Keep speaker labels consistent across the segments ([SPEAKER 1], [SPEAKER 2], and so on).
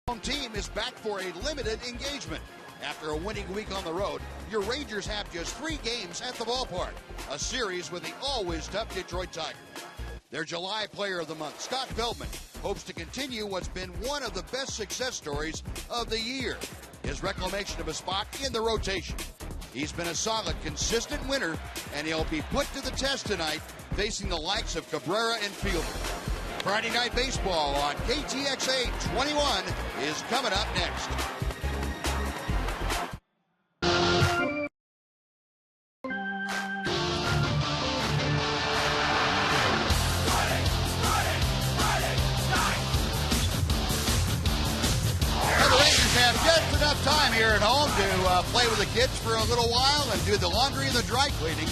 [SPEAKER 1] Home team is back for a limited engagement. After a winning week on the road, your Rangers have just 3 games at the ballpark, a series with the always tough Detroit Tigers. Their July Player of the Month, Scott Feldman, hopes to continue what's been one of the best success stories of the year, his reclamation of a spot in the rotation. He's been a solid, consistent winner, and he'll be put to the test tonight, facing the likes of Cabrera and Fielder. Friday Night Baseball on KTXA 21 is coming up next. Now the Rangers have just enough time here at home to play with the kids for a little while and do the laundry and the dry cleaning.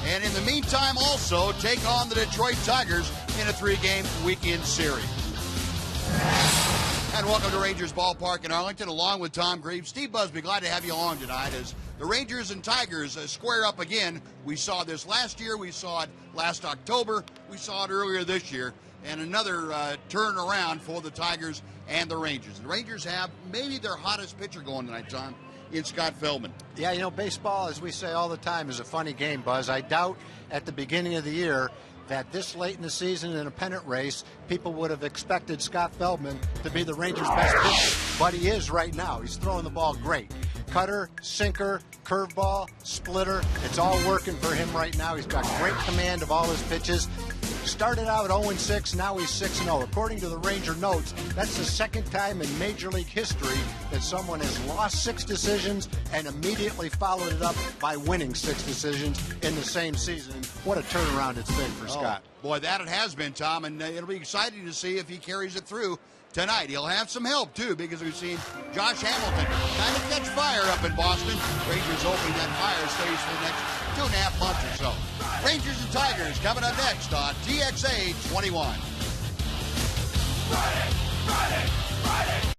[SPEAKER 1] And in the meantime, also take on the Detroit Tigers in a 3-game weekend series. And welcome to Rangers Ballpark in Arlington, along with Tom Greaves. Steve Busby, glad to have you along tonight as the Rangers and Tigers square up again. We saw this last year. We saw it last October. We saw it earlier this year. And another turnaround for the Tigers and the Rangers. The Rangers have maybe their hottest pitcher going tonight, Tom, in Scott Feldman.
[SPEAKER 2] Yeah, you know, baseball, as we say all the time, is a funny game, Buzz. I doubt at the beginning of the year that this late in the season in a pennant race, people would have expected Scott Feldman to be the Rangers' best pitcher. But he is right now. He's throwing the ball great. Cutter, sinker, curveball, splitter, it's all working for him right now. He's got great command of all his pitches. Started out 0-6, now he's 6-0. According to the Ranger notes, that's the second time in Major League history that someone has lost 6 decisions and immediately followed it up by winning 6 decisions in the same season. What a turnaround it's been for Scott.
[SPEAKER 1] Boy, that it has been, Tom, and it'll be exciting to see if he carries it through tonight. He'll have some help, too, because we've seen Josh Hamilton kind of catch fire up in Boston. Rangers hoping that fire stays for the next 2.5 months or so. Rangers and Tigers coming up next on TXA 21.
[SPEAKER 3] Friday, Friday, Friday.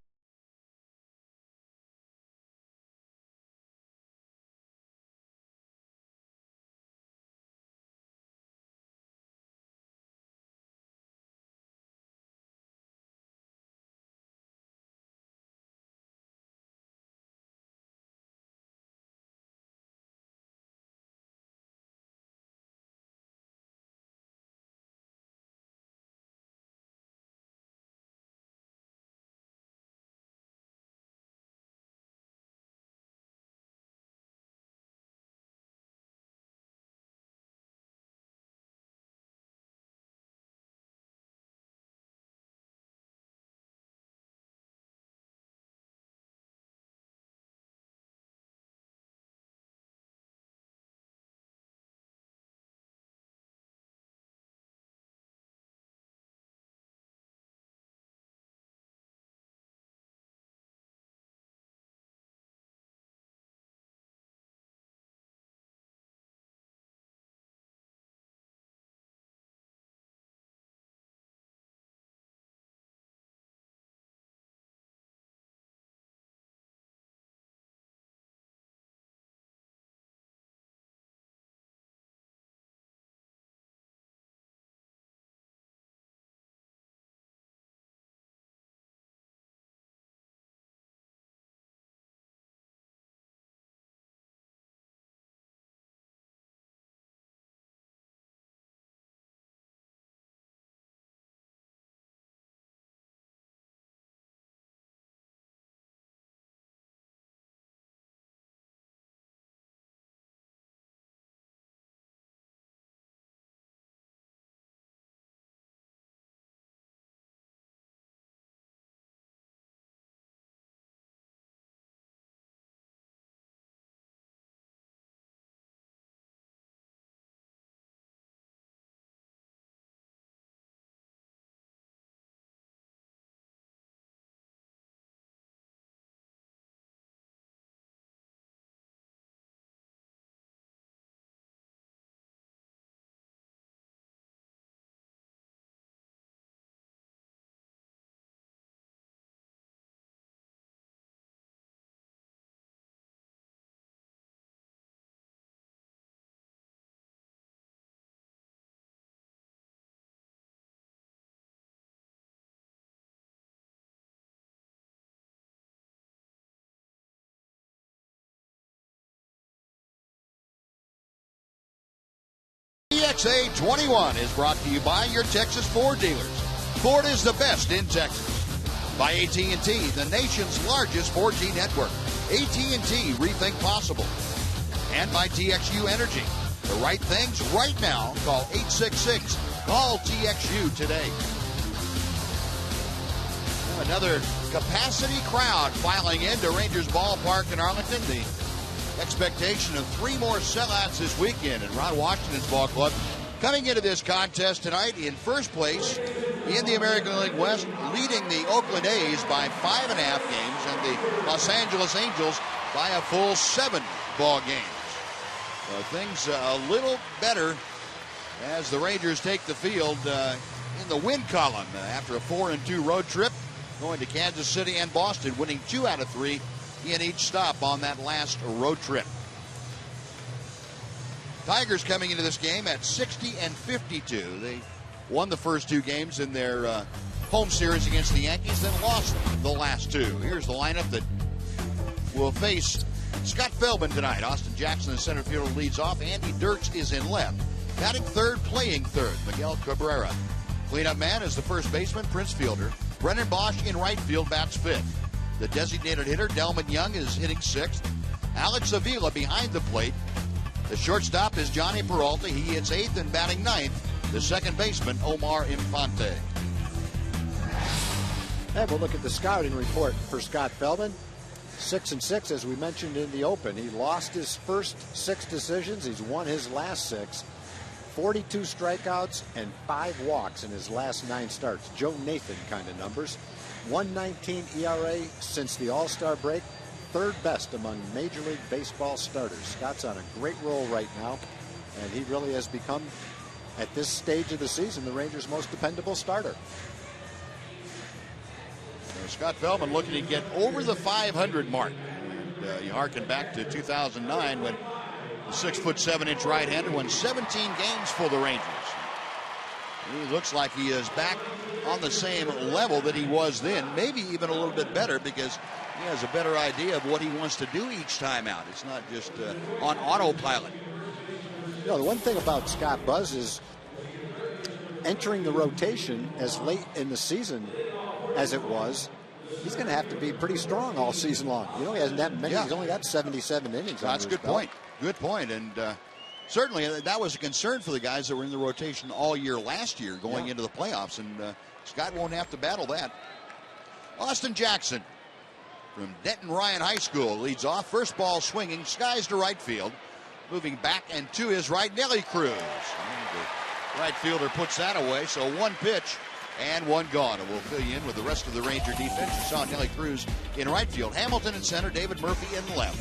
[SPEAKER 1] TXA21 is brought to you by your Texas Ford dealers. Ford is the best in Texas. By AT&T, the nation's largest 4G network. AT&T, rethink possible. And by TXU Energy. The right things right now. Call 866-CALL-TXU today. Another capacity crowd filing into Rangers Ballpark in Arlington. The expectation of 3 more sellouts this weekend. And Ron Washington's ball club coming into this contest tonight in first place in the American League West, leading the Oakland A's by 5.5 games and the Los Angeles Angels by a full 7 ball games. Things a little better as the Rangers take the field in the win column after a 4-2 road trip, going to Kansas City and Boston, winning 2 out of 3 in each stop on that last road trip. Tigers coming into this game at 60-52. They won the first 2 games in their home series against the Yankees, then lost the last 2. Here's the lineup that will face Scott Feldman tonight. Austin Jackson, the center fielder, leads off. Andy Dirks is in left. Batting third, playing third, Miguel Cabrera. Cleanup man is the first baseman, Prince Fielder. Brennan Bosch in right field, bats fifth. The designated hitter, Delman Young, is hitting 6th. Alex Avila behind the plate. The shortstop is Johnny Peralta. He hits 8th and batting 9th. The second baseman, Omar Infante.
[SPEAKER 2] And we'll look at the scouting report for Scott Feldman. 6-6, as we mentioned in the open. He lost his first 6 decisions. He's won his last 6. 42 strikeouts and 5 walks in his last 9 starts. Joe Nathan kind of numbers. 1.19 ERA since the All-Star break. 3rd best among Major League Baseball starters. Scott's on a great roll right now, and he really has become, at this stage of the season, the Rangers' most dependable starter.
[SPEAKER 1] Scott Feldman looking to get over the 500 mark. And you harken back to 2009 when the 6'7" right-hander won 17 games for the Rangers. He looks like he is back on the same level that he was then, maybe even a little bit better, because he has a better idea of what he wants to do each time out. It's not just on autopilot.
[SPEAKER 2] You know, the one thing about Scott, Buzz, is entering the rotation as late in the season as it was, he's going to have to be pretty strong all season long. You know, he hasn't that many. Yeah. He's only got 77 innings.
[SPEAKER 1] That's a good point. Good point. And certainly that was a concern for the guys that were in the rotation all year last year going into the playoffs. And Scott won't have to battle that. Austin Jackson from Denton Ryan High School leads off. First ball swinging, skies to right field. Moving back and to his right, Nelly Cruz. And the right fielder puts that away. So 1 pitch and 1 gone. And we'll fill you in with the rest of the Ranger defense. You saw Nelly Cruz in right field. Hamilton in center, David Murphy in left.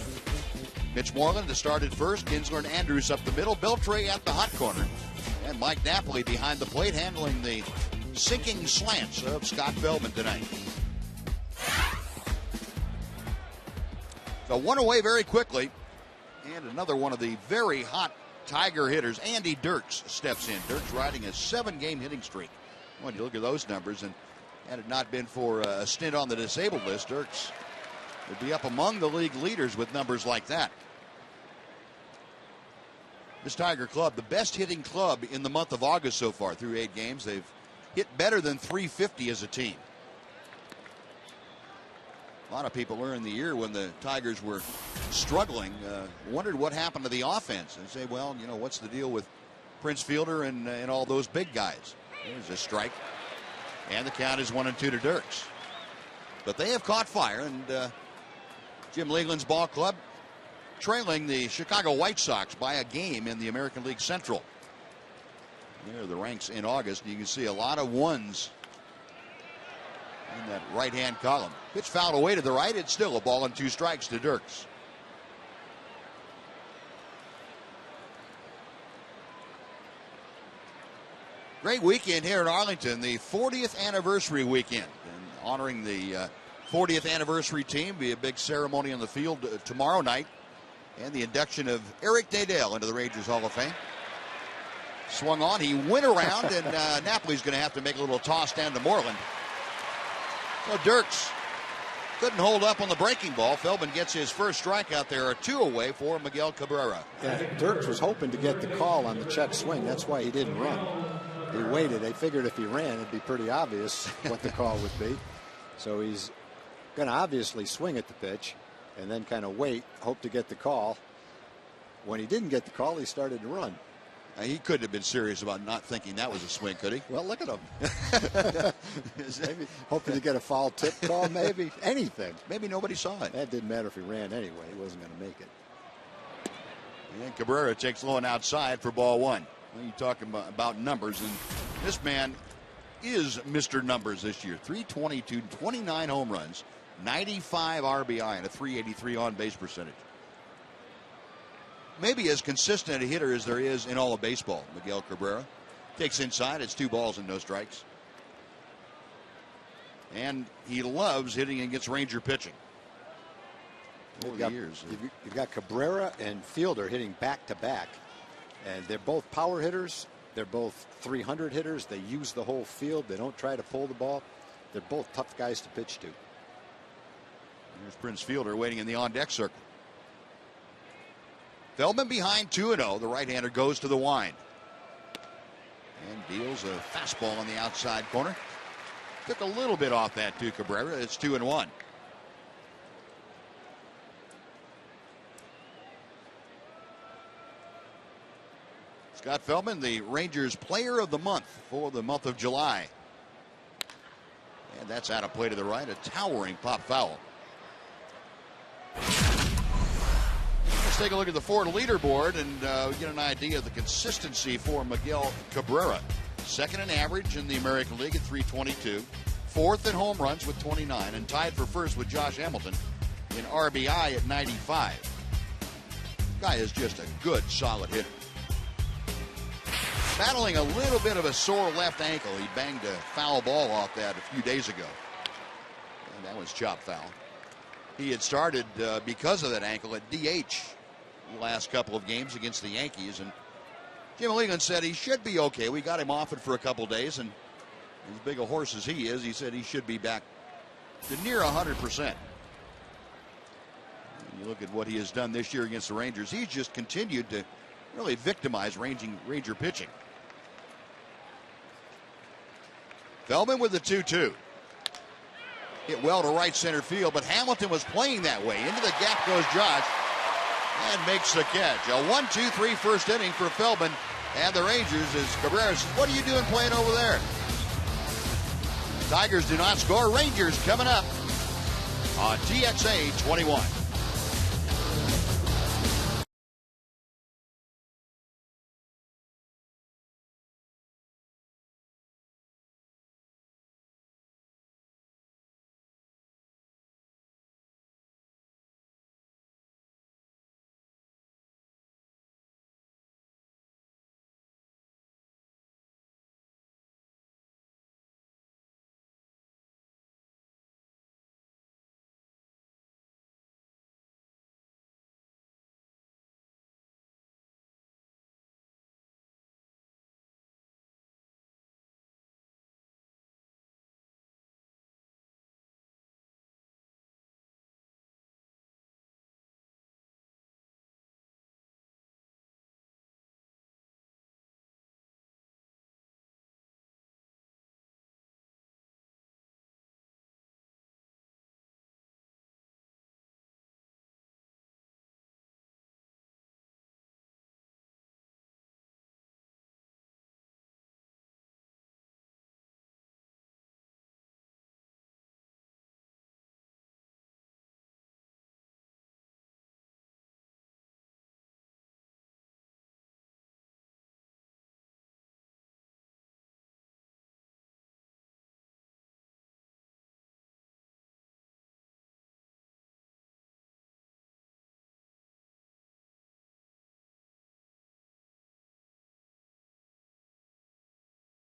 [SPEAKER 1] Mitch Moreland to start at first. Kinsler and Andrews up the middle. Beltre at the hot corner. And Mike Napoli behind the plate, handling the sinking slants of Scott Feldman tonight. So 1 away very quickly. And another one of the very hot Tiger hitters, Andy Dirks, steps in. Dirks riding a 7-game hitting streak. When you look at those numbers, and had it not been for a stint on the disabled list, Dirks would be up among the league leaders with numbers like that. This Tiger club, the best hitting club in the month of August so far through 8 games. They've hit better than .350 as a team. A lot of people early in the year when the Tigers were struggling wondered what happened to the offense and say, well, you know, what's the deal with Prince Fielder and all those big guys? There's a strike. And the count is 1-2 to Dirks. But they have caught fire, and Jim Leland's ball club trailing the Chicago White Sox by a game in the American League Central. There are the ranks in August. You can see a lot of 1s in that right-hand column. Pitch fouled away to the right. It's still a ball and 2 strikes to Dirks. Great weekend here in Arlington, the 40th anniversary weekend. And honoring the 40th anniversary team, be a big ceremony on the field tomorrow night. And the induction of Eric Dadell into the Rangers Hall of Fame. Swung on, he went around, and Napoli's going to have to make a little toss down to Moreland. So Dirks Couldn't hold up on the breaking ball. Feldman gets his first strikeout there, a 2 away for Miguel Cabrera.
[SPEAKER 2] Yeah, Dirks was hoping to get the call on the check swing. That's why he didn't run. He waited. They figured if he ran, it'd be pretty obvious what the call would be. So he's going to obviously swing at the pitch and then kind of wait, hope to get the call. When he didn't get the call, he started to run.
[SPEAKER 1] He couldn't have been serious about not thinking that was a swing, could he?
[SPEAKER 2] Well, look at him. Maybe hoping to get a foul tip call, maybe. Anything.
[SPEAKER 1] Maybe nobody saw it.
[SPEAKER 2] That didn't matter if he ran anyway. He wasn't going to make it.
[SPEAKER 1] And Cabrera takes low and outside for ball 1. Well, you talking about numbers, and this man is Mr. Numbers this year. 322, 29 home runs, 95 RBI, and a 383 on-base percentage. Maybe as consistent a hitter as there is in all of baseball. Miguel Cabrera takes inside. It's 2 balls and no strikes. And he loves hitting against Ranger pitching. Over the years.
[SPEAKER 2] You've got Cabrera and Fielder hitting back-to-back. And they're both power hitters. They're both 300 hitters. They use the whole field. They don't try to pull the ball. They're both tough guys to pitch to.
[SPEAKER 1] There's Prince Fielder waiting in the on-deck circle. Feldman behind 2-0. The right-hander goes to the wind. And deals a fastball on the outside corner. Took a little bit off that to Cabrera. It's 2-1. Scott Feldman, the Rangers Player of the Month for the month of July. And that's out of play to the right. A towering pop foul. Let's take a look at the Ford leaderboard and get an idea of the consistency for Miguel Cabrera. Second in average in the American League at 322. Fourth in home runs with 29. And tied for first with Josh Hamilton in RBI at 95. Guy is just a good, solid hitter. Battling a little bit of a sore left ankle. He banged a foul ball off that a few days ago. And that was chop foul. He had started because of that ankle at DH the last couple of games against the Yankees. And Jim Leland said he should be okay. We got him off it for a couple days. And as big a horse as he is, he said he should be back to near 100%. You look at what he has done this year against the Rangers. He's just continued to really victimize Ranger pitching. Feldman with the 2-2. Hit well to right center field, but Hamilton was playing that way. Into the gap goes Josh and makes the catch. A 1-2-3 first inning for Feldman and the Rangers as Cabrera says, "What are you doing playing over there?" Tigers do not score. Rangers coming up on TXA 21.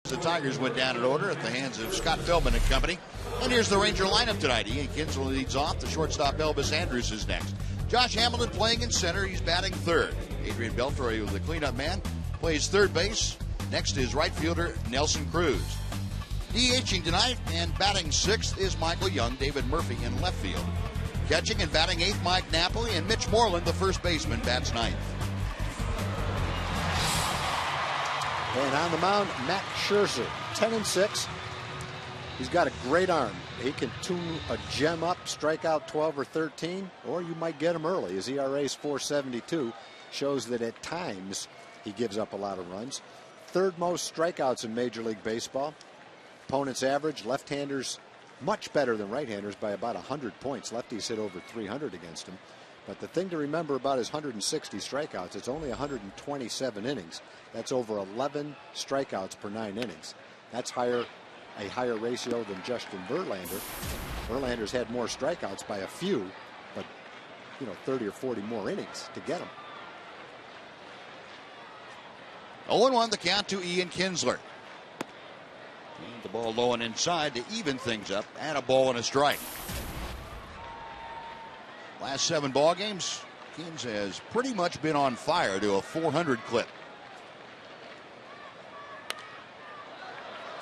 [SPEAKER 1] The Tigers went down in order at the hands of Scott Feldman and company. And here's the Ranger lineup tonight. Ian Kinsler leads off. The shortstop Elvis Andrus is next. Josh Hamilton playing in center. He's batting third. Adrian Beltre, the cleanup man, plays third base. Next is right fielder Nelson Cruz. DHing tonight and batting sixth is Michael Young, David Murphy in left field. Catching and batting eighth, Mike Napoli, and Mitch Moreland, the first baseman, bats ninth.
[SPEAKER 2] And on the mound, Matt Scherzer, 10-6. He's got a great arm. He can tune a gem up, strike out 12 or 13, or you might get him early. His ERA is 4.72, shows that at times he gives up a lot of runs. Third most strikeouts in Major League Baseball. Opponents average, left-handers much better than right-handers by about 100 points. Lefties hit over 300 against him. But the thing to remember about his 160 strikeouts, it's only 127 innings. That's over 11 strikeouts per 9 innings. That's a higher ratio than Justin Verlander. Verlander's had more strikeouts by a few, but 30 or 40 more innings to get him.
[SPEAKER 1] 0-1 the count to Ian Kinsler. And the ball low and inside to even things up, and a ball and a strike. Last 7 ball games, Kins has pretty much been on fire to a 400 clip.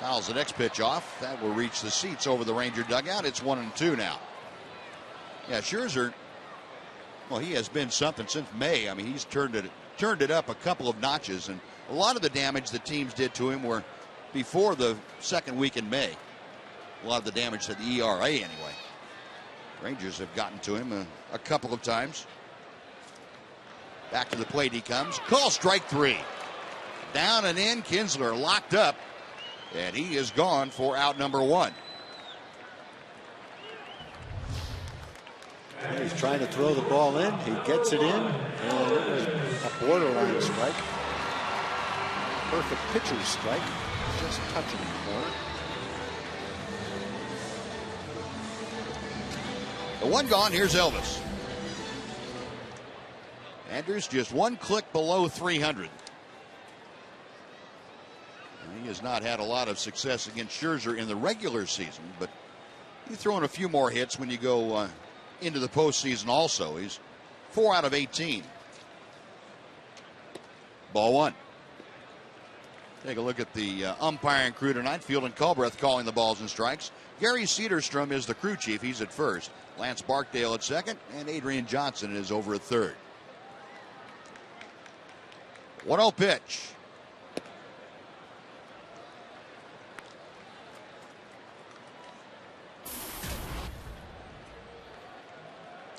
[SPEAKER 1] Fouls the next pitch off. That will reach the seats over the Ranger dugout. It's 1-2 now. Yeah, Scherzer, well, he has been something since May. I mean, he's turned it up a couple of notches, and a lot of the damage the teams did to him were before the second week in May. A lot of the damage to the ERA anyway. Rangers have gotten to him a couple of times. Back to the plate he comes. Call strike 3. Down and in. Kinsler locked up. And he is gone for out number 1.
[SPEAKER 2] He's trying to throw the ball in. He gets it in. And it was a borderline strike. Perfect pitcher's strike. Just touching the corner.
[SPEAKER 1] The one gone. Here's Elvis. Andrews just one click below 300. He has not had a lot of success against Scherzer in the regular season, but you throw in a few more hits when you go into the postseason also. He's 4 out of 18. Ball 1. Take a look at the umpiring crew tonight. Field and Culbreth calling the balls and strikes. Gary Cedarstrom is the crew chief. He's at first. Lance Barkdale at second, and Adrian Johnson is over at third. 1-0 pitch.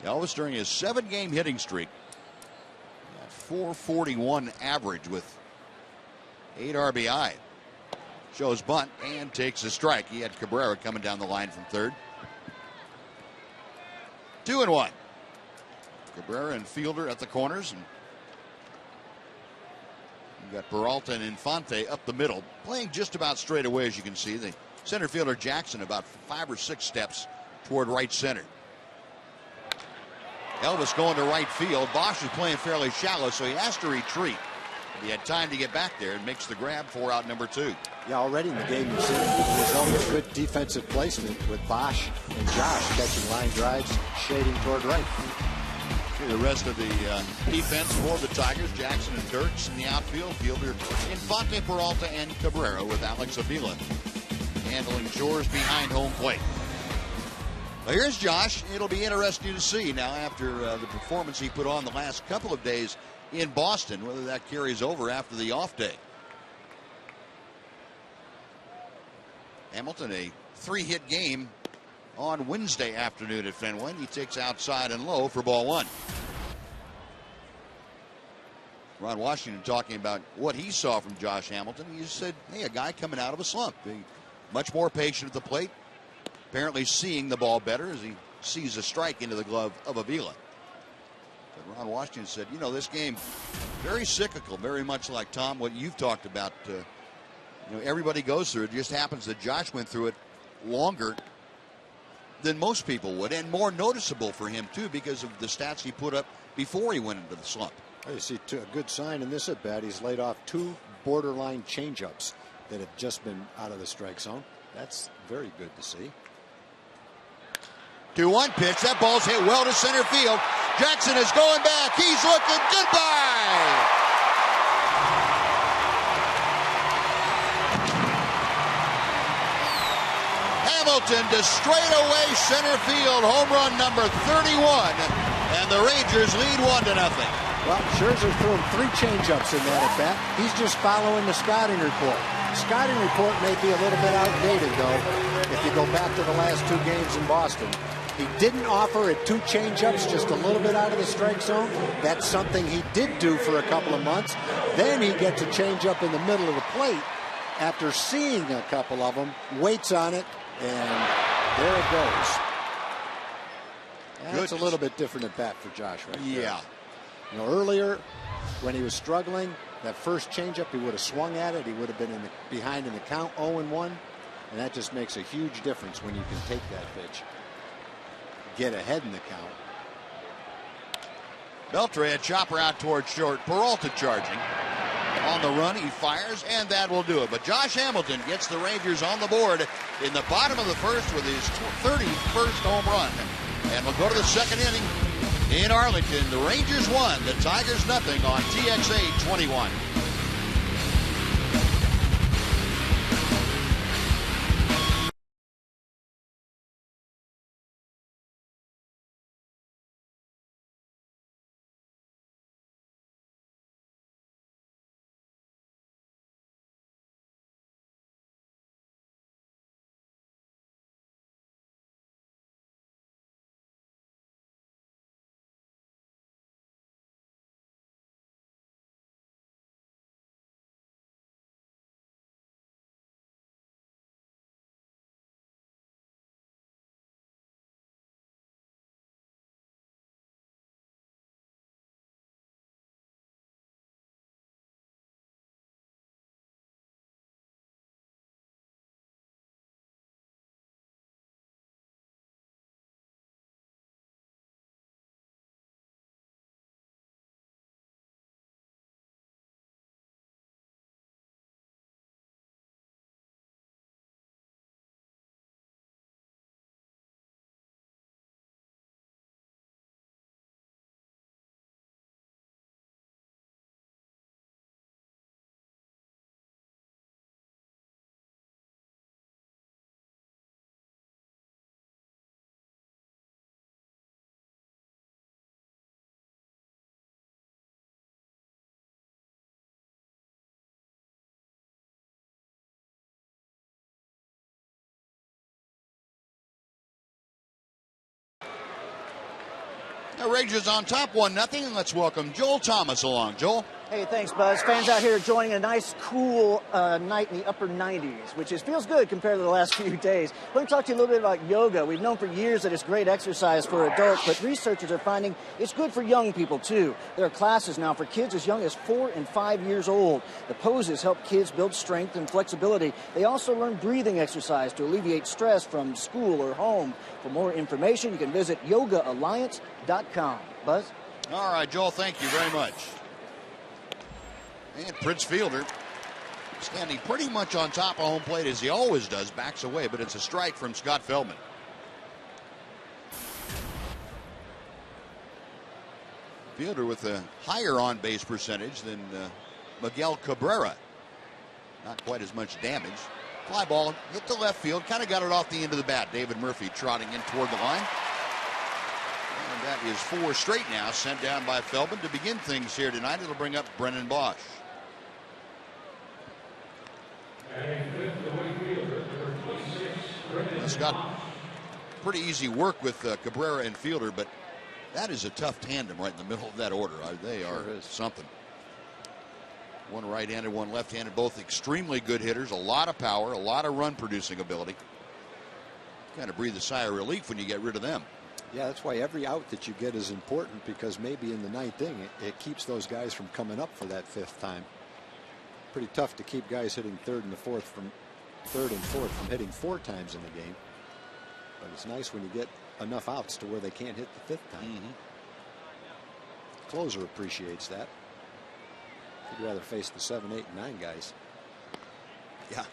[SPEAKER 1] Elvis, during his 7-game hitting streak, 441 average with 8 RBI. Shows bunt and takes a strike. He had Cabrera coming down the line from third. 2-1. Cabrera and Fielder at the corners. And you got Peralta and Infante up the middle, playing just about straight away, as you can see. The center fielder Jackson about 5 or 6 steps toward right center. Elvis going to right field. Bosch is playing fairly shallow, so he has to retreat. He had time to get back there and makes the grab for out number 2.
[SPEAKER 2] Yeah, already in the game you've seen the result of good defensive placement with Bosch and Josh catching line drives, shading toward right.
[SPEAKER 1] The rest of the defense for the Tigers, Jackson and Dirks in the outfield. Fielder Infante, Peralta, and Cabrera with Alex Avila handling chores behind home plate. Well, here's Josh. It'll be interesting to see now after the performance he put on the last couple of days in Boston, whether that carries over after the off day. Hamilton, a 3-hit game on Wednesday afternoon at Fenway. He takes outside and low for ball 1. Ron Washington talking about what he saw from Josh Hamilton. He said, hey, a guy coming out of a slump. Much more patient at the plate. Apparently seeing the ball better as he sees a strike into the glove of Avila. But Ron Washington said, this game, very cyclical, very much like, Tom, what you've talked about. Everybody goes through it. It just happens that Josh went through it longer than most people would, and more noticeable for him, too, because of the stats he put up before he went into the slump.
[SPEAKER 2] You see a good sign in this at-bat. He's laid off 2 borderline changeups that have just been out of the strike zone. That's very good to see.
[SPEAKER 1] 2-1 pitch. That ball's hit well to center field. Jackson is going back. He's looking. Goodbye. Hamilton to straightaway center field, home run number 31, and the Rangers lead 1-0.
[SPEAKER 2] Well, Scherzer threw him 3 changeups in that at bat. He's just following the scouting report. Scouting report may be a little bit outdated, though, if you go back to the last 2 games in Boston. He didn't offer at 2 changeups, just a little bit out of the strike zone. That's something he did do for a couple of months. Then he gets a changeup in the middle of the plate after seeing a couple of them, waits on it, and there it goes. That's a little bit different at bat for Josh right there.
[SPEAKER 1] Yeah.
[SPEAKER 2] You know, earlier when he was struggling, that first changeup, he would have swung at it. He would have been behind in the count, 0-1. And that just makes a huge difference when you can take that pitch, get ahead in the count.
[SPEAKER 1] Beltre, a chopper out towards short. Peralta charging. On the run, he fires, and that will do it. But Josh Hamilton gets the Rangers on the board in the bottom of the first with his 31st home run. And we'll go to the second inning in Arlington. The Rangers 1, the Tigers nothing on TXA 21. The Rangers on top 1-0, and let's welcome Joel Thomas along. Joel?
[SPEAKER 4] Hey, thanks, Buzz. Fans out here enjoying a nice, cool night in the upper 90s, which feels good compared to the last few days. Let me talk to you a little bit about yoga. We've known for years that it's great exercise for adults, but researchers are finding it's good for young people, too. There are classes now for kids as young as 4 and 5 years old. The poses help kids build strength and flexibility. They also learn breathing exercise to alleviate stress from school or home. For more information, you can visit yogaalliance.com. Buzz?
[SPEAKER 1] All right, Joel, thank you very much. And Prince Fielder standing pretty much on top of home plate as he always does, backs away, but it's a strike from Scott Feldman. Fielder with a higher on-base percentage than Miguel Cabrera. Not quite as much damage. Fly ball hit the left field, kind of got it off the end of the bat. David Murphy trotting in toward the line. And that is 4 straight now sent down by Feldman to begin things here tonight. It'll bring up Brennan Bosch. Scott, pretty easy work with Cabrera and Fielder, but that is a tough tandem right in the middle of that order. They are something. One right-handed, one left-handed, both extremely good hitters, a lot of power, a lot of run-producing ability. Kind of breathe a sigh of relief when you get rid of them.
[SPEAKER 2] Yeah, that's why every out that you get is important, because maybe in the 9th inning it keeps those guys from coming up for that 5th time. Pretty tough to keep guys hitting 3rd and 4th from hitting 4 times in the game. But it's nice when you get enough outs to where they can't hit the 5th time.
[SPEAKER 1] Mm-hmm.
[SPEAKER 2] Closer appreciates that. He'd rather face the 7, 8, and 9 guys.
[SPEAKER 1] Yeah,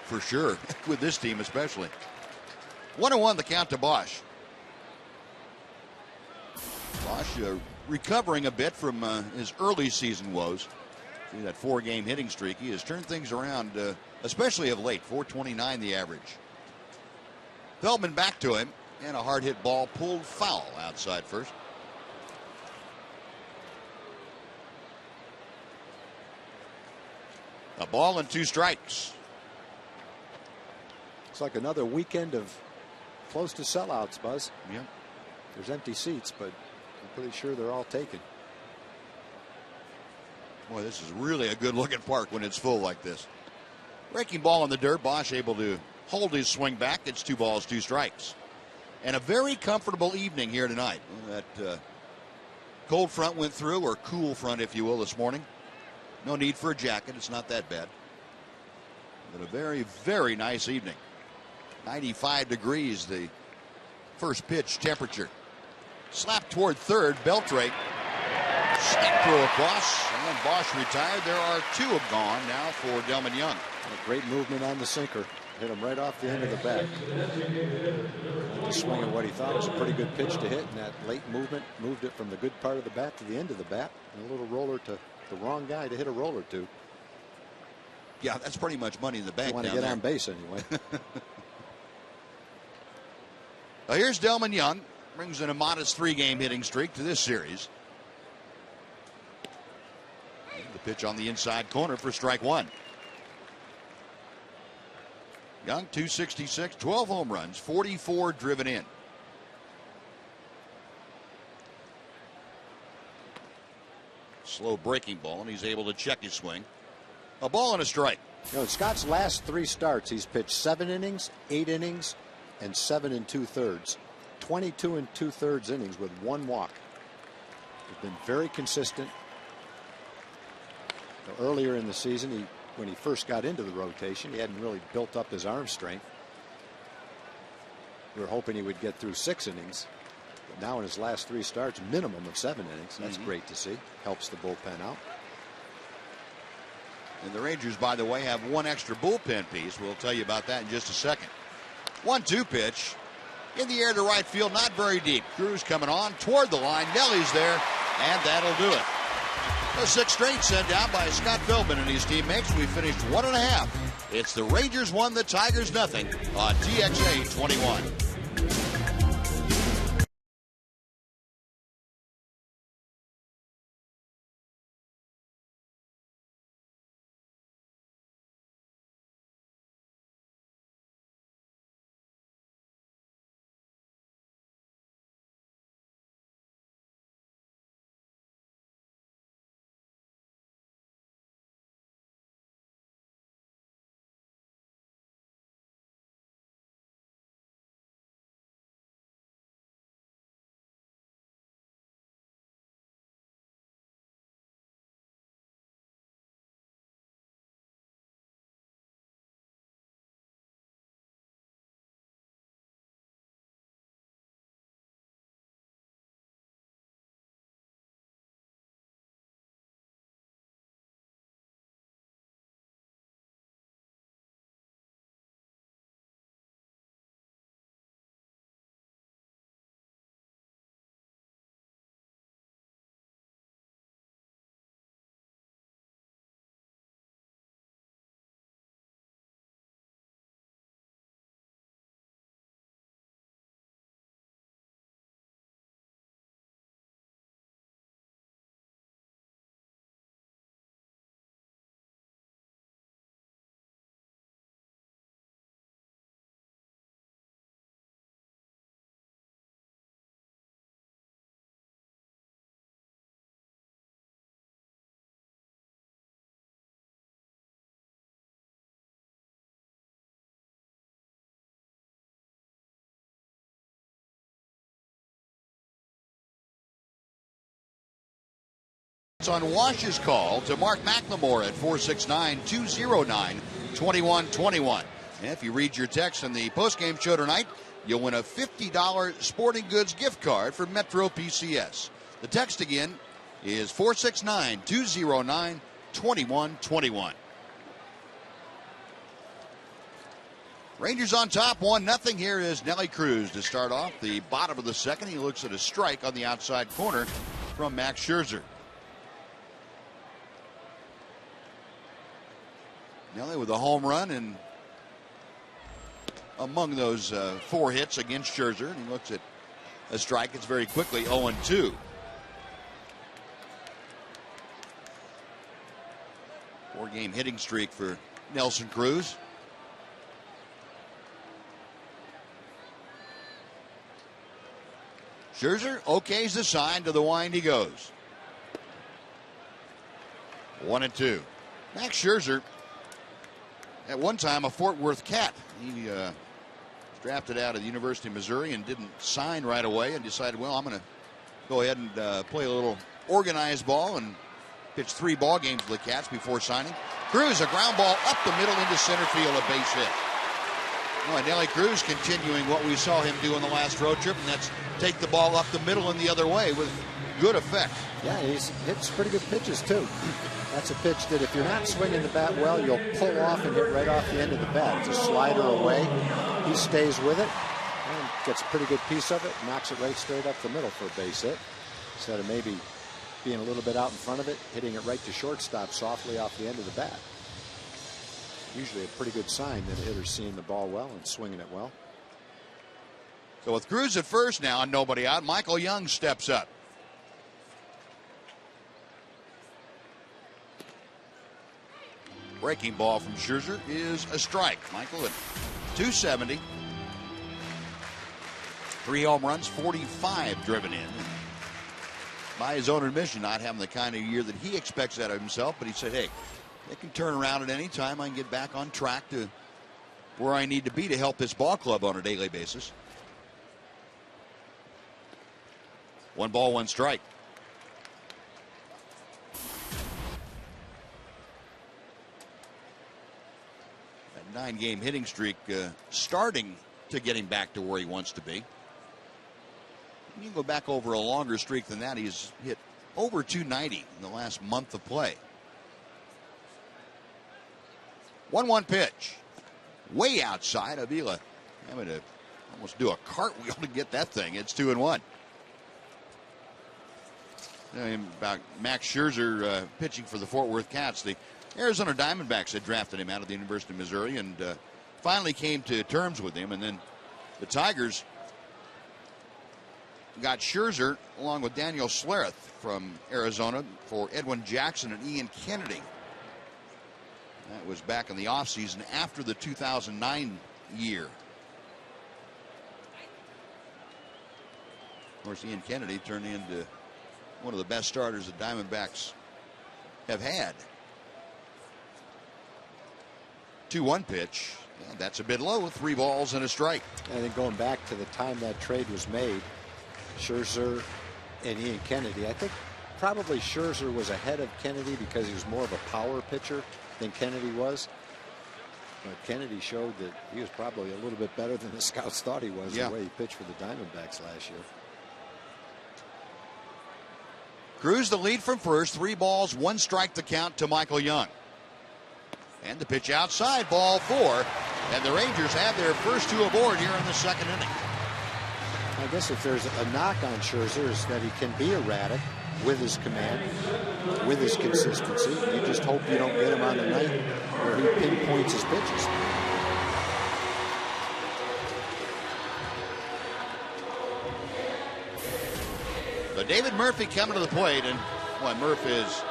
[SPEAKER 1] for sure. With this team especially. 1-1 the count to Bosch. Bosch recovering a bit from his early season woes. See that 4-game hitting streak. He has turned things around, especially of late. 429 the average. Feldman back to him, and a hard hit ball pulled foul outside first. A ball and 2 strikes.
[SPEAKER 5] It's like another weekend of close to sellouts, Buzz.
[SPEAKER 1] Yeah.
[SPEAKER 5] There's empty seats, but I'm pretty sure they're all taken.
[SPEAKER 1] Boy, this is really a good-looking park when it's full like this. Breaking ball in the dirt. Bosch able to hold his swing back. It's 2 balls, 2 strikes. And a very comfortable evening here tonight. That cold front went through, or cool front, if you will, this morning. No need for a jacket. It's not that bad. But a very, very nice evening. 95 degrees, the first pitch temperature. Slap toward third. Beltre. Snap throw across. And then Bosch retired. There are 2 gone now for Delmon Young.
[SPEAKER 5] A great movement on the sinker. Hit him right off the end of the bat. Just swinging what he thought was a pretty good pitch to hit, and that late movement moved it from the good part of the bat to the end of the bat. And a little roller to the wrong guy to hit a roller to.
[SPEAKER 1] Yeah, that's pretty much money in the bank.
[SPEAKER 5] You want to get on base anyway.
[SPEAKER 1] Well, here's Delmon Young. Brings in a modest 3-game hitting streak to this series. And the pitch on the inside corner for strike 1. Young, 266, 12 home runs, 44 driven in. Slow breaking ball, and he's able to check his swing. A ball and a strike.
[SPEAKER 5] You know, in Scott's last 3 starts, he's pitched 7 innings, 8 innings, and 7 2/3. 22 2/3 innings with 1 walk. He's been very consistent. You know, earlier in the season, when he first got into the rotation, he hadn't really built up his arm strength. We were hoping he would get through 6 innings. But now in his last 3 starts, minimum of 7 innings. That's great to see. Helps the bullpen out.
[SPEAKER 1] And the Rangers, by the way, have 1 extra bullpen piece. We'll tell you about that in just a second. 1-2 pitch. In the air to right field, not very deep. Cruz coming on toward the line. Nelly's there, and that'll do it. A 6th straight sent down by Scott Feldman and his teammates. We finished 1.5. It's the Rangers 1, the Tigers nothing on TXA 21. On Wash's call to Mark McLemore at 469-209-2121. And if you read your text in the postgame show tonight, you'll win a $50 sporting goods gift card for Metro PCS. The text again is 469-209-2121. Rangers on top, 1-0. Here is Nelly Cruz to start off the bottom of the second. He looks at a strike on the outside corner from Max Scherzer. Nelly with a home run and among those 4 hits against Scherzer. And he looks at a strike. It's very quickly 0-2. Four-game hitting streak for Nelson Cruz. Scherzer okays the sign. To the wind he goes. 1-2. Max Scherzer, at one time a Fort Worth Cat. He was drafted out of the University of Missouri and didn't sign right away and decided, well, I'm going to go ahead and play a little organized ball and pitch 3 ball games with the Cats before signing. Cruz, a ground ball up the middle into center field, a base hit. Oh, and Nelly Cruz continuing what we saw him do on the last road trip, and that's take the ball up the middle and the other way with good effect.
[SPEAKER 5] Yeah, he's hits pretty good pitches, too. That's a pitch that if you're not swinging the bat well, you'll pull off and hit right off the end of the bat. It's a slider away. He stays with it and gets a pretty good piece of it, knocks it right straight up the middle for a base hit. Instead of maybe being a little bit out in front of it, hitting it right to shortstop softly off the end of the bat. Usually a pretty good sign that a hitter's seeing the ball well and swinging it well.
[SPEAKER 1] So with Cruz at first now and nobody out, Michael Young steps up. Breaking ball from Scherzer is a strike. Michael at 270. 3 home runs, 45 driven in. By his own admission, not having the kind of year that he expects out of himself, but he said, hey, it can turn around at any time. I can get back on track to where I need to be to help this ball club on a daily basis. 1 ball, 1 strike. That 9-game hitting streak starting to get him back to where he wants to be. You can go back over a longer streak than that. He's hit over 290 in the last month of play. 1-1 pitch. Way outside. Avila having to almost do a cartwheel to get that thing. It's 2-1. About Max Scherzer pitching for the Fort Worth Cats. The Arizona Diamondbacks had drafted him out of the University of Missouri and finally came to terms with him. And then the Tigers got Scherzer along with Daniel Schlereth from Arizona for Edwin Jackson and Ian Kennedy. That was back in the offseason after the 2009 year. Of course, Ian Kennedy turned into one of the best starters the Diamondbacks have had. 2-1 pitch. And that's a bit low. 3 balls and a strike.
[SPEAKER 5] I think going back to the time that trade was made, Scherzer and Ian Kennedy, I think probably Scherzer was ahead of Kennedy because he was more of a power pitcher than Kennedy was. But Kennedy showed that he was probably a little bit better than the scouts thought he was, the way he pitched for the Diamondbacks last year.
[SPEAKER 1] Cruz the lead from first. 3 balls, 1 strike to count to Michael Young. And the pitch outside, ball 4. And the Rangers have their first 2 aboard here in the 2nd inning.
[SPEAKER 5] I guess if there's a knock on Scherzer is that he can be erratic with his command, with his consistency. You just hope you don't get him on the night where he pinpoints his pitches.
[SPEAKER 1] But David Murphy coming to the plate, and boy, Murphy has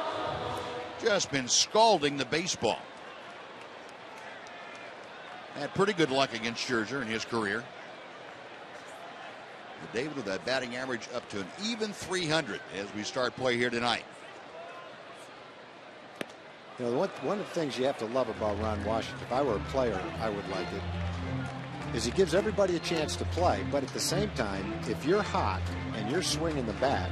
[SPEAKER 1] just been scalding the baseball. Had pretty good luck against Scherzer in his career. But David with that batting average up to an even 300 as we start play here tonight.
[SPEAKER 5] You know, one of the things you have to love about Ron Washington, if I were a player, I would like it, is he gives everybody a chance to play, but at the same time, if you're hot and you're swinging the bat,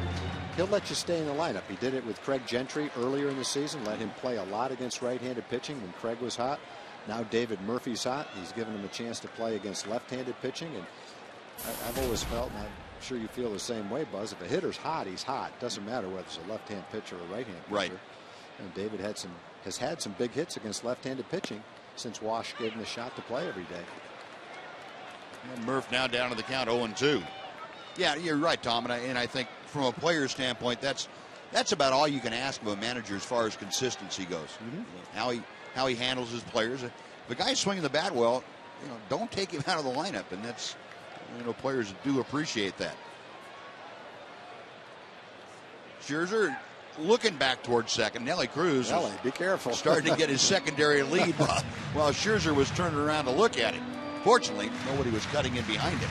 [SPEAKER 5] he'll let you stay in the lineup. He did it with Craig Gentry earlier in the season, let him play a lot against right-handed pitching when Craig was hot. Now David Murphy's hot. He's given him a chance to play against left-handed pitching, and I've always felt, and I'm sure you feel the same way, Buzz, if a hitter's hot, he's hot. It doesn't matter whether it's a left-hand pitcher or a right-hand pitcher.
[SPEAKER 1] Right.
[SPEAKER 5] And David has had some big hits against left-handed pitching since Wash gave him a shot to play every day.
[SPEAKER 1] And Murph now down to the count 0-2. Yeah, you're right, Tom, and I think from a player's standpoint, that's about all you can ask of a manager as far as consistency goes. How he handles his players. If a guy's swinging the bat well, don't take him out of the lineup, and that's, players do appreciate that. Scherzer looking back towards second. Nelly Cruz,
[SPEAKER 5] be careful,
[SPEAKER 1] starting to get his secondary lead while Scherzer was turning around to look at him. Fortunately, nobody was cutting in behind him.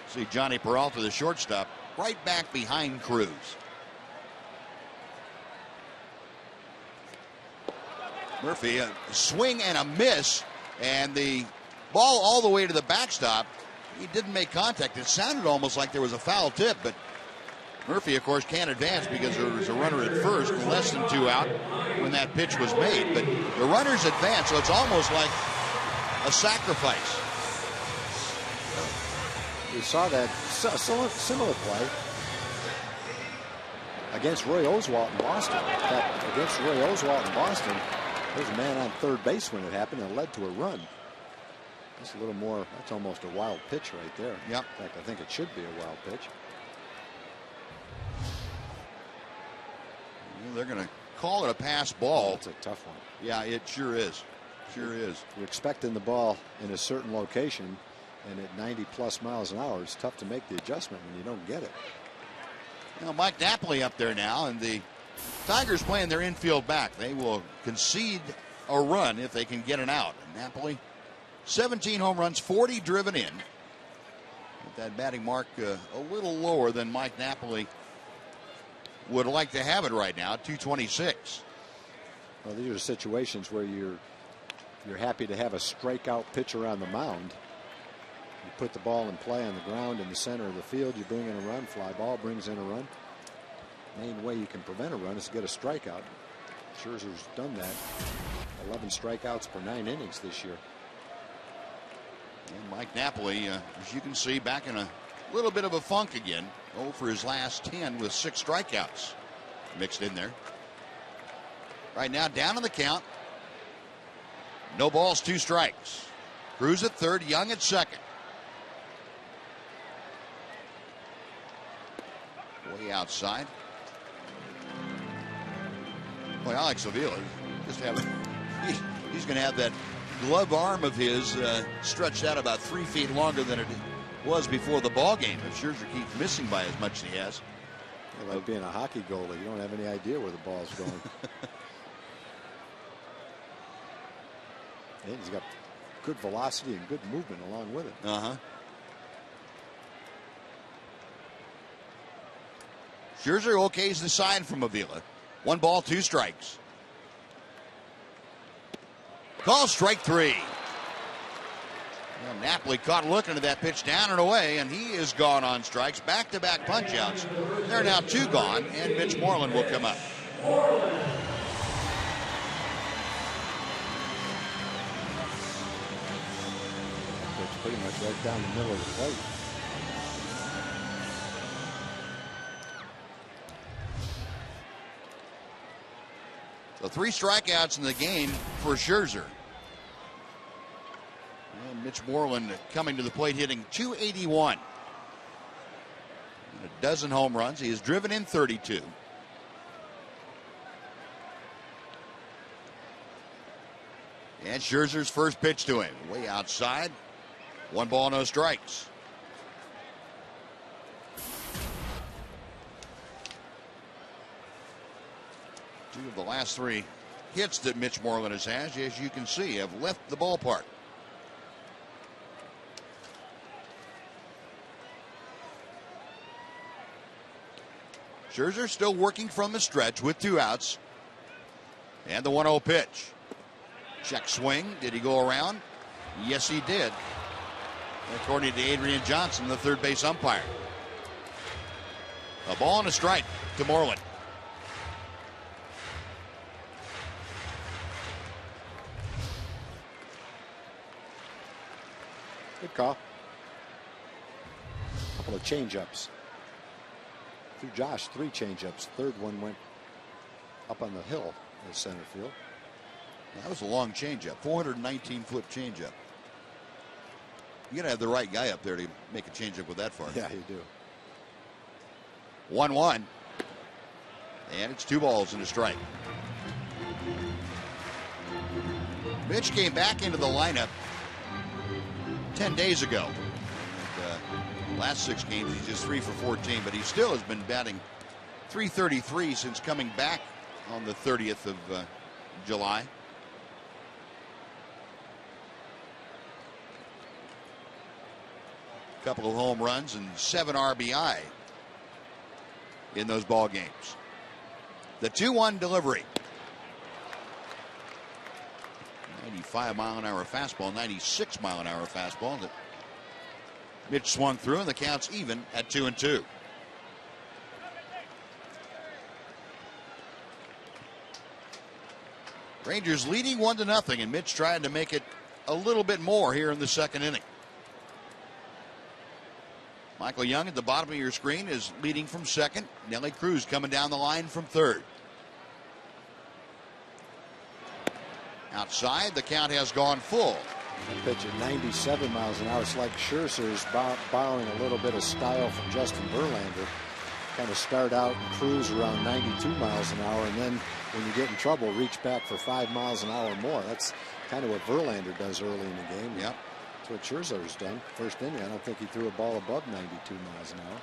[SPEAKER 1] See Johnny Peralta, the shortstop, right back behind Cruz. Murphy, a swing and a miss, and the ball all the way to the backstop. He didn't make contact. It sounded almost like there was a foul tip, but Murphy, of course, can't advance because there was a runner at first, less than 2 out when that pitch was made. But the runners advance, so it's almost like a sacrifice.
[SPEAKER 5] We saw that similar play against Roy Oswalt in Boston. In fact, against Roy Oswalt in Boston, there's a man on third base when it happened and it led to a run. That's a little more, that's almost a wild pitch right there.
[SPEAKER 1] Yep.
[SPEAKER 5] In fact, I think it should be a wild pitch.
[SPEAKER 1] They're going to call it a pass ball.
[SPEAKER 5] It's a tough one.
[SPEAKER 1] Yeah, it sure is. Sure is.
[SPEAKER 5] You're expecting the ball in a certain location, and at 90+ miles an hour, it's tough to make the adjustment when you don't get it.
[SPEAKER 1] Mike Napoli up there now, and the Tigers playing their infield back. They will concede a run if they can get an out. And Napoli, 17 home runs, 40 driven in. With that batting mark a little lower than Mike Napoli would like to have it right now, 226.
[SPEAKER 5] Well, these are situations where you're happy to have a strikeout pitcher on the mound. You put the ball in play on the ground in the center of the field, you bring in a run, fly ball brings in a run. Main way you can prevent a run is to get a strikeout. Scherzer's done that. 11 strikeouts per 9 innings this year.
[SPEAKER 1] And Mike Napoli, as you can see, back in a little bit of a funk again. For his last 10 with 6 strikeouts mixed in there. Right now, down on the count. No balls, 2 strikes. Cruz at third, Young at second. Way outside. Boy, Alex Avila just he's going to have that glove arm of his stretched out about 3 feet longer than it was before the ball game. If Scherzer keeps missing by as much as he has.
[SPEAKER 5] Like being a hockey goalie, you don't have any idea where the ball's going. And he's got good velocity and good movement along with it.
[SPEAKER 1] Scherzer okays the sign from Avila. 1 ball, 2 strikes. Call strike 3. Well, Napoli caught looking at that pitch down and away, and he is gone on strikes. Back-to-back punch-outs. There are now 2 gone, and Mitch Moreland will come up.
[SPEAKER 5] It's pretty much right down the middle of the plate.
[SPEAKER 1] So 3 strikeouts in the game for Scherzer. And Mitch Moreland coming to the plate hitting .281. And a dozen home runs. He has driven in 32. And Scherzer's first pitch to him. Way outside. 1 ball, no strikes. Two of the last 3 hits that Mitch Moreland has had, as you can see, have left the ballpark. Scherzer still working from the stretch with 2 outs. And the 1-0 pitch. Check swing. Did he go around? Yes, he did. According to Adrian Johnson, the third base umpire. A ball and a strike to Moreland.
[SPEAKER 5] Good call. A couple of changeups. Through Josh, 3 changeups. Third one went up on the hill in the center field.
[SPEAKER 1] That was a long changeup, 419-foot changeup. You got to have the right guy up there to make a changeup with that far.
[SPEAKER 5] Yeah, you do.
[SPEAKER 1] 1-1. And it's 2 balls and a strike. Mitch came back into the lineup 10 days ago. And, last 6 games, he's just 3 for 14, but he still has been batting .333 since coming back on the 30th of July. A couple of home runs and 7 RBI in those ball games. The 2-1 delivery. 95-mile-an-hour fastball, 96-mile-an-hour fastball that Mitch swung through, and the count's even at 2-2. Rangers leading 1-0, and Mitch trying to make it a little bit more here in the second inning. Michael Young at the bottom of your screen is leading from second. Nelly Cruz coming down the line from third. Outside, the count has gone full.
[SPEAKER 5] That pitch at 97 miles an hour. It's like Scherzer's borrowing a little bit of style from Justin Verlander. Kind of start out and cruise around 92 miles an hour, and then when you get in trouble, reach back for 5 miles an hour more. That's kind of what Verlander does early in the game.
[SPEAKER 1] Yep.
[SPEAKER 5] That's what Scherzer's done. First inning, I don't think he threw a ball above 92 miles an hour.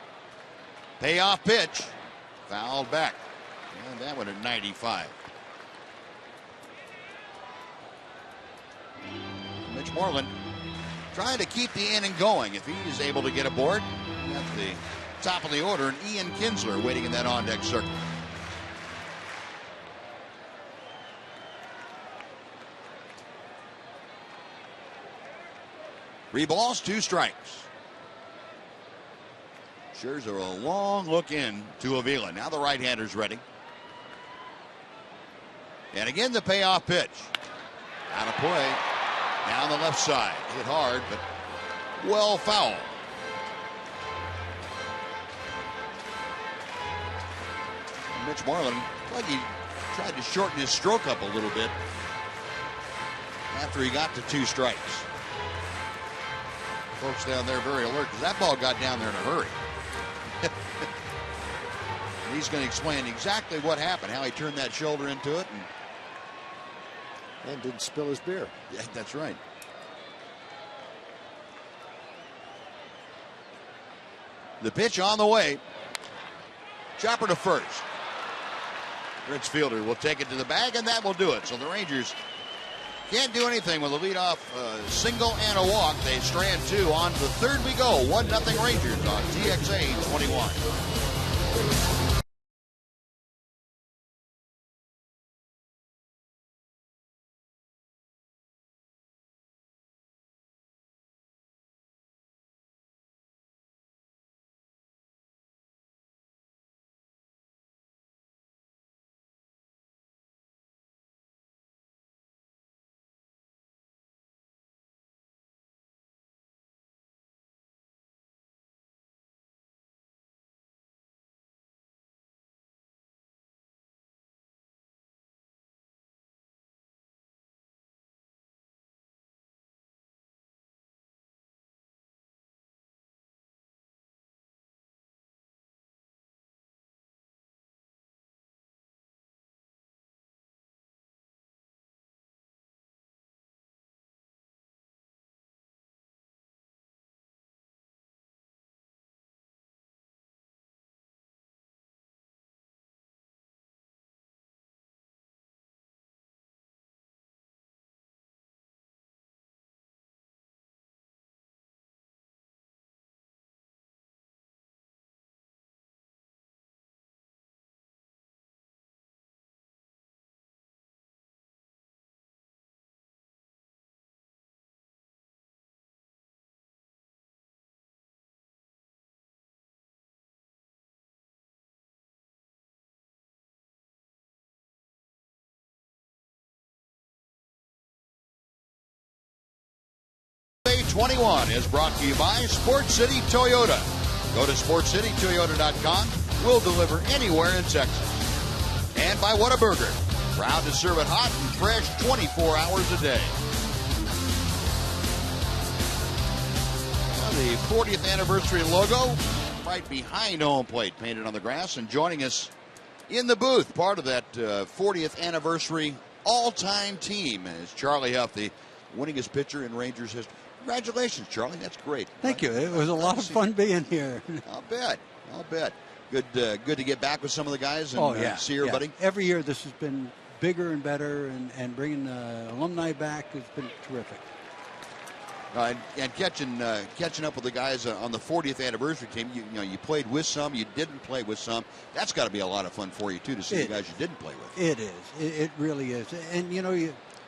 [SPEAKER 1] Payoff pitch. Fouled back. And that one at 95. Mitch Moreland trying to keep the inning going. If he is able to get aboard, at the top of the order, and Ian Kinsler waiting in that on-deck circle. Three balls, 2 strikes. Scherzer a long look in to Avila. Now the right-hander's ready. And again the payoff pitch. Out of play. Down the left side. Hit hard, but well foul. Mitch Moreland, like he tried to shorten his stroke up a little bit after he got to 2 strikes. Folks down there very alert because that ball got down there in a hurry. And he's going to explain exactly what happened, how he turned that shoulder into it.
[SPEAKER 5] And didn't spill his beer.
[SPEAKER 1] Yeah, that's right. The pitch on the way. Chopper to first. Rich fielder will take it to the bag, and that will do it. So the Rangers can't do anything with a leadoff single and a walk. They strand 2. On to third we go. 1-0 Rangers on TXA 21. TXA 21 is brought to you by Sports City Toyota. Go to sportscitytoyota.com. We'll deliver anywhere in Texas. And by Whataburger. Proud to serve it hot and fresh 24 hours a day. Well, the 40th anniversary logo right behind home plate, painted on the grass, and joining us in the booth, part of that 40th anniversary all-time team. And it's Charlie Huff, the winningest pitcher in Rangers history. Congratulations, Charlie. That's great.
[SPEAKER 6] Thank you. It was a lot of fun being here.
[SPEAKER 1] I'll bet. Good to get back with some of the guys and see everybody.
[SPEAKER 6] Yeah. Every year this has been bigger and better, and bringing alumni back has been terrific.
[SPEAKER 1] And catching up with the guys on the 40th anniversary team. You played with some, you didn't play with some. That's got to be a lot of fun for you too, to see the guys you didn't play with.
[SPEAKER 6] It is. It really is. And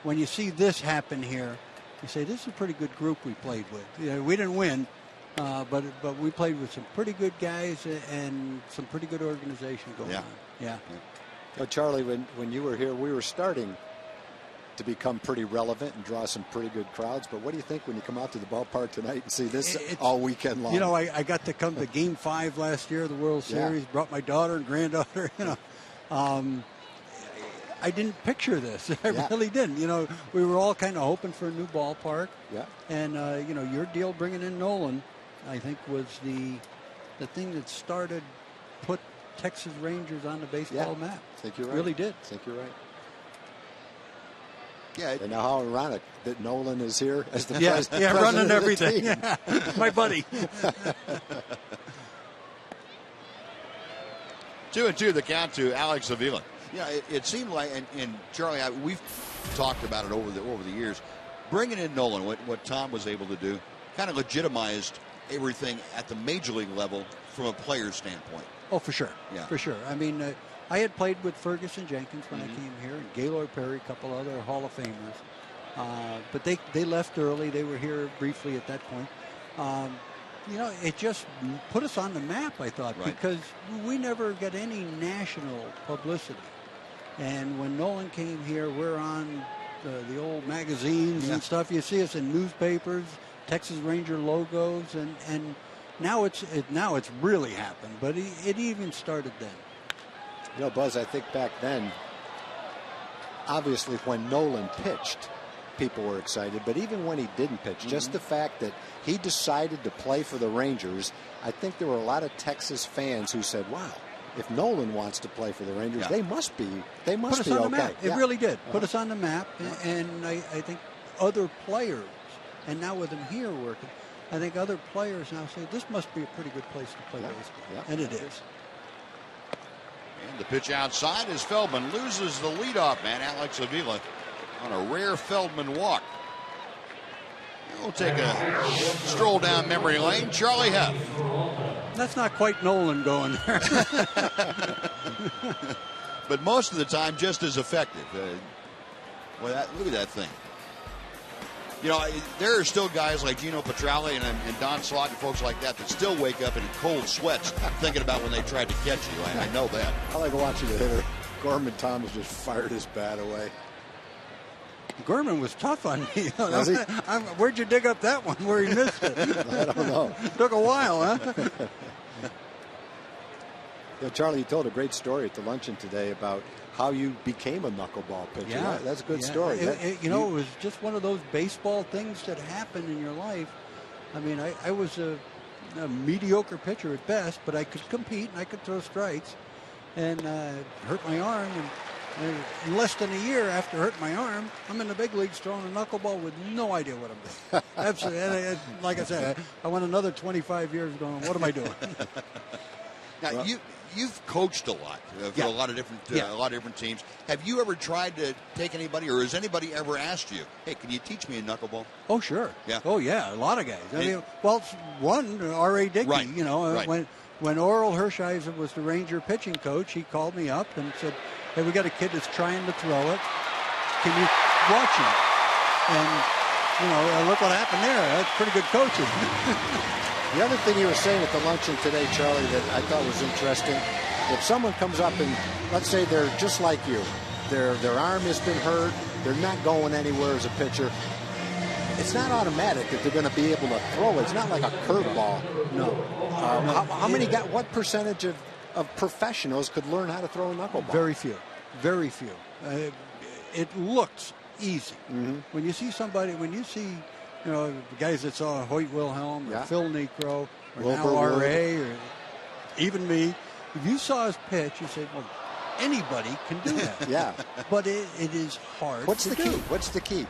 [SPEAKER 6] when you see this happen here, you say this is a pretty good group we played with. We didn't win, but we played with some pretty good guys and some pretty good organization going on. Yeah.
[SPEAKER 5] Charlie, when you were here, we were starting to become pretty relevant and draw some pretty good crowds. But what do you think when you come out to the ballpark tonight and see this all weekend long?
[SPEAKER 6] I got to come to Game 5 last year of the World Series. Brought my daughter and granddaughter. I didn't picture this. I really didn't. We were all kind of hoping for a new ballpark.
[SPEAKER 5] Yeah.
[SPEAKER 6] And your deal bringing in Nolan, I think, was the thing that put Texas Rangers on the baseball map.
[SPEAKER 5] I think you're right.
[SPEAKER 6] Really did.
[SPEAKER 5] I think you're right.
[SPEAKER 1] Yeah.
[SPEAKER 5] And now how ironic that Nolan is here as the president.
[SPEAKER 6] Yeah, running everything. My buddy.
[SPEAKER 1] 2-2 the count to Alex Avila. It seemed like, and Charlie, we've talked about it over the years. Bringing in Nolan, what Tom was able to do, kind of legitimized everything at the major league level from a player's standpoint.
[SPEAKER 6] Oh, for sure.
[SPEAKER 1] Yeah.
[SPEAKER 6] For sure. I mean, I had played with Ferguson Jenkins when I came here, and Gaylord Perry, a couple other Hall of Famers. But they left early. They were here briefly at that point. It just put us on the map, I thought, because we never got any national publicity. And when Nolan came here, we're on the old magazines and stuff. You see us in newspapers, Texas Ranger logos, and now it's really happened. But it even started then.
[SPEAKER 5] Buzz, I think back then, obviously when Nolan pitched, people were excited. But even when he didn't pitch, just the fact that he decided to play for the Rangers, I think there were a lot of Texas fans who said, wow, if Nolan wants to play for the Rangers, they must be okay.
[SPEAKER 6] Put us on the map. It really did. Put us on the map. And I think other players, and now with him here working, I think other players now say this must be a pretty good place to play baseball. And it is.
[SPEAKER 1] And the pitch outside as Feldman loses the leadoff man, Alex Avila, on a rare Feldman walk. We'll take a stroll down memory lane. Charlie Huff.
[SPEAKER 6] That's not quite Nolan going there.
[SPEAKER 1] But most of the time, just as effective. Look at that thing. There are still guys like Gino Petralli and Don Slott and folks like that still wake up in cold sweats thinking about when they tried to catch you. I know that.
[SPEAKER 5] I like watching the hitter. Gorman Thomas just fired his bat away.
[SPEAKER 6] Gorman was tough on me.
[SPEAKER 5] Was he?
[SPEAKER 6] Where'd you dig up that one where he missed it?
[SPEAKER 5] I don't know.
[SPEAKER 6] Took a while, huh?
[SPEAKER 5] Charlie, you told a great story at the luncheon today about how you became a knuckleball pitcher.
[SPEAKER 6] Yeah,
[SPEAKER 5] that's a good story.
[SPEAKER 6] It was just one of those baseball things that happen in your life. I mean, I was a mediocre pitcher at best, but I could compete and I could throw strikes. And hurt my arm, and in less than a year after hurting my arm, I'm in the big leagues throwing a knuckleball with no idea what I'm doing. Absolutely. And like I said, I went another 25 years going, what am I doing?
[SPEAKER 1] Now, you've coached a lot for a lot of different teams. Have you ever tried to take anybody, or has anybody ever asked you, hey, can you teach me a knuckleball?
[SPEAKER 6] Oh, sure.
[SPEAKER 1] Yeah.
[SPEAKER 6] Oh, yeah, a lot of guys. I mean, one, R.A. Dickey,
[SPEAKER 1] Right.
[SPEAKER 6] When Oral Hershiser was the Ranger pitching coach, he called me up and said, hey, we got a kid that's trying to throw it. Can you watch him? And, look what happened there. That's pretty good coaching.
[SPEAKER 5] The other thing you were saying at the luncheon today, Charlie, that I thought was interesting, if someone comes up and, let's say they're just like you, their arm has been hurt, they're not going anywhere as a pitcher, it's not automatic that they're going to be able to throw it. It's not like a curveball.
[SPEAKER 6] No.
[SPEAKER 5] What percentage of professionals could learn how to throw a knuckleball?
[SPEAKER 6] Very few. Very few. It looks easy. Mm-hmm. When you see the guys that saw Hoyt Wilhelm or Phil Necro or now R.A. or even me, if you saw his pitch, you say, well, anybody can do that.
[SPEAKER 5] Yeah.
[SPEAKER 6] But it is hard
[SPEAKER 5] What's
[SPEAKER 6] to
[SPEAKER 5] the
[SPEAKER 6] do.
[SPEAKER 5] key? What's the key?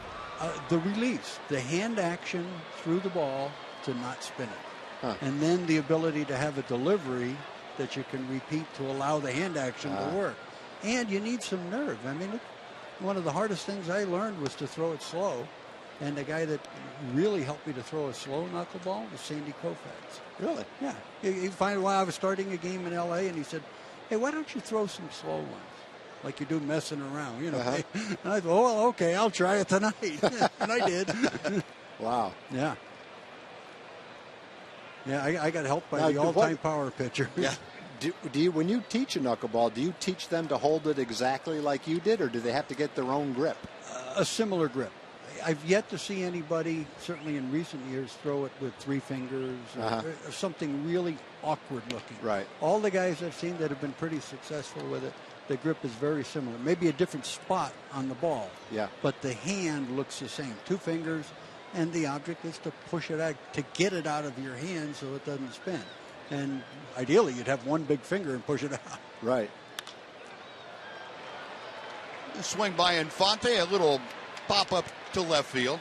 [SPEAKER 6] The release, the hand action through the ball to not spin it.
[SPEAKER 5] Huh.
[SPEAKER 6] And then the ability to have a delivery that you can repeat to allow the hand action to work. And you need some nerve. I mean, one of the hardest things I learned was to throw it slow. And the guy that really helped me to throw a slow knuckleball was Sandy Koufax.
[SPEAKER 5] Really?
[SPEAKER 6] Yeah. You find while I was starting a game in L.A., and he said, hey, why don't you throw some slow ones? Like you do messing around, you know. And I thought, oh, well, okay, I'll try it tonight. And I did.
[SPEAKER 5] Wow.
[SPEAKER 6] Yeah. Yeah, I got helped by
[SPEAKER 5] Now,
[SPEAKER 6] the all-time power pitcher.
[SPEAKER 5] Yeah. Do you, when you teach a knuckleball, do you teach them to hold it exactly like you did, or do they have to get their own grip?
[SPEAKER 6] A similar grip. I've yet to see anybody, certainly in recent years, throw it with 3 fingers or something really awkward looking.
[SPEAKER 5] Right.
[SPEAKER 6] All the guys I've seen that have been pretty successful with it, the grip is very similar. Maybe a different spot on the ball.
[SPEAKER 5] Yeah.
[SPEAKER 6] But the hand looks the same. 2 fingers, and the object is to push it out, to get it out of your hand so it doesn't spin. And ideally, you'd have one big finger and push it out.
[SPEAKER 5] Right.
[SPEAKER 1] Swing by Infante, a little pop-up to left field.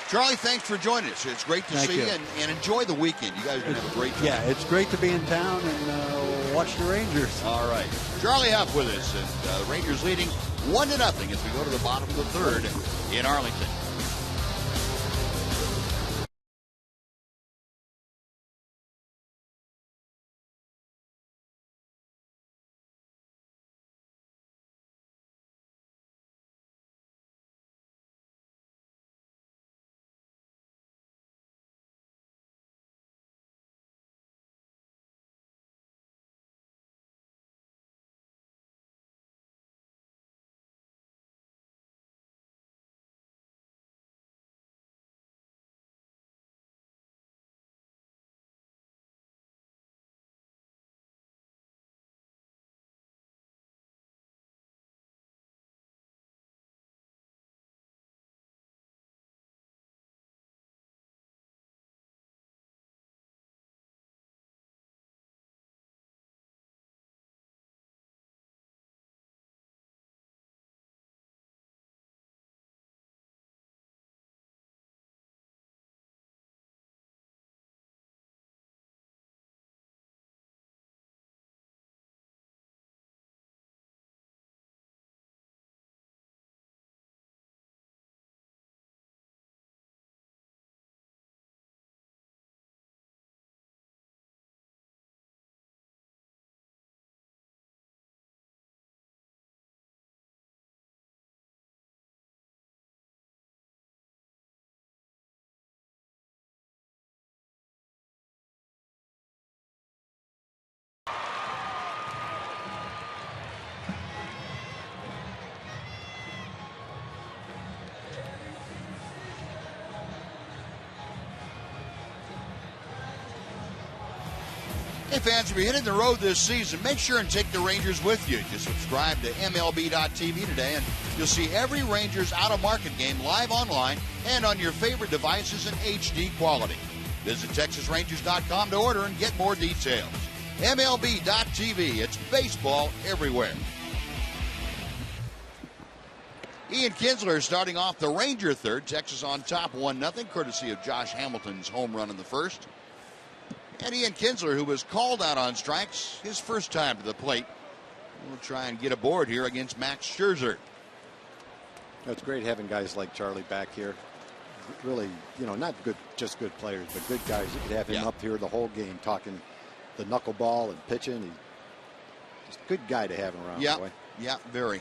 [SPEAKER 1] Charlie, thanks for joining us. It's great to see you and enjoy the weekend. You guys are going to have a great time.
[SPEAKER 6] Yeah, it's great to be in town and watch the Rangers.
[SPEAKER 1] All right. Charlie Huff with us, and Rangers leading 1-0 as we go to the bottom of the third in Arlington. Hey fans, if you're hitting the road this season, make sure and take the Rangers with you. Just subscribe to MLB.tv today and you'll see every Rangers out-of-market game live online and on your favorite devices in HD quality. Visit TexasRangers.com to order and get more details. MLB.tv, it's baseball everywhere. Ian Kinsler starting off the Ranger third. Texas on top 1-0, courtesy of Josh Hamilton's home run in the first. And Ian Kinsler, who was called out on strikes, his first time to the plate. We'll try and get aboard here against Max Scherzer.
[SPEAKER 5] It's great having guys like Charlie back here. Really, not just good players, but good guys. You could have him up here the whole game talking the knuckleball and pitching. He's just a good guy to have him around.
[SPEAKER 1] Yeah,
[SPEAKER 5] boy.
[SPEAKER 1] Yeah, very.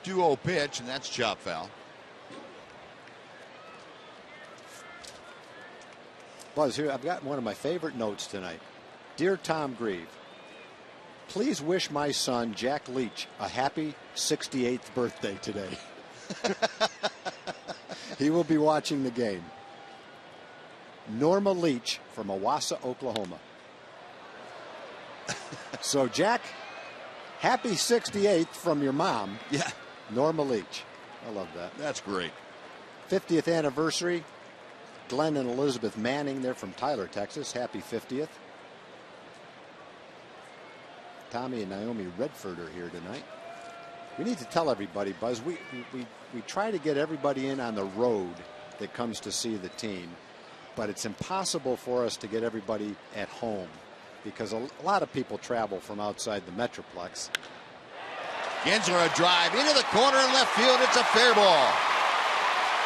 [SPEAKER 1] Duo pitch, and that's chop foul.
[SPEAKER 5] Buzz, here I've got one of my favorite notes tonight. Dear Tom Grieve, please wish my son Jack Leach a happy 68th birthday today. He will be watching the game. Norma Leach from Owasso, Oklahoma. So Jack, happy 68th from your mom.
[SPEAKER 1] Yeah.
[SPEAKER 5] Norma Leach. I love that.
[SPEAKER 1] That's great.
[SPEAKER 5] 50th anniversary. Glenn and Elizabeth Manning. They're from Tyler, Texas. Happy 50th. Tommy and Naomi Redford are here tonight. We need to tell everybody, Buzz, we try to get everybody in on the road that comes to see the team, but it's impossible for us to get everybody at home because a lot of people travel from outside the Metroplex.
[SPEAKER 1] Kinsler a drive into the corner in left field. It's a fair ball.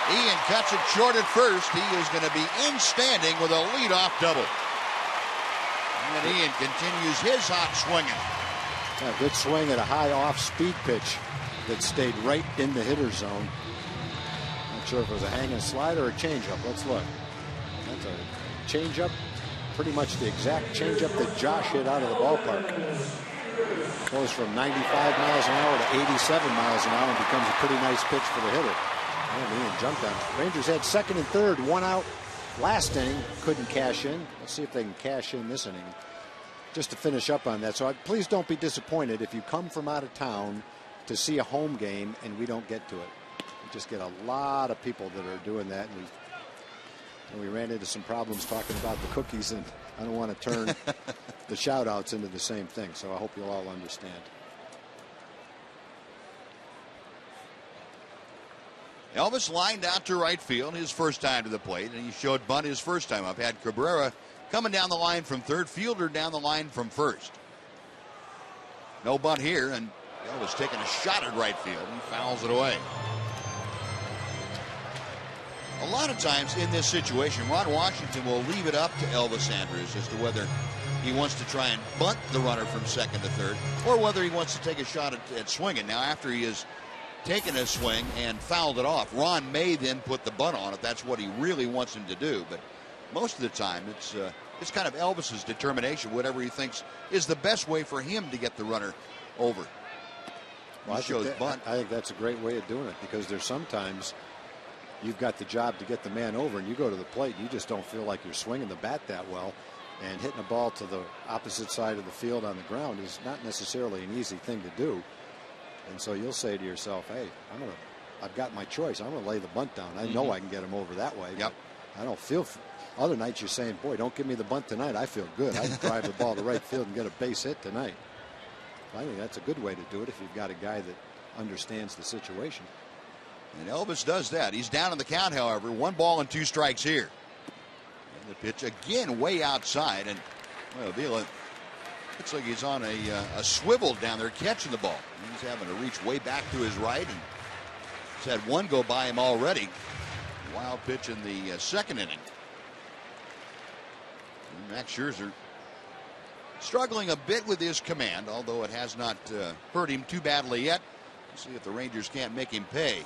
[SPEAKER 1] Ian cuts it short at first. He is going to be in standing with a leadoff double. And Ian continues his hot swinging.
[SPEAKER 5] A good swing at a high off-speed pitch that stayed right in the hitter zone. Not sure if it was a hanging slide or a changeup. Let's look. That's a changeup. Pretty much the exact changeup that Josh hit out of the ballpark. Goes from 95 miles an hour to 87 miles an hour and becomes a pretty nice pitch for the hitter. And Ian jumped on it. Rangers had second and third, one out last inning. Couldn't cash in. Let's see if they can cash in this inning. Just to finish up on that. So please don't be disappointed if you come from out of town to see a home game and we don't get to it. We just get a lot of people that are doing that. And we ran into some problems talking about the cookies, and I don't want to turn the shout outs into the same thing. So I hope you'll all understand.
[SPEAKER 1] Elvis lined out to right field his first time to the plate, and he showed bunt his first time up. Had Cabrera coming down the line from third, Fielder down the line from first. No bunt here, and Elvis taking a shot at right field. He fouls it away. A lot of times in this situation, Ron Washington will leave it up to Elvis Andrus as to whether he wants to try and bunt the runner from second to third or whether he wants to take a shot at swinging. Now, after he has taken a swing and fouled it off, Ron may then put the bunt on if that's what he really wants him to do. But most of the time, it's kind of Elvis's determination, whatever he thinks is the best way for him to get the runner over.
[SPEAKER 5] Well, I think that's a great way of doing it because there's sometimes you've got the job to get the man over and you go to the plate and you just don't feel like you're swinging the bat that well, and hitting a ball to the opposite side of the field on the ground is not necessarily an easy thing to do. And so you'll say to yourself, hey, I've got my choice. I'm going to lay the bunt down. I know I can get him over that way.
[SPEAKER 1] Yep.
[SPEAKER 5] I don't feel. Other nights you're saying, boy, don't give me the bunt tonight. I feel good. I can drive the ball to right field and get a base hit tonight. I think that's a good way to do it if you've got a guy that understands the situation.
[SPEAKER 1] And Elvis does that. He's down in the count, however. 1 ball and 2 strikes here. And the pitch again way outside. And, well, Vila, looks like he's on a swivel down there catching the ball. He's having to reach way back to his right. And he's had one go by him already. Wild pitch in the second inning. And Max Scherzer struggling a bit with his command, although it has not hurt him too badly yet. We'll see if the Rangers can't make him pay.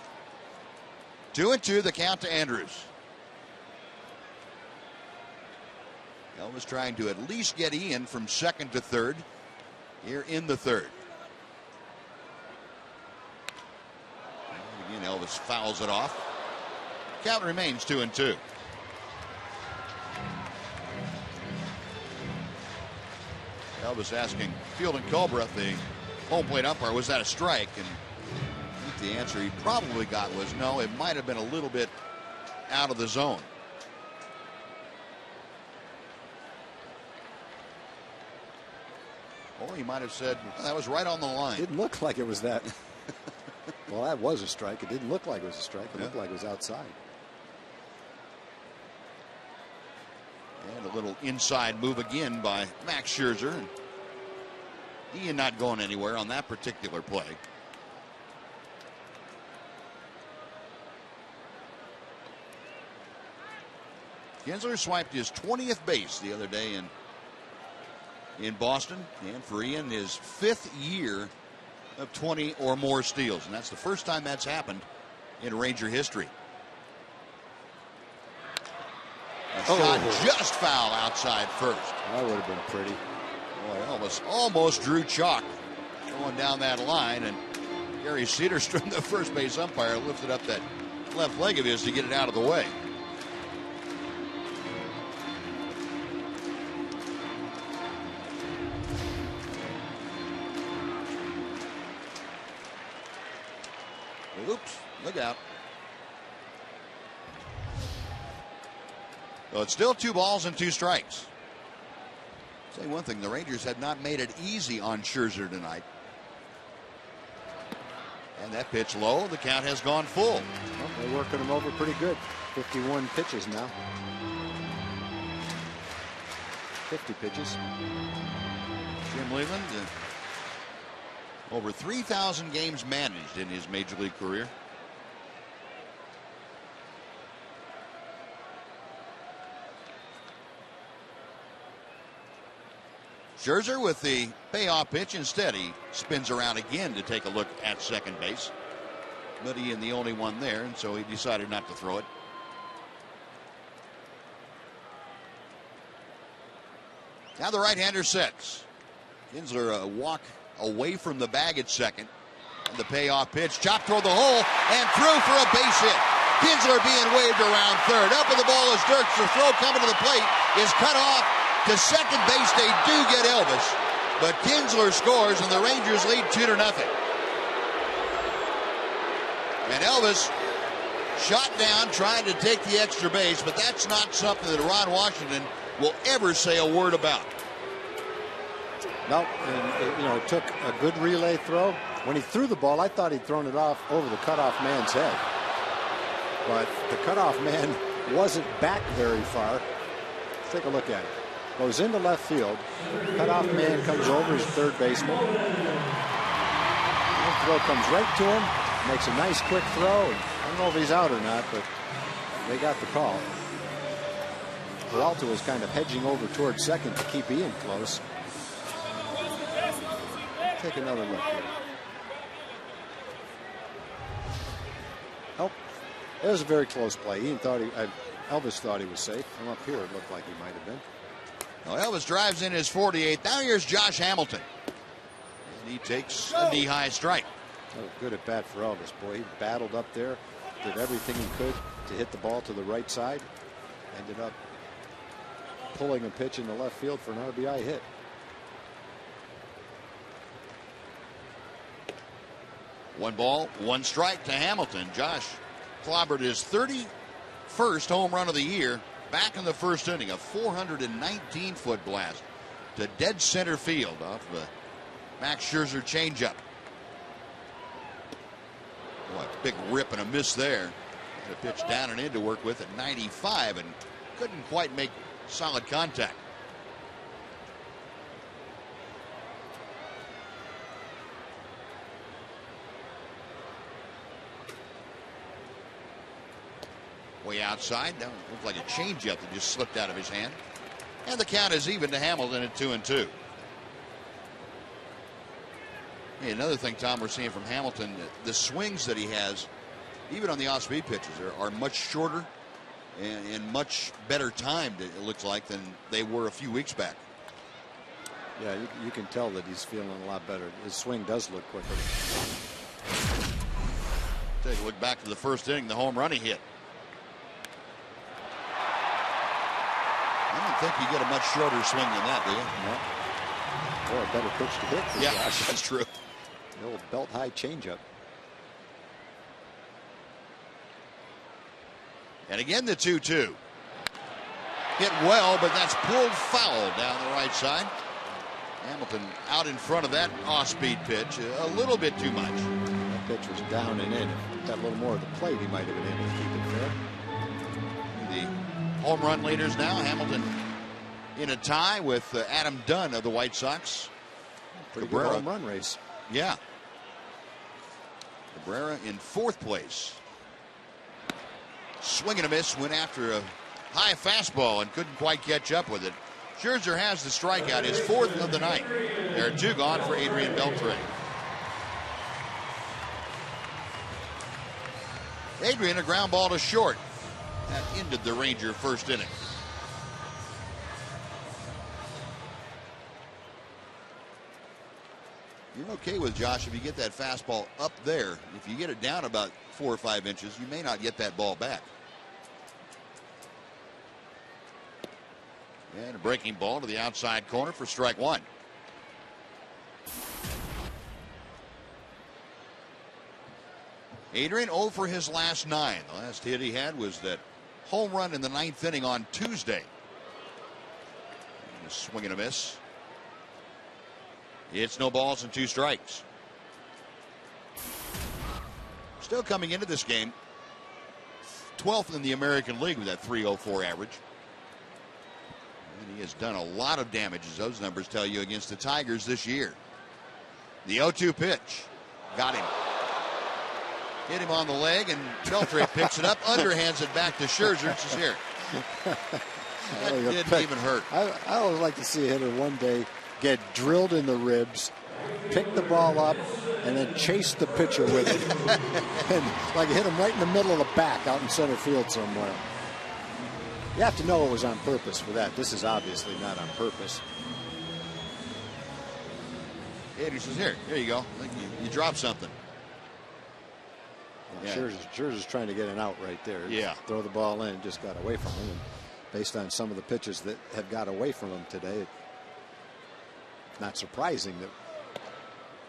[SPEAKER 1] 2-2, the count to Andrus. Elvis trying to at least get Ian from second to third here in the third. And again, Elvis fouls it off. Count remains 2-2. Elvis asking Field and Culbreth, the home plate umpire, was that a strike? And I think the answer he probably got was no, it might have been a little bit out of the zone. Or he might have said, well, that was right on the line.
[SPEAKER 5] Didn't look like it was that. Well, that was a strike. It didn't look like it was a strike. It looked like it was outside. And
[SPEAKER 1] a little inside move again by Max Scherzer. Ian not going anywhere on that particular play. Kinsler swiped his 20th base the other day in Boston, and for Ian, his 5th year of 20 or more steals, and that's the first time that's happened in Ranger history. A shot just foul outside first.
[SPEAKER 5] That would have been pretty.
[SPEAKER 1] Boy, Elvis almost drew chalk going down that line, and Gary Cedarstrom, the first base umpire, lifted up that left leg of his to get it out of the way. Oops, look out. So it's still 2 balls and 2 strikes. Say one thing, the Rangers have not made it easy on Scherzer tonight. And that pitch low, the count has gone full.
[SPEAKER 5] Well, they're working him over pretty good. 51 pitches now. 50 pitches.
[SPEAKER 1] Jim Leland, over 3,000 games managed in his major league career. Scherzer with the payoff pitch. Instead, he spins around again to take a look at second base. But he ain't the only one there, and so he decided not to throw it. Now the right-hander sets. Kinsler a walk away from the bag at second. And the payoff pitch, chopped toward the hole and through for a base hit. Kinsler being waved around third. Up with the ball is Dirks. The throw coming to the plate is cut off to second base. They do get Elvis, but Kinsler scores and the Rangers lead 2-0. And Elvis shot down trying to take the extra base, but that's not something that Ron Washington will ever say a word about.
[SPEAKER 5] No, and it took a good relay throw. When he threw the ball, I thought he'd thrown it off over the cutoff man's head. But the cutoff man wasn't back very far. Let's take a look at it. Goes into left field. Cutoff man comes over his third baseman. The throw comes right to him. Makes a nice quick throw. I don't know if he's out or not, but they got the call. Peralta was kind of hedging over towards second to keep Ian close. Take another look here. Oh, it was a very close play. Elvis thought he was safe. From up here, it looked like he might have been.
[SPEAKER 1] Well, Elvis drives in his 48th. Now here's Josh Hamilton. And he takes a knee-high strike.
[SPEAKER 5] Oh, good at bat for Elvis. Boy, he battled up there, did everything he could to hit the ball to the right side. Ended up pulling a pitch in the left field for an RBI hit.
[SPEAKER 1] One ball, one strike to Hamilton. Josh clobbered his 31st home run of the year back in the first inning. A 419-foot blast to dead center field off the Max Scherzer changeup. Boy, big rip and a miss there. The pitch down and in to work with at 95 and couldn't quite make solid contact. Way outside. That looked like a changeup that just slipped out of his hand. And the count is even to Hamilton at 2-2. Hey, another thing, Tom, we're seeing from Hamilton, the swings that he has, even on the off-speed pitches, are much shorter and much better timed, it looks like, than they were a few weeks back.
[SPEAKER 5] Yeah, you can tell that he's feeling a lot better. His swing does look quicker.
[SPEAKER 1] Take a look back to the first inning, the home run he hit. I don't think you get a much shorter swing than that, do you?
[SPEAKER 5] No. Or a better pitch to hit.
[SPEAKER 1] Yeah, that's true.
[SPEAKER 5] The old belt-high changeup.
[SPEAKER 1] And again, the 2-2. Hit well, but that's pulled foul down the right side. Hamilton out in front of that off-speed pitch a little bit too much.
[SPEAKER 5] That pitch was down and in. If he got a little more of the plate, he might have been able to keep it fair.
[SPEAKER 1] The home run leaders now. Hamilton in a tie with Adam Dunn of the White Sox.
[SPEAKER 5] Pretty good home run race.
[SPEAKER 1] Yeah. Cabrera in fourth place. Swing and a miss, went after a high fastball and couldn't quite catch up with it. Scherzer has the strikeout, his fourth of the night. There are 2 gone for Adrian Beltre. Adrian, a ground ball to short. That ended the Ranger first inning. You're okay with Josh if you get that fastball up there. If you get it down about 4 or 5 inches, you may not get that ball back. And a breaking ball to the outside corner for strike one. Adrian 0 for his last 9. The last hit he had was that home run in the 9th inning on Tuesday. A swing and a miss. It's no balls and 2 strikes. Still coming into this game, 12th in the American League with that .304 average. And he has done a lot of damage, as those numbers tell you, against the Tigers this year. The 0-2 pitch. Got him. Hit him on the leg, and Beltre picks it up, underhands it back to Scherzer. It's here. That didn't even hurt.
[SPEAKER 5] I always like to see a hitter one day get drilled in the ribs, pick the ball up, and then chase the pitcher with it. And like hit him right in the middle of the back out in center field somewhere. You have to know it was on purpose for that. This is obviously not on purpose.
[SPEAKER 1] He says, here you go. You dropped something.
[SPEAKER 5] Yeah. Scherzer's trying to get an out right there.
[SPEAKER 1] Yeah.
[SPEAKER 5] Throw the ball in, just got away from him. And based on some of the pitches that have got away from him today, it's not surprising that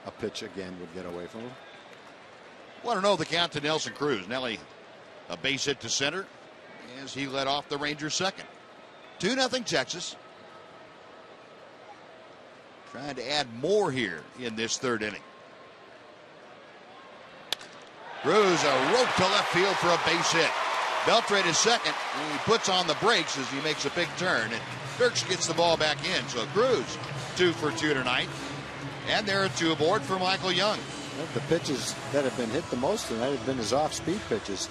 [SPEAKER 5] a pitch again would get away from him.
[SPEAKER 1] Want to know the count to Nelson Cruz. Nelly, a base hit to center as he led off the Rangers' second. 2-0 Texas. Trying to add more here in this 3rd inning. Cruz, a rope to left field for a base hit. Beltre to second, and he puts on the brakes as he makes a big turn, and Dirks gets the ball back in. So Cruz, 2 for 2 tonight. And there are 2 aboard for Michael Young.
[SPEAKER 5] The pitches that have been hit the most tonight have been his off-speed pitches.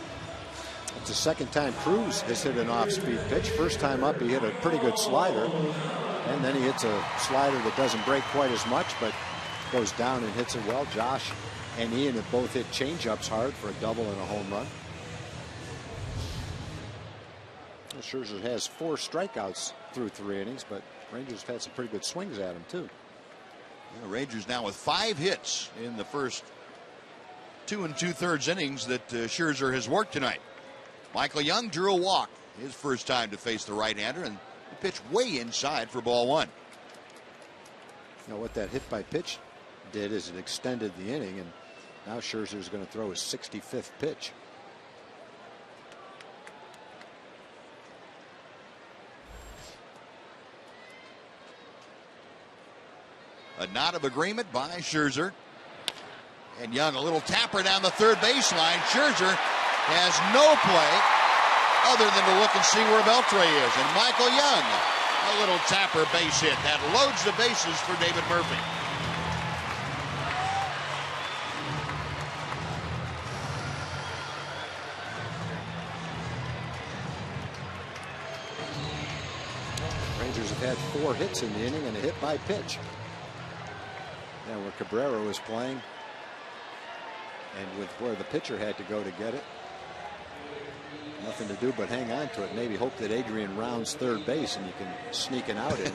[SPEAKER 5] It's the 2nd time Cruz has hit an off-speed pitch. First time up, he hit a pretty good slider. And then he hits a slider that doesn't break quite as much, but goes down and hits it well. Josh and Ian have both hit change-ups hard for a double and a home run. Scherzer has 4 strikeouts through 3 innings, but Rangers have had some pretty good swings at him, too.
[SPEAKER 1] The Rangers now with 5 hits in the first 2 2/3 innings that Scherzer has worked tonight. Michael Young drew a walk, his first time to face the right-hander, and he pitched way inside for ball 1.
[SPEAKER 5] Now what that hit by pitch did is it extended the inning, and now Scherzer's going to throw his 65th pitch.
[SPEAKER 1] A nod of agreement by Scherzer. And Young, a little tapper down the 3rd baseline. Scherzer has no play other than to look and see where Beltre is. And Michael Young, a little tapper base hit. That loads the bases for David Murphy.
[SPEAKER 5] Rangers have had 4 hits in the inning and a hit by pitch. Yeah, where Cabrera was playing and with where the pitcher had to go to get it, nothing to do but hang on to it. Maybe hope that Adrian rounds 3rd base and you can sneak an out in.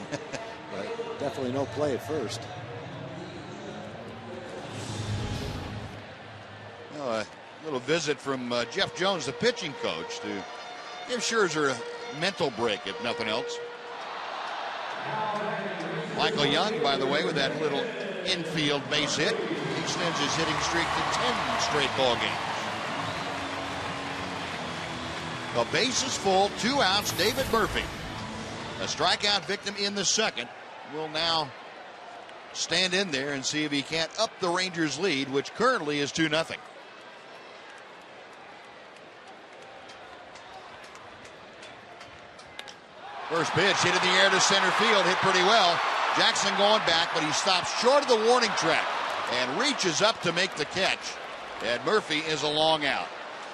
[SPEAKER 5] But definitely no play at first.
[SPEAKER 1] Well, a little visit from Jeff Jones, the pitching coach, to give Scherzer a mental break, if nothing else. Michael Young, by the way, with that little infield base hit, extends his hitting streak to 10 straight ball games. The base is full, 2 outs. David Murphy, a strikeout victim in the 2nd, will now stand in there and see if he can't up the Rangers' lead, which currently is 2-0. First pitch hit in the air to center field, hit pretty well. Jackson going back, but he stops short of the warning track and reaches up to make the catch. And Murphy is a long out.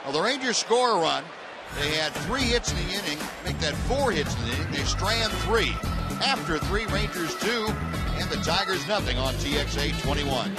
[SPEAKER 1] Well, the Rangers score a run. They had 3 hits in the inning, make that 4 hits in the inning. They strand 3. After 3, Rangers 2, and the Tigers nothing on TXA 21.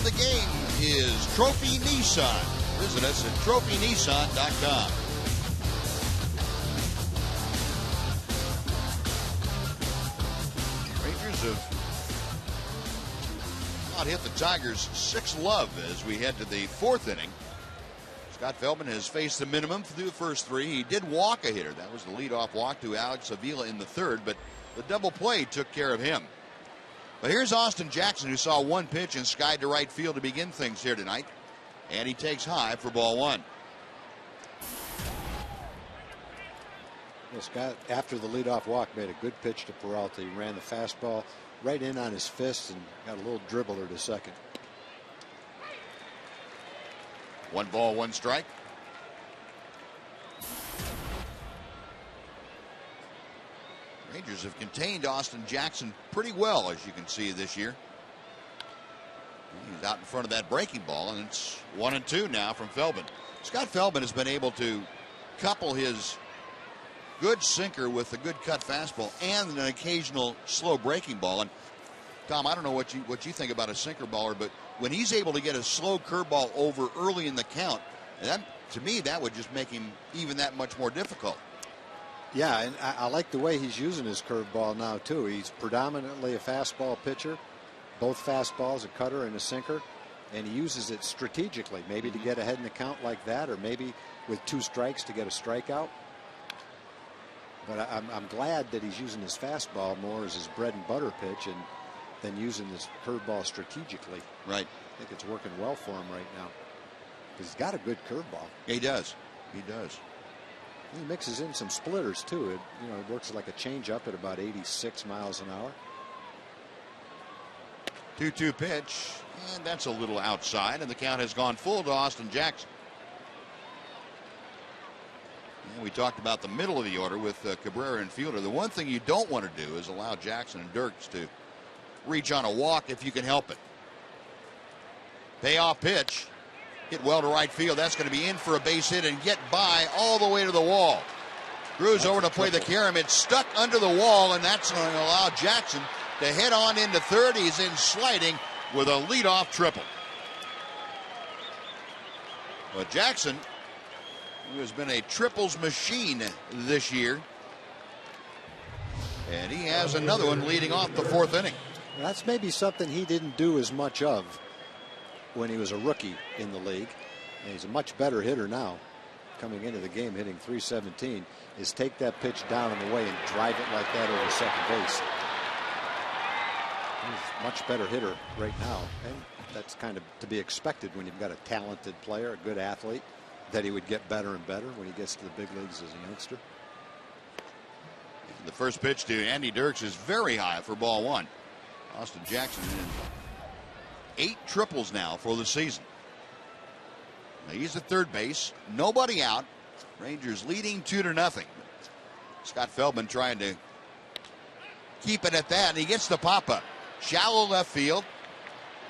[SPEAKER 1] the game is Trophy Nissan. Visit us at trophynissan.com. Rangers have not hit the Tigers 6-love as we head to the 4th inning. Scott Feldman has faced the minimum through the first 3. He did walk a hitter. That was the leadoff walk to Alex Avila in the 3rd, but the double play took care of him. But here's Austin Jackson, who saw 1 pitch and skied to right field to begin things here tonight. And he takes high for ball 1.
[SPEAKER 5] Well, Scott, after the leadoff walk, made a good pitch to Peralta. He ran the fastball right in on his fist and got a little dribbler to second.
[SPEAKER 1] 1 ball, 1 strike. Rangers have contained Austin Jackson pretty well, as you can see this year. He's out in front of that breaking ball, and it's 1-2 now from Feldman. Scott Feldman has been able to couple his good sinker with a good cut fastball and an occasional slow breaking ball. And Tom, I don't know what you think about a sinker baller, but when he's able to get a slow curveball over early in the count, that, to me, that would just make him even that much more difficult.
[SPEAKER 5] Yeah, and I like the way he's using his curveball now, too. He's predominantly a fastball pitcher, both fastballs, a cutter and a sinker, and he uses it strategically, maybe to get ahead in the count like that, or maybe with 2 strikes to get a strikeout. But I'm glad that he's using his fastball more as his bread and butter pitch and than using this curveball strategically.
[SPEAKER 1] Right.
[SPEAKER 5] I think it's working well for him right now. He's got a good curveball.
[SPEAKER 1] He does. He does.
[SPEAKER 5] He mixes in some splitters too. It works like a changeup at about 86 miles an hour.
[SPEAKER 1] 2-2 pitch, and that's a little outside, and the count has gone full to Austin Jackson. And we talked about the middle of the order with Cabrera and Fielder. The one thing you don't want to do is allow Jackson and Dirks to reach on a walk if you can help it. Payoff pitch. Hit well to right field. That's going to be in for a base hit and get by all the way to the wall. Cruz over to play the carom. It's stuck under the wall, and that's going to allow Jackson to head on into third. He's in sliding with a leadoff triple. But Jackson, who has been a triples machine this year, and he has another one leading off the 4th inning.
[SPEAKER 5] That's maybe something he didn't do as much of when he was a rookie in the league. And he's a much better hitter now, coming into the game hitting .317, is take that pitch down in the way and drive it like that over second base. He's a much better hitter right now, and that's kind of to be expected when you've got a talented player, a good athlete, that he would get better and better when he gets to the big leagues as a youngster.
[SPEAKER 1] The first pitch to Andy Dirks is very high for ball 1. Austin Jackson in 8 triples now for the season. Now he's at third base, nobody out. Rangers leading 2-0. Scott Feldman trying to keep it at that, and he gets the pop-up. Shallow left field.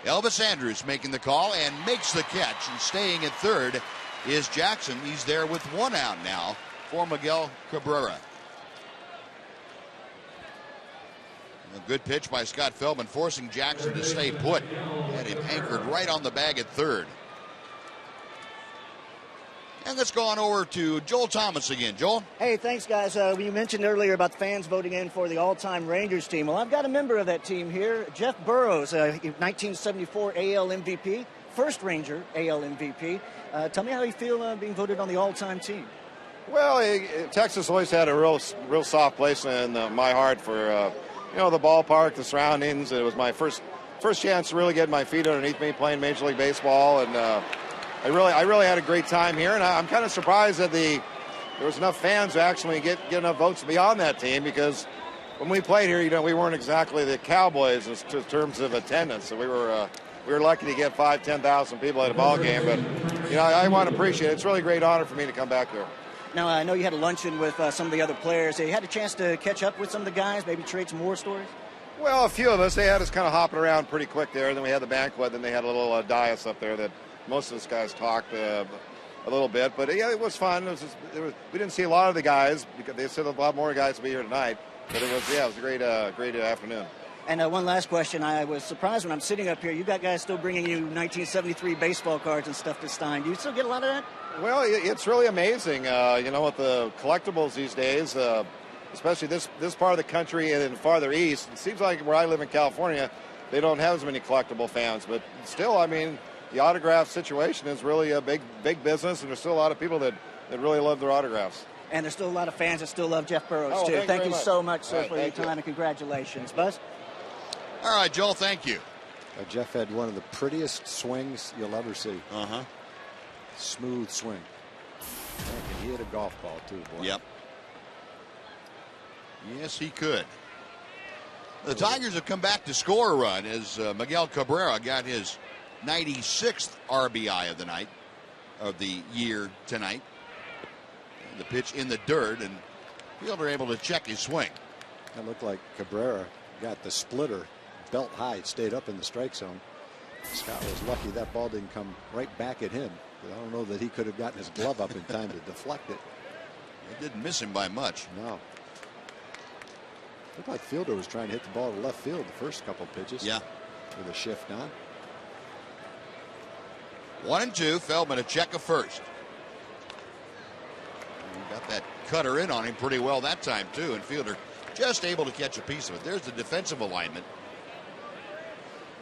[SPEAKER 1] Elvis Andrus making the call and makes the catch, and staying at third is Jackson. He's there with 1 out now for Miguel Cabrera. A good pitch by Scott Feldman, forcing Jackson to stay put. Had him anchored right on the bag at third. And let's go on over to Joel Thomas again. Joel?
[SPEAKER 4] Hey, thanks, guys. You mentioned earlier about the fans voting in for the all-time Rangers team. Well, I've got a member of that team here, Jeff Burrows, 1974 AL MVP, first Ranger AL MVP. Tell me how you feel being voted on the all-time team.
[SPEAKER 7] Well, Texas always had a real soft place in my heart for the ballpark, the surroundings. It was my first chance to really get my feet underneath me playing Major League Baseball, and I really had a great time here. And I'm kind of surprised that there was enough fans to actually get enough votes to be on that team, because when we played here, we weren't exactly the Cowboys in terms of attendance. So we were lucky to get 5,000-10,000 people at a ball game. But I want to appreciate it. It's a really great honor for me to come back here.
[SPEAKER 4] Now, I know you had a luncheon with some of the other players. You had a chance to catch up with some of the guys, maybe trade some more stories?
[SPEAKER 7] Well, a few of us. They had us kind of hopping around pretty quick there. Then we had the banquet. Then they had a little dais up there that most of us guys talked a little bit. But, yeah, it was fun. We didn't see a lot of the guys because they said a lot more guys will be here tonight. But it was a great afternoon.
[SPEAKER 4] And one last question. I was surprised when I'm sitting up here. You got guys still bringing you 1973 baseball cards and stuff to sign. Do you still get a lot of that?
[SPEAKER 7] Well, it's really amazing, with the collectibles these days, especially this part of the country and then farther east. It seems like where I live in California, they don't have as many collectible fans. But still, I mean, the autograph situation is really a big business, and there's still a lot of people that really love their autographs.
[SPEAKER 4] And there's still a lot of fans that still love Jeff Burroughs, too.
[SPEAKER 7] Thank
[SPEAKER 4] Thank you
[SPEAKER 7] much.
[SPEAKER 4] so much, sir,
[SPEAKER 7] Right,
[SPEAKER 4] for your
[SPEAKER 7] thank you.
[SPEAKER 4] time, and congratulations. Buzz?
[SPEAKER 1] All right, Joel, thank you.
[SPEAKER 5] Jeff had one of the prettiest swings you'll ever see. Smooth swing. And he hit a golf ball, too, boy.
[SPEAKER 1] Yep. Yes, he could. The Tigers have come back to score a run as Miguel Cabrera got his 96th RBI of the night, of the year tonight. And the pitch in the dirt, and Fielder able to check his swing.
[SPEAKER 5] That looked like Cabrera got the splitter belt high. It stayed up in the strike zone. Scott was lucky that ball didn't come right back at him. But I don't know that he could have gotten his glove up in time to deflect it.
[SPEAKER 1] It didn't miss him by much.
[SPEAKER 5] No. Looked like Fielder was trying to hit the ball to left field the first couple pitches.
[SPEAKER 1] Yeah.
[SPEAKER 5] With a shift on.
[SPEAKER 1] 1-2. Feldman a check of first. He got that cutter in on him pretty well that time, too. And Fielder just able to catch a piece of it. There's the defensive alignment.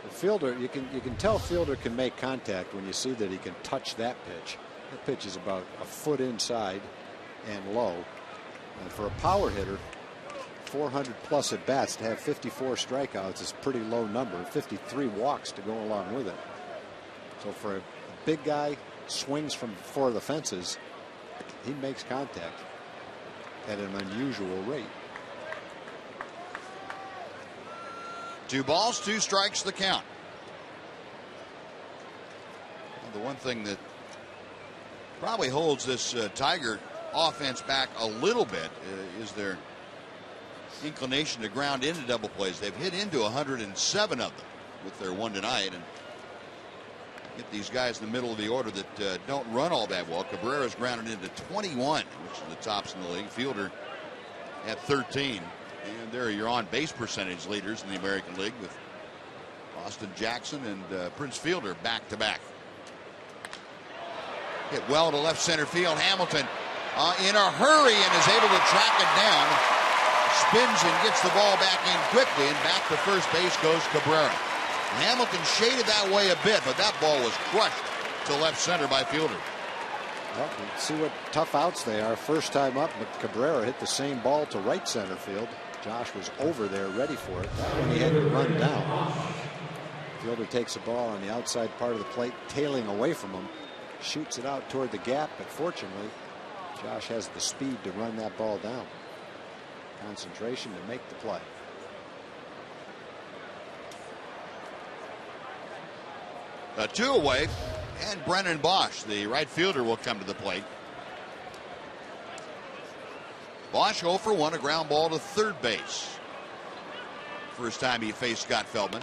[SPEAKER 5] Fielder, you can tell Fielder can make contact when you see that he can touch that pitch. That pitch is about a foot inside and low. And for a power hitter, 400 plus at bats to have 54 strikeouts is a pretty low number. 53 walks to go along with it. So for a big guy, swings from for the fences, he makes contact at an unusual rate.
[SPEAKER 1] 2 balls, 2 strikes, the count. And the one thing that probably holds this Tiger offense back a little bit is their inclination to ground into double plays. They've hit into 107 of them with their one tonight, and get these guys in the middle of the order that don't run all that well. Cabrera's grounded into 21, which is the tops in the league. Fielder at 13. And there are your on-base percentage leaders in the American League with Austin Jackson and Prince Fielder back-to-back. Hit well to left center field. Hamilton in a hurry and is able to track it down. Spins and gets the ball back in quickly, and back to first base goes Cabrera. Hamilton shaded that way a bit, but that ball was crushed to left center by Fielder.
[SPEAKER 5] Well, let's see what tough outs they are. First time up, but Cabrera hit the same ball to right center field. Josh was over there ready for it. That one he had to run down. Fielder takes the ball on the outside part of the plate, tailing away from him. Shoots it out toward the gap, but fortunately, Josh has the speed to run that ball down. Concentration to make the play.
[SPEAKER 1] A 2 away, and Brennan Bosch, the right fielder, will come to the plate. Bosch 0 for 1, a ground ball to third base. First time he faced Scott Feldman.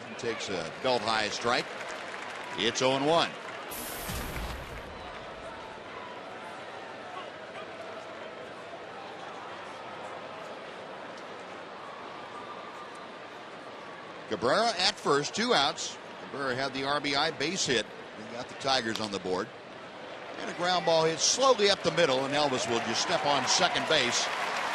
[SPEAKER 1] He takes a belt high strike. It's 0-1. Cabrera at first, 2 outs. Cabrera had the RBI base hit. He got the Tigers on the board. And a ground ball hit slowly up the middle, and Elvis will just step on second base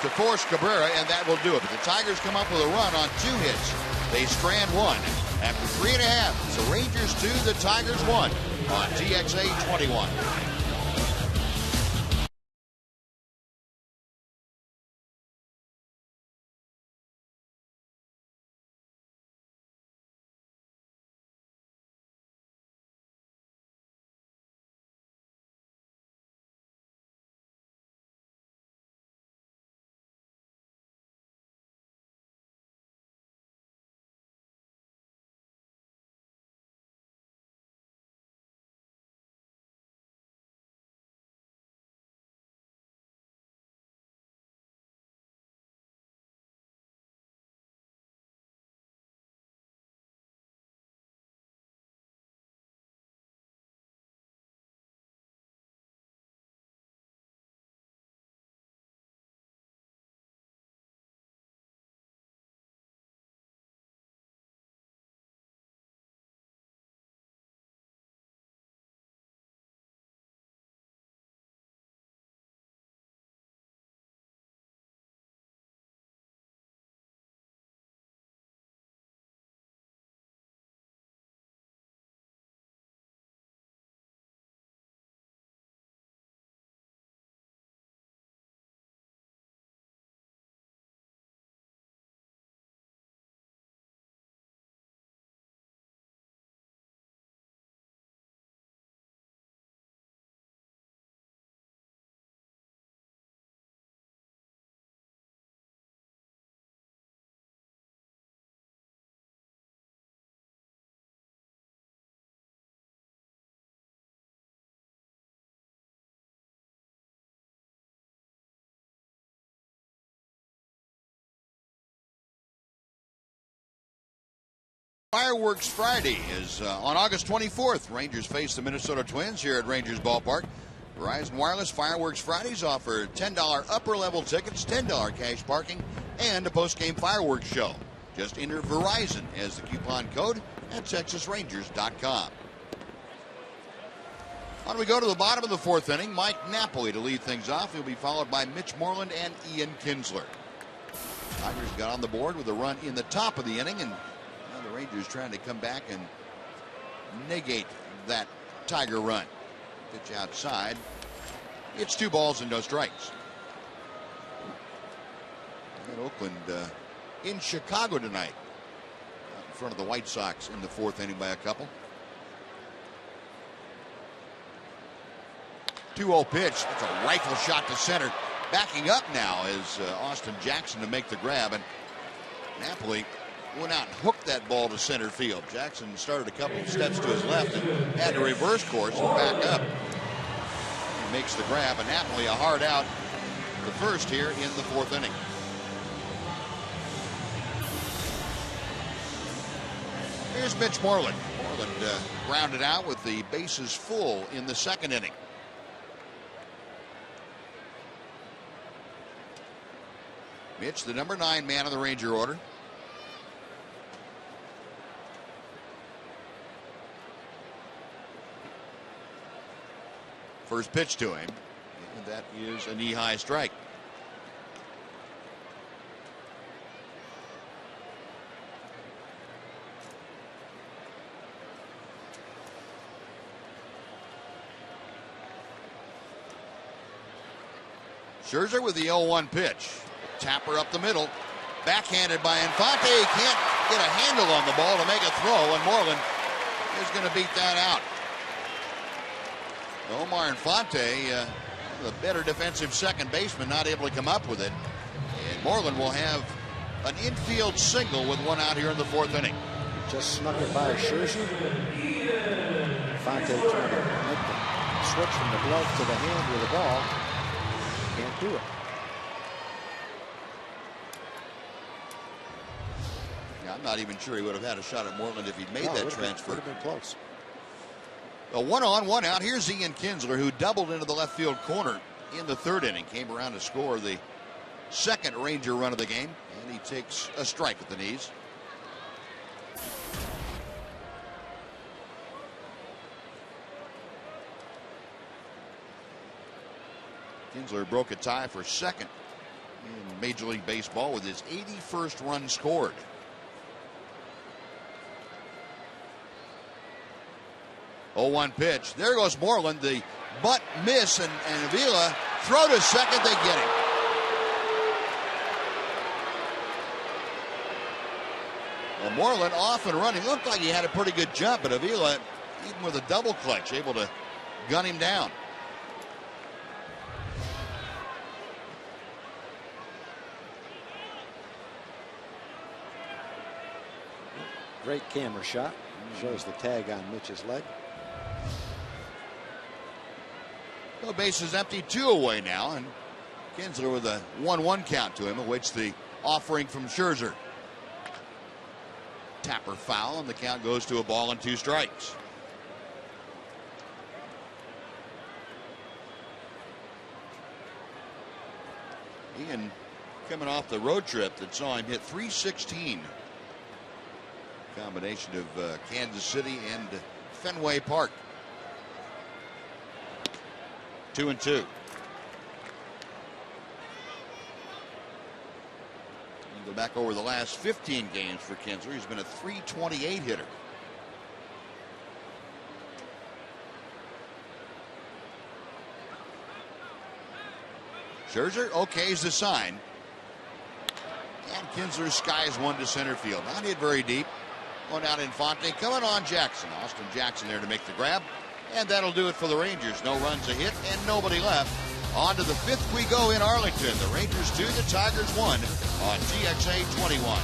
[SPEAKER 1] to force Cabrera, and that will do it. But the Tigers come up with a run on 2 hits. They strand 1. After 3.5, it's the Rangers 2, the Tigers 1 on TXA 21. Fireworks Friday is on August 24th. Rangers face the Minnesota Twins here at Rangers Ballpark. Verizon Wireless Fireworks Fridays offer $10 upper-level tickets, $10 cash parking, and a post-game fireworks show. Just enter Verizon as the coupon code at TexasRangers.com. On we go to the bottom of the fourth inning. Mike Napoli to lead things off. He'll be followed by Mitch Moreland and Ian Kinsler. Tigers got on the board with a run in the top of the inning, and now the Rangers trying to come back and negate that Tiger run. Pitch outside. It's 2 balls and no strikes. And Oakland in Chicago tonight, in front of the White Sox in the fourth inning by a couple. 2-0 pitch. It's a rifle shot to center. Backing up now is Austin Jackson to make the grab, and Napoli went out and hooked that ball to center field. Jackson started a couple of steps to his left and had to reverse course and back up. He makes the grab, and Napoli a hard out, the first here in the fourth inning. Here's Mitch Moreland. Moreland grounded out with the bases full in the second inning. Mitch, the number 9 man on the Ranger order. First pitch to him. And that is a knee-high strike. Scherzer with the 0-1 pitch. Tapper up the middle. Backhanded by Infante. He can't get a handle on the ball to make a throw, and Moreland is going to beat that out. Omar Infante, the better defensive second baseman, not able to come up with it. And Moreland will have an infield single with one out here in the fourth inning.
[SPEAKER 5] Just snuck it by Scherzer. Infante trying to make the switch from the glove to the hand with the ball. Can't do it.
[SPEAKER 1] I'm not even sure he would have had a shot at Moreland if he'd made that transfer.
[SPEAKER 5] Would have been close.
[SPEAKER 1] A 1-on, 1-out. Here's Ian Kinsler, who doubled into the left field corner in the third inning. Came around to score the second Ranger run of the game, and he takes a strike at the knees. Kinsler broke a tie for second in Major League Baseball with his 81st run scored. Oh, 1 pitch. There goes Moreland. The butt miss, and Avila throw to second. They get him. Well, Moreland off and running. Looked like he had a pretty good jump, but Avila, even with a double clutch, able to gun him down.
[SPEAKER 5] Great camera shot. Shows the tag on Mitch's leg.
[SPEAKER 1] Well, base is empty, 2 away now, and Kinsler with a 1-1 count to him, awaits the offering from Scherzer. Tapper foul, and the count goes to a ball and 2 strikes. Ian coming off the road trip that saw him hit .316. Combination of Kansas City and Fenway Park. 2-2. You go back over the last 15 games for Kinsler. He's been a .328 hitter. Scherzer okays the sign. And Kinsler skies one to center field. Not hit very deep. Going out Infante, coming on Jackson. Austin Jackson there to make the grab. And that'll do it for the Rangers. No runs a hit and nobody left. On to the 5th we go in Arlington. The Rangers 2, the Tigers 1 on TXA 21.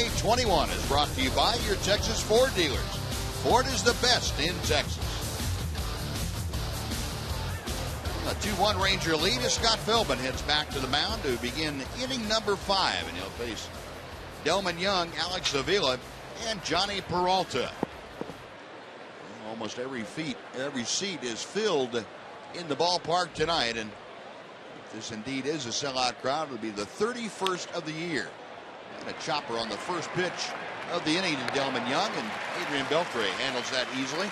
[SPEAKER 1] May 21 is brought to you by your Texas Ford dealers. Ford is the best in Texas. A 2-1 Ranger lead as Scott Feldman heads back to the mound to begin inning number 5, and he'll face Delman Young, Alex Avila, and Johnny Peralta. Almost every seat is filled in the ballpark tonight, and if this indeed is a sellout crowd, it'll be the 31st of the year. And a chopper on the first pitch of the inning to Delman Young, and Adrian Beltre handles that easily.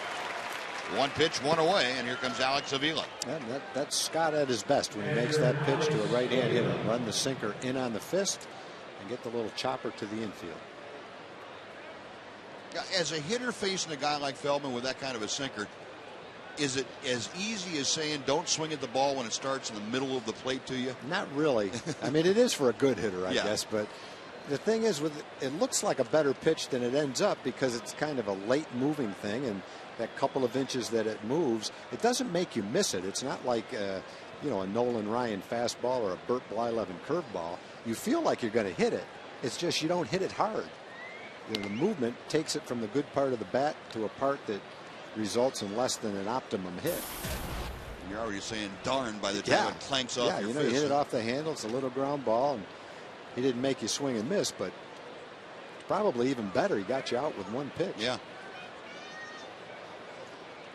[SPEAKER 1] 1 pitch, 1 away, and here comes Alex Avila.
[SPEAKER 5] And that's Scott at his best when he makes that pitch to a right-hand hitter. Run the sinker in on the fist and get the little chopper to the infield.
[SPEAKER 1] As a hitter facing a guy like Feldman with that kind of a sinker, is it as easy as saying don't swing at the ball when it starts in the middle of the plate to you?
[SPEAKER 5] Not really. I mean, it is for a good hitter, I guess, but the thing is, it looks like a better pitch than it ends up because it's kind of a late moving thing, and that couple of inches that it moves, it doesn't make you miss it. It's not like a Nolan Ryan fastball or a Burt Blyleven curveball. You feel like you're going to hit it. It's just you don't hit it hard. The movement takes it from the good part of the bat to a part that results in less than an optimum hit.
[SPEAKER 1] You're already saying darn by the time it clanks off your fist.
[SPEAKER 5] You hit it off the handle. It's a little ground ball, and he didn't make you swing and miss, but probably even better, he got you out with 1 pitch.
[SPEAKER 1] Yeah.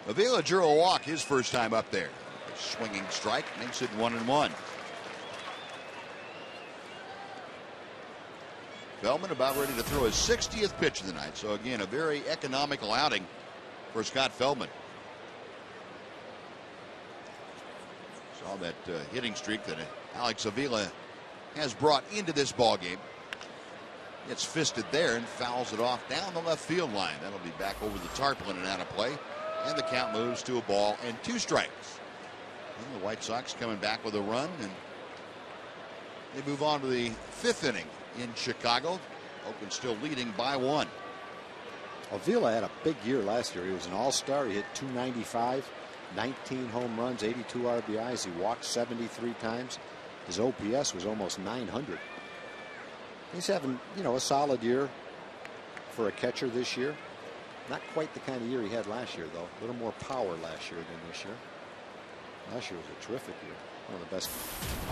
[SPEAKER 1] Avila drew a walk his first time up there. A swinging strike makes it 1-1. Feldman about ready to throw his 60th pitch of the night. So again, a very economical outing for Scott Feldman. Saw that hitting streak that Alex Avila has brought into this ball game. Gets fisted there and fouls it off down the left field line. That'll be back over the tarpaulin and out of play. And the count moves to a ball and 2 strikes. And the White Sox coming back with a run, and they move on to the 5th inning in Chicago. Oakland still leading by 1.
[SPEAKER 5] Avila had a big year last year. He was an all-star. He hit .295, 19 home runs, 82 RBIs. He walked 73 times. His OPS was almost 900. He's having, a solid year for a catcher this year. Not quite the kind of year he had last year, though. A little more power last year than this year. Last year was a terrific year. One of the best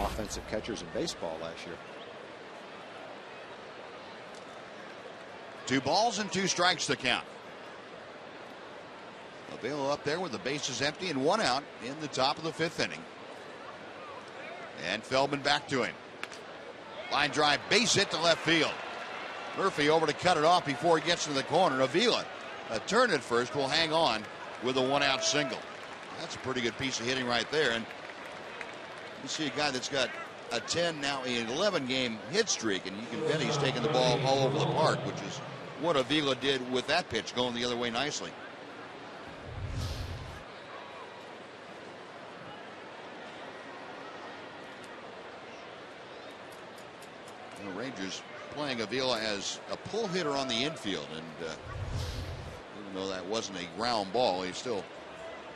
[SPEAKER 5] offensive catchers in baseball last year.
[SPEAKER 1] 2 balls and 2 strikes to count. Avila up there with the bases empty and 1 out in the top of the 5th inning. And Feldman back to him. Line drive, base hit to left field. Murphy over to cut it off before he gets to the corner. Avila, a turn at first, will hang on with a 1-out single. That's a pretty good piece of hitting right there. And you see a guy that's got a 10, now an 11-game hit streak, and you can bet he's taking the ball all over the park, which is what Avila did with that pitch, going the other way nicely. The Rangers playing Avila as a pull hitter on the infield, and even though that wasn't a ground ball, he's still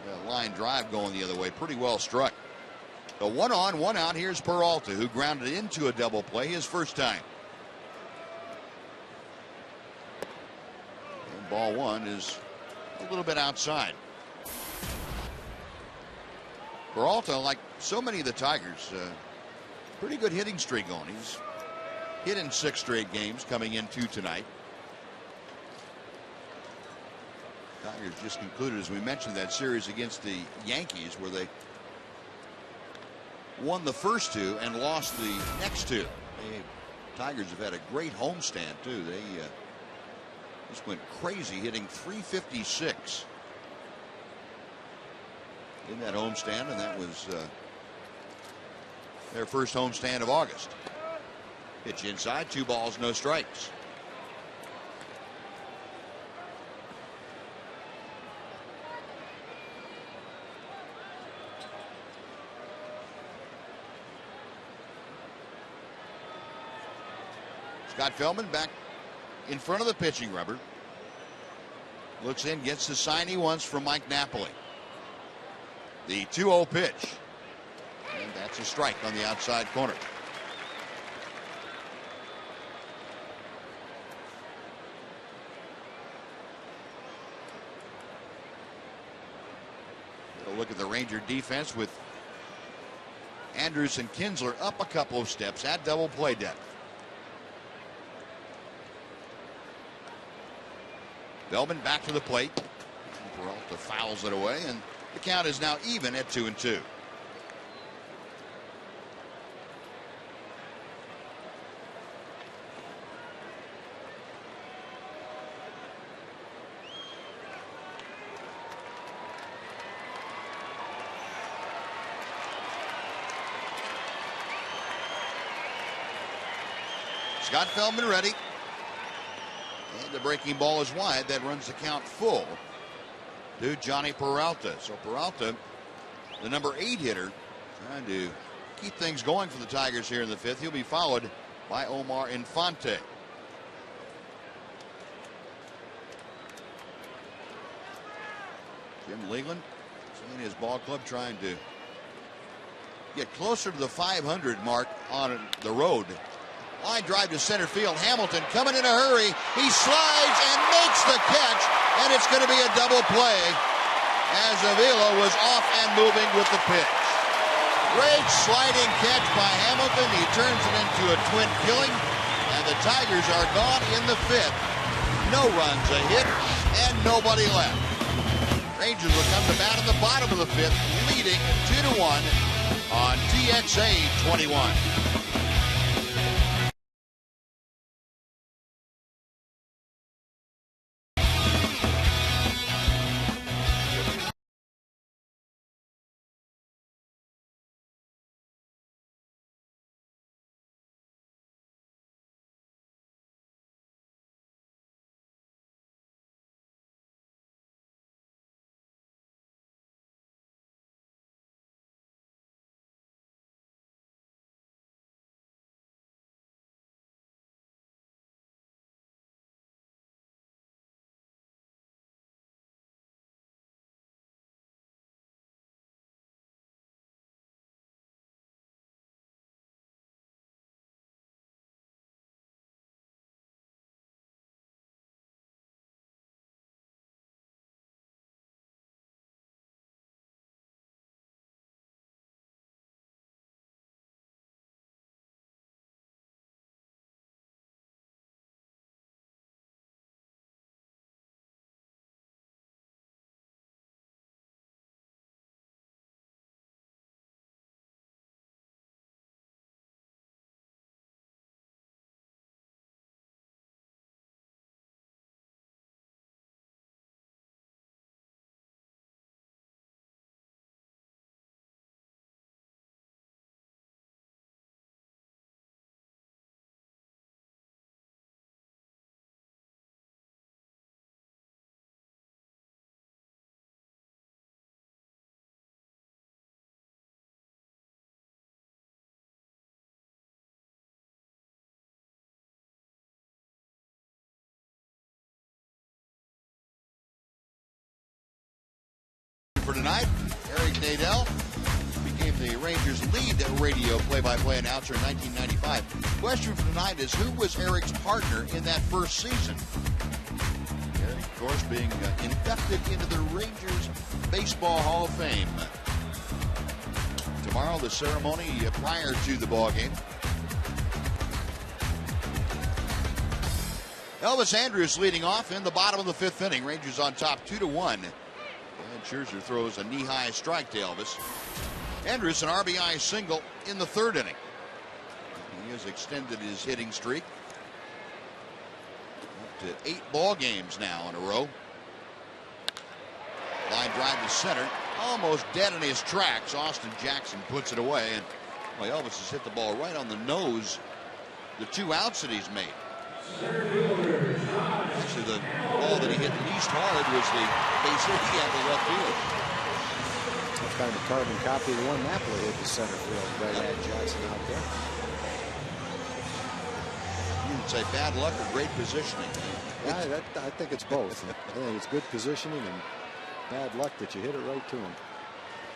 [SPEAKER 1] a line drive going the other way. Pretty well struck. A 1 on, 1 out. Here's Peralta, who grounded into a double play his first time. And ball 1 is a little bit outside. Peralta, like so many of the Tigers, pretty good hitting streak going. He's hit in 6 straight games, coming into tonight. Tigers just concluded, as we mentioned, that series against the Yankees, where they won the first 2 and lost the next 2. The Tigers have had a great homestand too. They just went crazy, hitting .356 in that homestand, and that was their first homestand of August. Pitch inside, 2 balls, no strikes. Scott Feldman back in front of the pitching rubber. Looks in, gets the sign he wants from Mike Napoli. The 2-0 pitch. And that's a strike on the outside corner. a look at the Ranger defense with Andrews and Kinsler up a couple of steps at double play depth. Feldman back to the plate. Peralta fouls it away, and the count is now even at 2-2. Scott Feldman ready. And the breaking ball is wide. That runs the count full to Johnny Peralta. So Peralta, the number 8 hitter, trying to keep things going for the Tigers here in the 5th. He'll be followed by Omar Infante. Jim Leland in his ball club trying to get closer to the 500 mark on the road. Line drive to center field. Hamilton coming in a hurry. He slides and makes the catch, and it's going to be a double play as Avila was off and moving with the pitch. Great sliding catch by Hamilton. He turns it into a twin killing, and the Tigers are gone in the 5th. No runs, a hit, and nobody left. Rangers will come to bat in the bottom of the 5th, leading 2-1 on TXA 21. For tonight, Eric Nadel became the Rangers' lead radio play-by-play announcer in 1995. Question for tonight is, who was Eric's partner in that first season? Eric, of course, being inducted into the Rangers Baseball Hall of Fame. Tomorrow, the ceremony prior to the ball game. Elvis Andrus leading off in the bottom of the 5th inning. Rangers on top 2-1. And Scherzer throws a knee-high strike to Elvis. Andrus an RBI single in the 3rd inning. He has extended his hitting streak up to 8 ball games now in a row. Line drive to center, almost dead in his tracks. Austin Jackson puts it away, and well, Elvis has hit the ball right on the nose the 2 outs that he's made. Actually, the ball that he hit least hard was the base hit he had to left field.
[SPEAKER 5] That's kind of a carbon copy of the one Napoli hit to center field. Right at Johnson out there.
[SPEAKER 1] You would say bad luck or great positioning.
[SPEAKER 5] Yeah, I think it's both. I think it's good positioning and bad luck that you hit it right to him.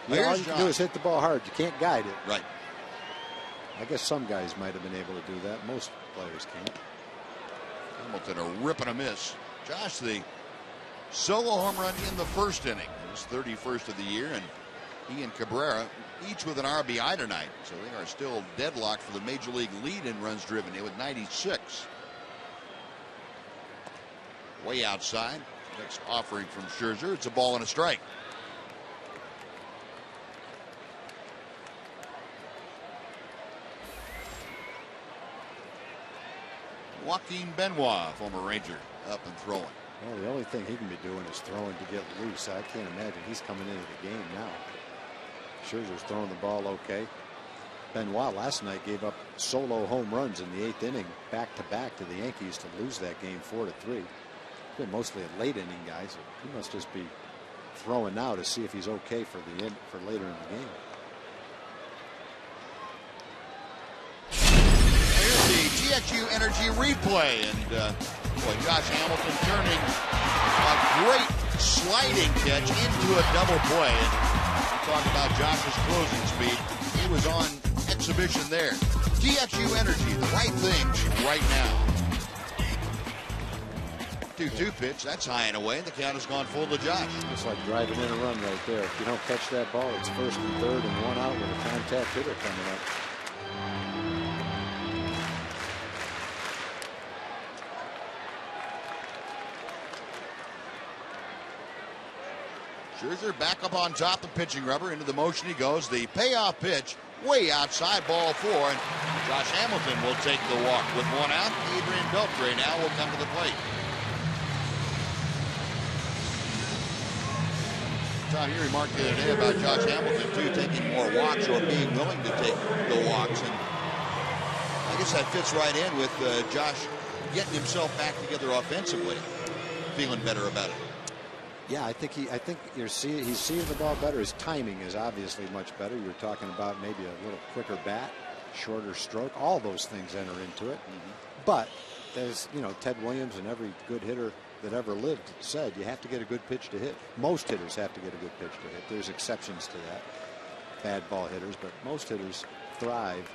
[SPEAKER 5] All you can do is hit the ball hard. You can't guide it.
[SPEAKER 1] Right.
[SPEAKER 5] I guess some guys might have been able to do that. Most players can't.
[SPEAKER 1] Hamilton a rip and a miss. Josh, the solo home run in the 1st inning. His 31st of the year, and He and Cabrera each with an RBI tonight, so they are still deadlocked for the major league lead in runs driven with 96. Way outside. Next offering from Scherzer. It's a ball and a strike. Joaquin Benoit, former Ranger, up and throwing.
[SPEAKER 5] Well, the only thing he can be doing is throwing to get loose. I can't imagine he's coming into the game now. Scherzer's throwing the ball okay. Benoit last night gave up solo home runs in the 8th inning back-to-back to the Yankees to lose that game 4-3. Been mostly a late inning guy, so he must just be throwing now to see if he's okay for later in the game.
[SPEAKER 1] Here's the TXU Energy replay, and boy, Josh Hamilton turning a great sliding catch into a double play. And we talk about Josh's closing speed. He was on exhibition there. TXU Energy, the right things right now. 2-2 pitch, that's high and away. The count has gone full to Josh.
[SPEAKER 5] It's like driving in a run right there. If you don't catch that ball, it's first and third and one out with a contact hitter coming up.
[SPEAKER 1] Scherzer back up on top of pitching rubber. Into the motion he goes. The payoff pitch way outside, ball 4. And Josh Hamilton will take the walk with one out. Adrian Beltre now will come to the plate. Tom, you remarked the other day about Josh Hamilton, too, taking more walks or being willing to take the walks. And I guess that fits right in with Josh getting himself back together offensively, feeling better about it.
[SPEAKER 5] Yeah, I think he's seeing the ball better. His timing is obviously much better. You're talking about maybe a little quicker bat, shorter stroke. All those things enter into it. But as you know, Ted Williams and every good hitter that ever lived said, you have to get a good pitch to hit. Most hitters have to get a good pitch to hit. There's exceptions to that, bad ball hitters, but most hitters thrive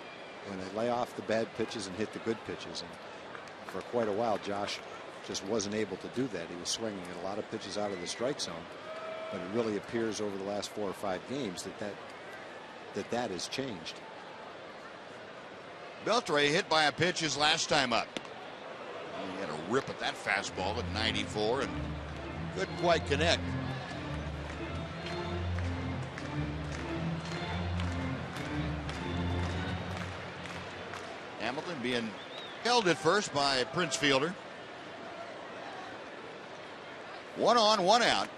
[SPEAKER 5] when they lay off the bad pitches and hit the good pitches. And for quite a while, Josh just wasn't able to do that. He was swinging at a lot of pitches out of the strike zone, but it really appears over the last 4 or 5 games that has changed.
[SPEAKER 1] Beltre hit by a pitch his last time up. He had a rip at that fastball at 94 and couldn't quite connect. Hamilton being held at first by Prince Fielder. 1 on, 1 out.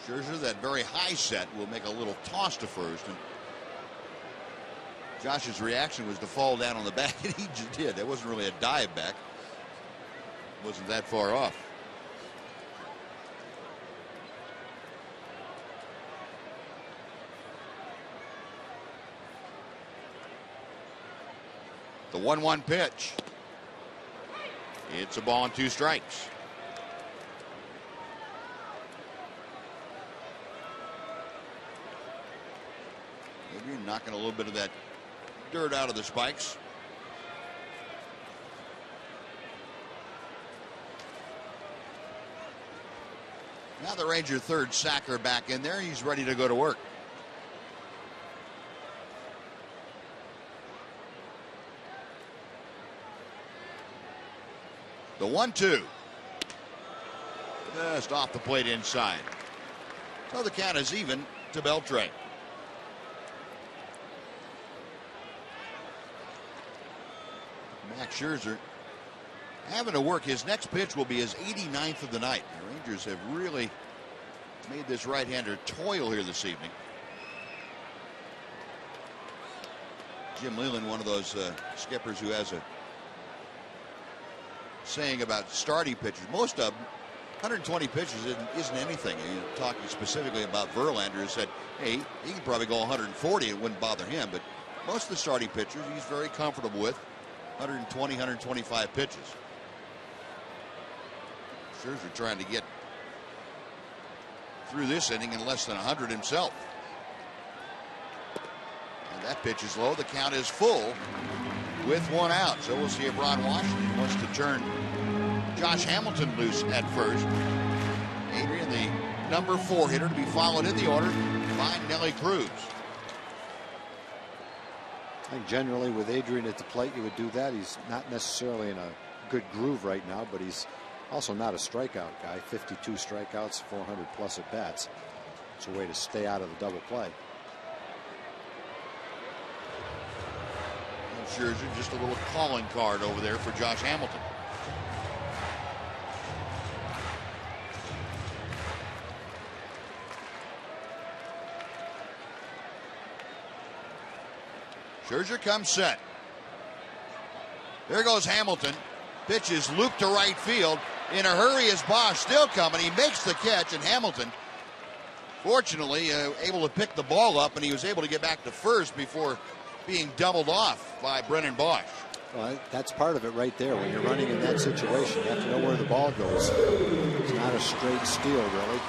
[SPEAKER 1] Scherzer, that very high set, will make a little toss to first. And Josh's reaction was to fall down on the back, and he just did. That wasn't really a dive back. Wasn't that far off. The 1-1 pitch. It's a ball and 2 strikes. Adrian knocking a little bit of that dirt out of the spikes. Now the Ranger third Sacker back in there. He's ready to go to work. The 1-2. Just off the plate inside. So the count is even to Beltre. Max Scherzer having to work. His next pitch will be his 89th of the night. The Rangers have really made this right-hander toil here this evening. Jim Leyland, one of those skippers who has a saying about starting pitchers. Most of them, 120 pitches isn't anything. You're talking specifically about Verlander, who said, hey, he could probably go 140. It wouldn't bother him. But most of the starting pitchers he's very comfortable with 120, 125 pitches. Scherzer trying to get through this inning in less than 100 himself. And that pitch is low. The count is full with 1 out. So we'll see if Ron Washington wants to turn Josh Hamilton loose at first. Adrian, the number 4 hitter, to be followed in the order by Nelly Cruz.
[SPEAKER 5] I think generally with Adrian at the plate, you would do that. He's not necessarily in a good groove right now, but he's also not a strikeout guy. 52 strikeouts, 400 plus at bats. It's a way to stay out of the double play.
[SPEAKER 1] And Scherzer, just a little calling card over there for Josh Hamilton. Scherzer comes set. There goes Hamilton. Pitch is looped to right field. In a hurry is Bosch, still coming. He makes the catch, and Hamilton, fortunately, able to pick the ball up, and he was able to get back to first before being doubled off by Brennan Bosch.
[SPEAKER 5] Well, that's part of it right there. When you're running in that situation, you have to know where the ball goes. It's not a straight steal, really.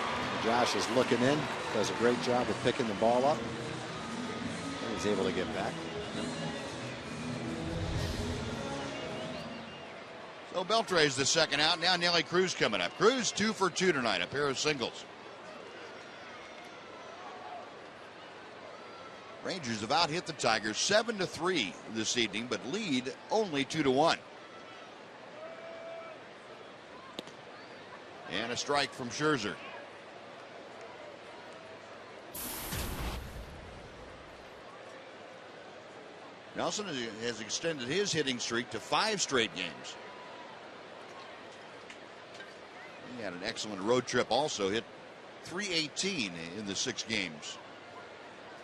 [SPEAKER 5] Josh is looking in, does a great job of picking the ball up, and he's able to get back.
[SPEAKER 1] So Beltre's the second out. Now Nelly Cruz coming up. Cruz 2 for 2 tonight, a pair of singles. Rangers have out hit the Tigers 7-3 this evening, but lead only 2-1. And a strike from Scherzer. Nelson has extended his hitting streak to 5 straight games. He had an excellent road trip also. Hit .318 in the 6 games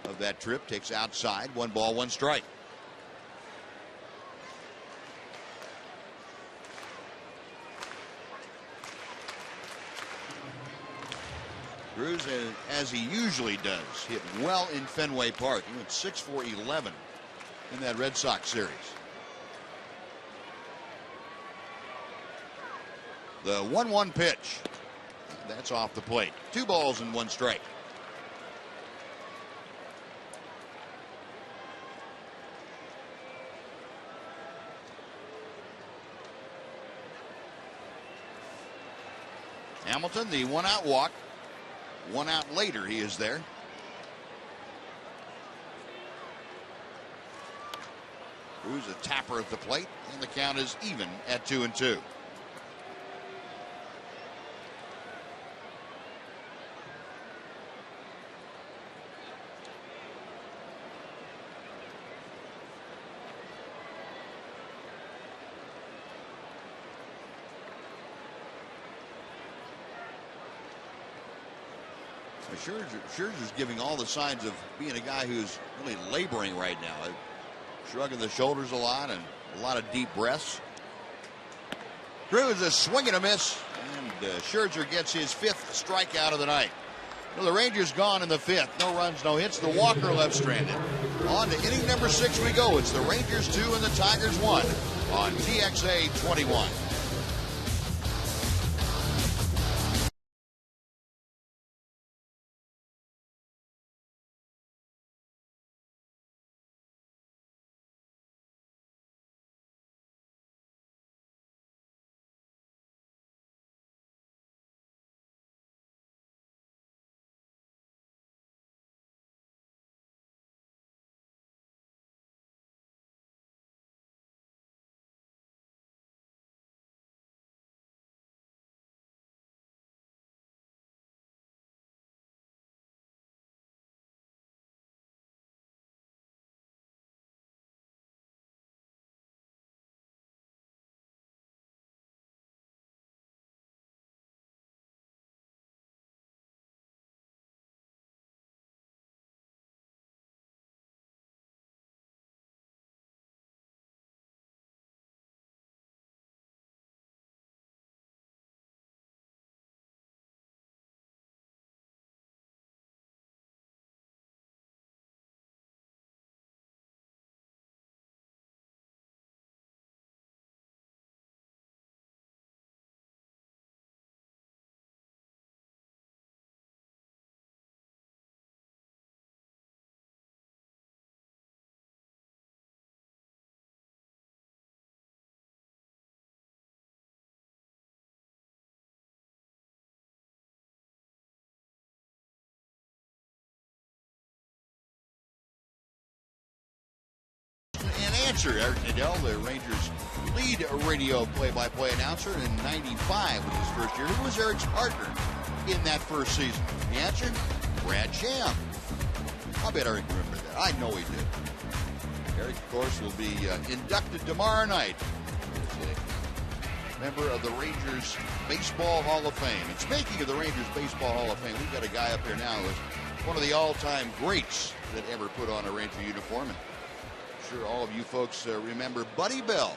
[SPEAKER 1] of that trip. Takes outside. 1 ball, 1 strike. Cruz, as he usually does, hit well in Fenway Park. He went 6 for 11 in that Red Sox series. The 1-1 pitch. That's off the plate. 2 balls and 1 strike. Hamilton, the 1-out walk. 1 out later, he is there. Cruz a tapper at the plate, and the count is even at 2-2. Scherzer's giving all the signs of being a guy who's really laboring right now. Shrugging the shoulders a lot and a lot of deep breaths. Cruz is swinging a miss, and Scherzer gets his 5th strikeout of the night. Well, the Rangers gone in the 5th. No runs, no hits. The Walker left stranded. On to inning number 6 we go. It's the Rangers 2 and the Tigers 1 on TXA 21. answer. Eric Nadell, the Rangers' lead radio play-by-play announcer in '95, was his first year. Who was Eric's partner in that first season? The answer? Brad Sham. I bet Eric remembered that. I know he did. Eric, of course, will be inducted tomorrow night as a member of the Rangers Baseball Hall of Fame. And speaking of the Rangers Baseball Hall of Fame, we've got a guy up here now who is one of the all-time greats that ever put on a Ranger uniform. And I'm sure all of you folks remember Buddy Bell,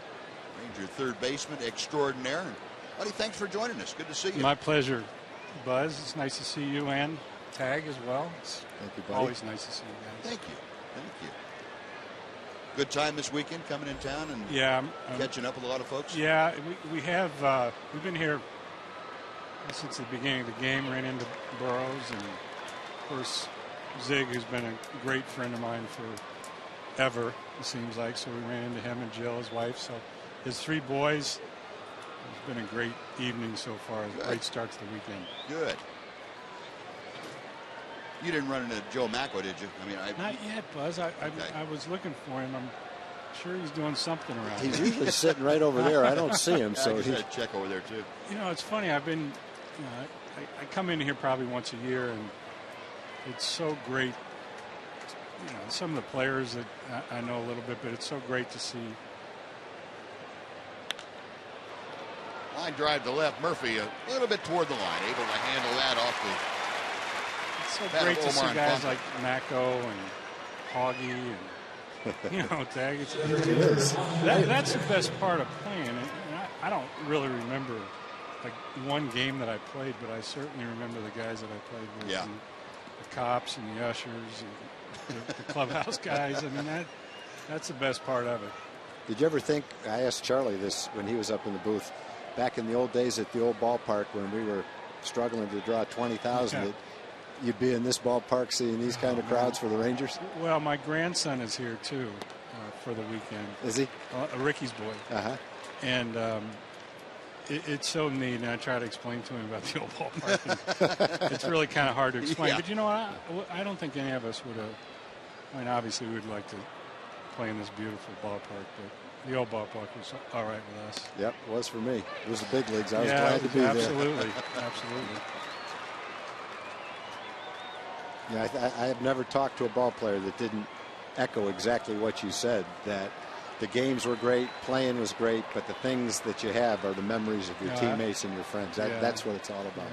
[SPEAKER 1] Ranger third baseman extraordinaire. And Buddy, thanks for joining us. Good to see you.
[SPEAKER 8] My pleasure, Buzz. It's nice to see you and Tag as well. It's
[SPEAKER 5] Thank you, buddy.
[SPEAKER 8] always nice to see you guys.
[SPEAKER 1] Thank you. Thank you. Good time this weekend coming in town and catching up with a lot of folks?
[SPEAKER 8] Yeah, we have. We've been here since the beginning of the game, ran into Burroughs, and of course Zig, who's been a great friend of mine forever, it seems like. So we ran into him and Jill, his wife. So his three boys. It's been a great evening so far. A great start to the weekend.
[SPEAKER 1] Good. You didn't run into Joe Macko, did you? I mean,
[SPEAKER 8] not yet, Buzz. I was looking for him. I'm sure he's doing something around
[SPEAKER 5] He's
[SPEAKER 8] here.
[SPEAKER 5] usually sitting right over there. I don't see him, so
[SPEAKER 1] I
[SPEAKER 5] he's
[SPEAKER 1] just had to check over there too.
[SPEAKER 8] You know, it's funny. I've been, I come in here probably once a year, and it's so great. You know, some of the players that I know a little bit, but it's so great to see.
[SPEAKER 1] Line drive to left. Murphy a little bit toward the line, able to handle that off the.
[SPEAKER 8] It's so great to see guys like Macko and Hoggy and Tag. That's the best part of playing. And I don't really remember like one game that I played, but I certainly remember the guys that I played with.
[SPEAKER 1] Yeah.
[SPEAKER 8] The cops and the ushers and the clubhouse guys. I mean, that's the best part of it.
[SPEAKER 5] Did you ever think, I asked Charlie this when he was up in the booth, back in the old days at the old ballpark when we were struggling to draw 20,000, that you'd be in this ballpark seeing these kind of crowds for the Rangers?
[SPEAKER 8] Well, my grandson is here, too, for the weekend.
[SPEAKER 5] Is he?
[SPEAKER 8] Ricky's boy.
[SPEAKER 5] Uh-huh.
[SPEAKER 8] And it's so neat, and I try to explain to him about the old ballpark. It's really kind of hard to explain.
[SPEAKER 1] Yeah.
[SPEAKER 8] But, you know, I don't think any of us would have. I mean, obviously, we'd like to play in this beautiful ballpark, but the old ballpark was all right with us.
[SPEAKER 5] Yep, it was for me. It was the big leagues. I was glad to be there.
[SPEAKER 8] Absolutely.
[SPEAKER 5] Yeah, I have never talked to a ball player that didn't echo exactly what you said, that the games were great, playing was great, but the things that you have are the memories of your teammates and your friends. That's what it's all about.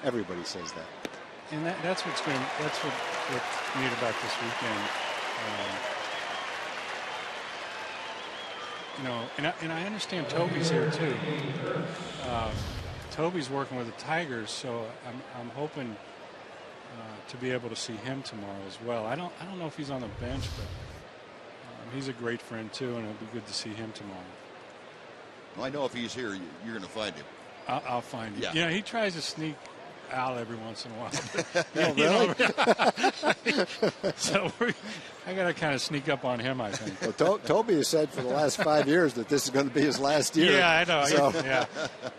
[SPEAKER 5] Everybody says that.
[SPEAKER 8] And that's what's neat about this weekend. And I understand Toby's here too. Toby's working with the Tigers, so I'm hoping to be able to see him tomorrow as well. I don't know if he's on the bench, but he's a great friend too, and it'll be good to see him tomorrow.
[SPEAKER 1] Well, I know if he's here, you're going to find him.
[SPEAKER 8] I'll find him.
[SPEAKER 1] Yeah.
[SPEAKER 8] You know, he tries to sneak out every once in a while. So I got to kind of sneak up on him, I think.
[SPEAKER 5] Well, Toby has said for the last 5 years that this is going to be his last year.
[SPEAKER 8] Yeah, I know.
[SPEAKER 5] So,
[SPEAKER 8] yeah.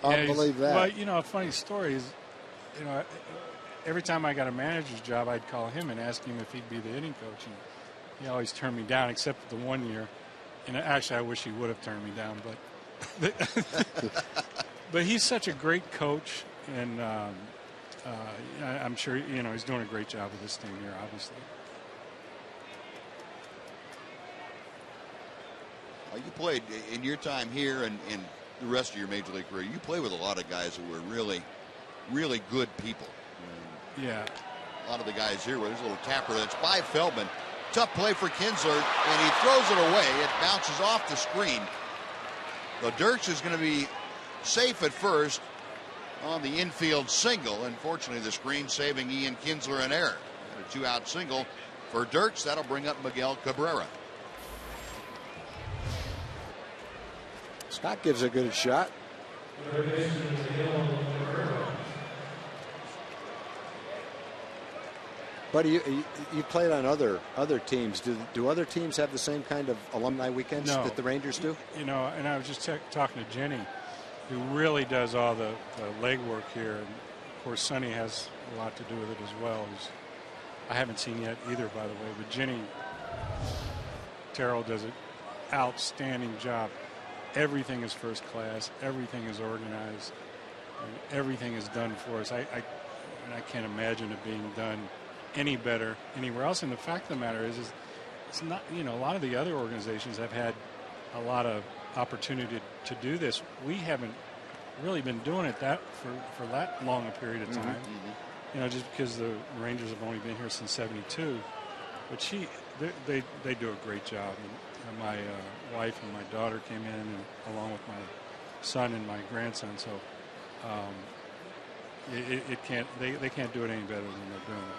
[SPEAKER 5] I'll believe that.
[SPEAKER 8] Well, you know, a funny story is, you know, every time I got a manager's job, I'd call him and ask him if he'd be the hitting coach. And he always turned me down, except for the 1 year. And actually, I wish he would have turned me down. But he's such a great coach, and I'm sure, you know, he's doing a great job with this team here, obviously.
[SPEAKER 1] You played in your time here and the rest of your major league career. You played with a lot of guys who were really, really good people.
[SPEAKER 8] Yeah.
[SPEAKER 1] A lot of the guys here, where there's a little tapper that's by Feldman. Tough play for Kinsler, and he throws it away. It bounces off the screen. The Dirks is going to be safe at first on the infield single. Unfortunately, the screen saving Ian Kinsler an error. A two-out single for Dirks. That'll bring up Miguel Cabrera.
[SPEAKER 5] Scott gives a good shot. Buddy, you played on other teams. Do other teams have the same kind of alumni weekends that the Rangers do?
[SPEAKER 8] You know, and I was just talking to Jenny, who really does all the legwork here. And of course, Sonny has a lot to do with it as well. I haven't seen yet either, by the way, but Jenny Terrell does it outstanding job. Everything is first class. Everything is organized. And everything is done for us. I can't imagine it being done any better anywhere else. And the fact of the matter is it's not, a lot of the other organizations have had a lot of opportunity to do this. We haven't really been doing it for that long a period of time. Just because the Rangers have only been here since '72. But they do a great job. And my wife and my daughter came in, and along with my son and my grandson. So they can't do it any better than they're doing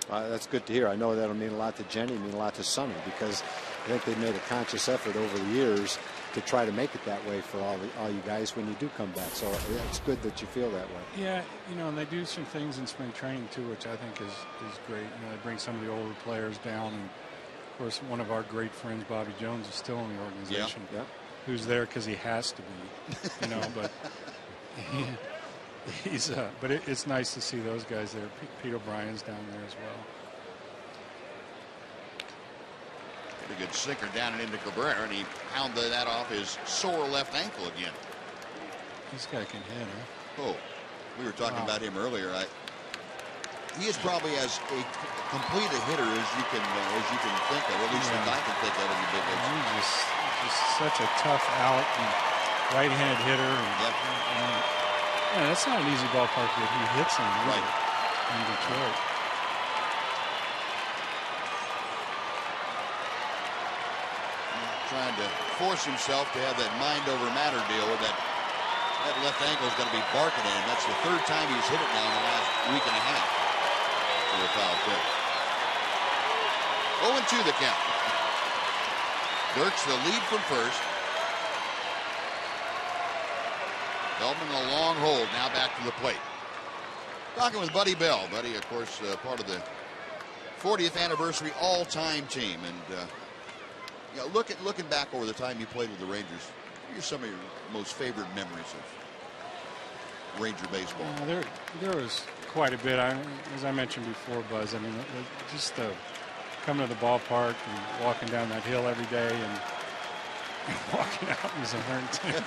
[SPEAKER 8] it.
[SPEAKER 5] That's good to hear. I know that'll mean a lot to Jenny, mean a lot to Sonny, because I think they've made a conscious effort over the years to try to make it that way for all you guys when you do come back. So yeah, it's good that you feel that way.
[SPEAKER 8] Yeah, and they do some things in spring training too, which I think is great. They bring some of the older players down, and of course one of our great friends, Bobby Jones, is still in the organization.
[SPEAKER 5] Yeah.
[SPEAKER 8] Who's there because he has to be, but he's. But it's nice to see those guys there. Pete O'Brien's down there as well.
[SPEAKER 1] Pretty good sinker down and into Cabrera, and he pounded that off his sore left ankle again.
[SPEAKER 8] This guy can hit, huh?
[SPEAKER 1] Oh, we were talking about him earlier. He is probably as complete a hitter as you can think of, at least that I can think of in the big leagues.
[SPEAKER 8] He's just such a tough out and right-handed hitter. And, that's not an easy ballpark that he hits in.
[SPEAKER 1] Right.
[SPEAKER 8] In Detroit.
[SPEAKER 1] Trying to force himself to have that mind over matter deal with that left ankle is going to be barking at him. That's the third time he's hit it now in the last week and a half for a foul tip. 0-2 the count. Dirks the lead from first. Feldman a long hold, now back to the plate. Talking with Buddy Bell. Buddy, of course, part of the 40th anniversary all-time team. And looking back over the time you played with the Rangers, what are some of your most favorite memories of Ranger baseball?
[SPEAKER 8] There was quite a bit. As I mentioned before, Buzz, just coming to the ballpark and walking down that hill every day and walking out was a hard thing. I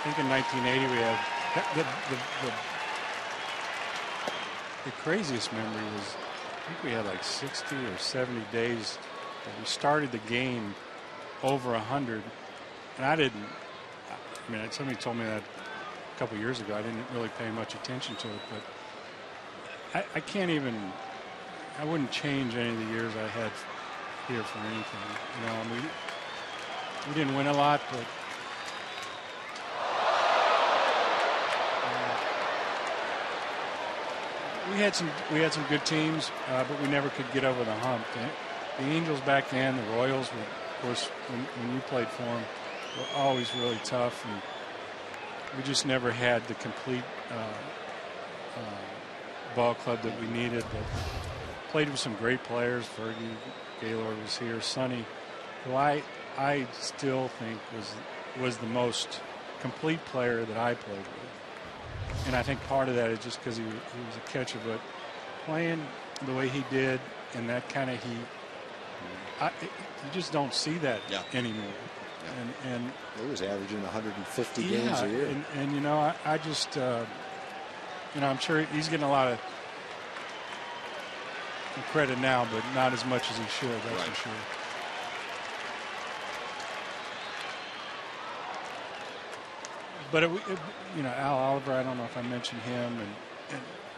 [SPEAKER 8] think in 1980 we had the craziest memory was, I think we had like 60 or 70 days that we started the game over 100, and somebody told me that a couple years ago. I didn't really pay much attention to it, but I wouldn't change any of the years I had here for anything. We didn't win a lot, but we had some good teams, but we never could get over the hump. The Angels back then, the Royals, were, of course, when you played for them, were always really tough, and we just never had the complete ball club that we needed. But played with some great players. Fergie, Gaylord was here. Sonny, who I still think was the most complete player that I played with. And I think part of that is just because he was a catcher, but playing the way he did in that kind of heat, you just don't see that anymore. Yeah. And
[SPEAKER 5] he was averaging 150 games a year.
[SPEAKER 8] And I just, I'm sure he's getting a lot of credit now, but not as much as he should, that's for sure. But Al Oliver, I don't know if I mentioned him,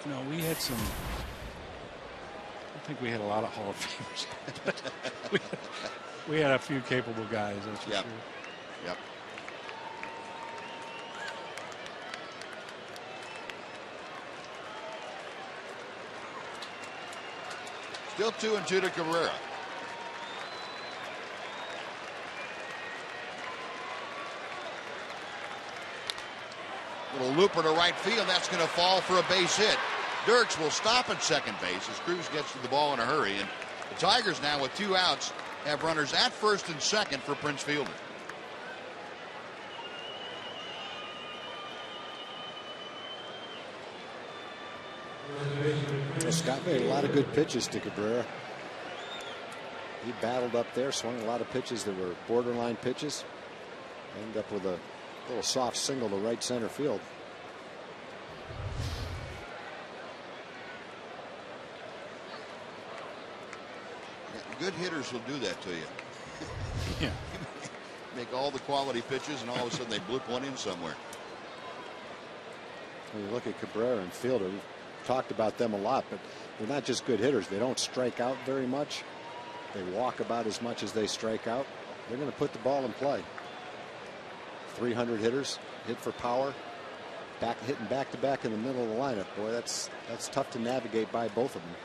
[SPEAKER 8] and we had some. I don't think we had a lot of Hall of Famers, but we had a few capable guys. That's for sure.
[SPEAKER 1] Yep. Still 2-2 to Cabrera. Little looper to right field. That's going to fall for a base hit. Dirks will stop at second base as Cruz gets to the ball in a hurry. And the Tigers now with 2 outs have runners at first and second for Prince Fielder.
[SPEAKER 5] Scott made a lot of good pitches to Cabrera. He battled up there, swung a lot of pitches that were borderline pitches. Ended up with a little soft single to right center field.
[SPEAKER 1] Good hitters will do that to you.
[SPEAKER 8] Yeah.
[SPEAKER 1] Make all the quality pitches, and all of a sudden they bloop one in somewhere.
[SPEAKER 5] When you look at Cabrera and Fielder, we've talked about them a lot, but they're not just good hitters. They don't strike out very much. They walk about as much as they strike out. They're going to put the ball in play. 300 hitters, hit for power, hitting back to back in the middle of the lineup. Boy, that's tough to navigate by both of them.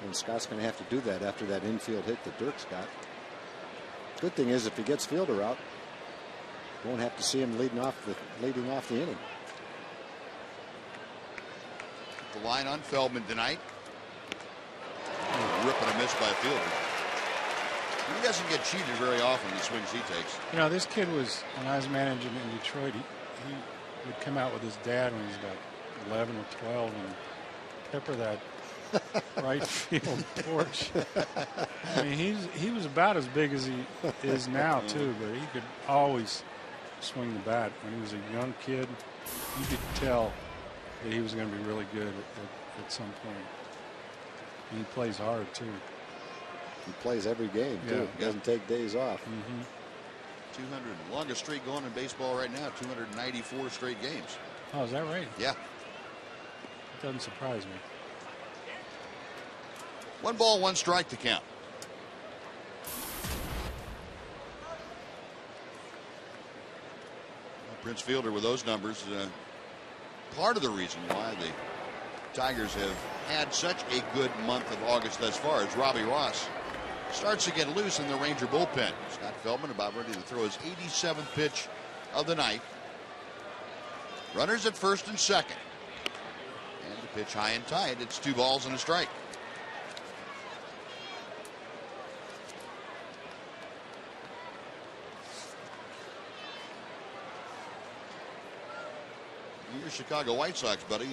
[SPEAKER 5] And Scott's going to have to do that after that infield hit that Dirks got. Good thing is, if he gets Fielder out, won't have to see him leading off the inning.
[SPEAKER 1] The line on Feldman tonight. Rip and a miss by Fielder. He doesn't get cheated very often in the swings he takes.
[SPEAKER 8] You know, this kid was, when I was managing in Detroit, he would come out with his dad when he was about 11 or 12 and pepper that right field porch. I mean, he was about as big as he is now too, but he could always swing the bat. When he was a young kid, you could tell that he was going to be really good at some point. And he plays hard too.
[SPEAKER 5] He plays every game too. He doesn't take days off.
[SPEAKER 1] 200, longest streak going in baseball right now. 294 straight games.
[SPEAKER 8] Oh, is that right?
[SPEAKER 1] Yeah.
[SPEAKER 8] It doesn't surprise me.
[SPEAKER 1] 1 ball, 1 strike to count. Prince Fielder with those numbers, part of the reason why the Tigers have had such a good month of August thus far is Robbie Ross starts to get loose in the Ranger bullpen. Scott Feldman about ready to throw his 87th pitch of the night. Runners at first and second. And the pitch high and tight. It's 2 balls and a strike. You're Chicago White Sox, buddy.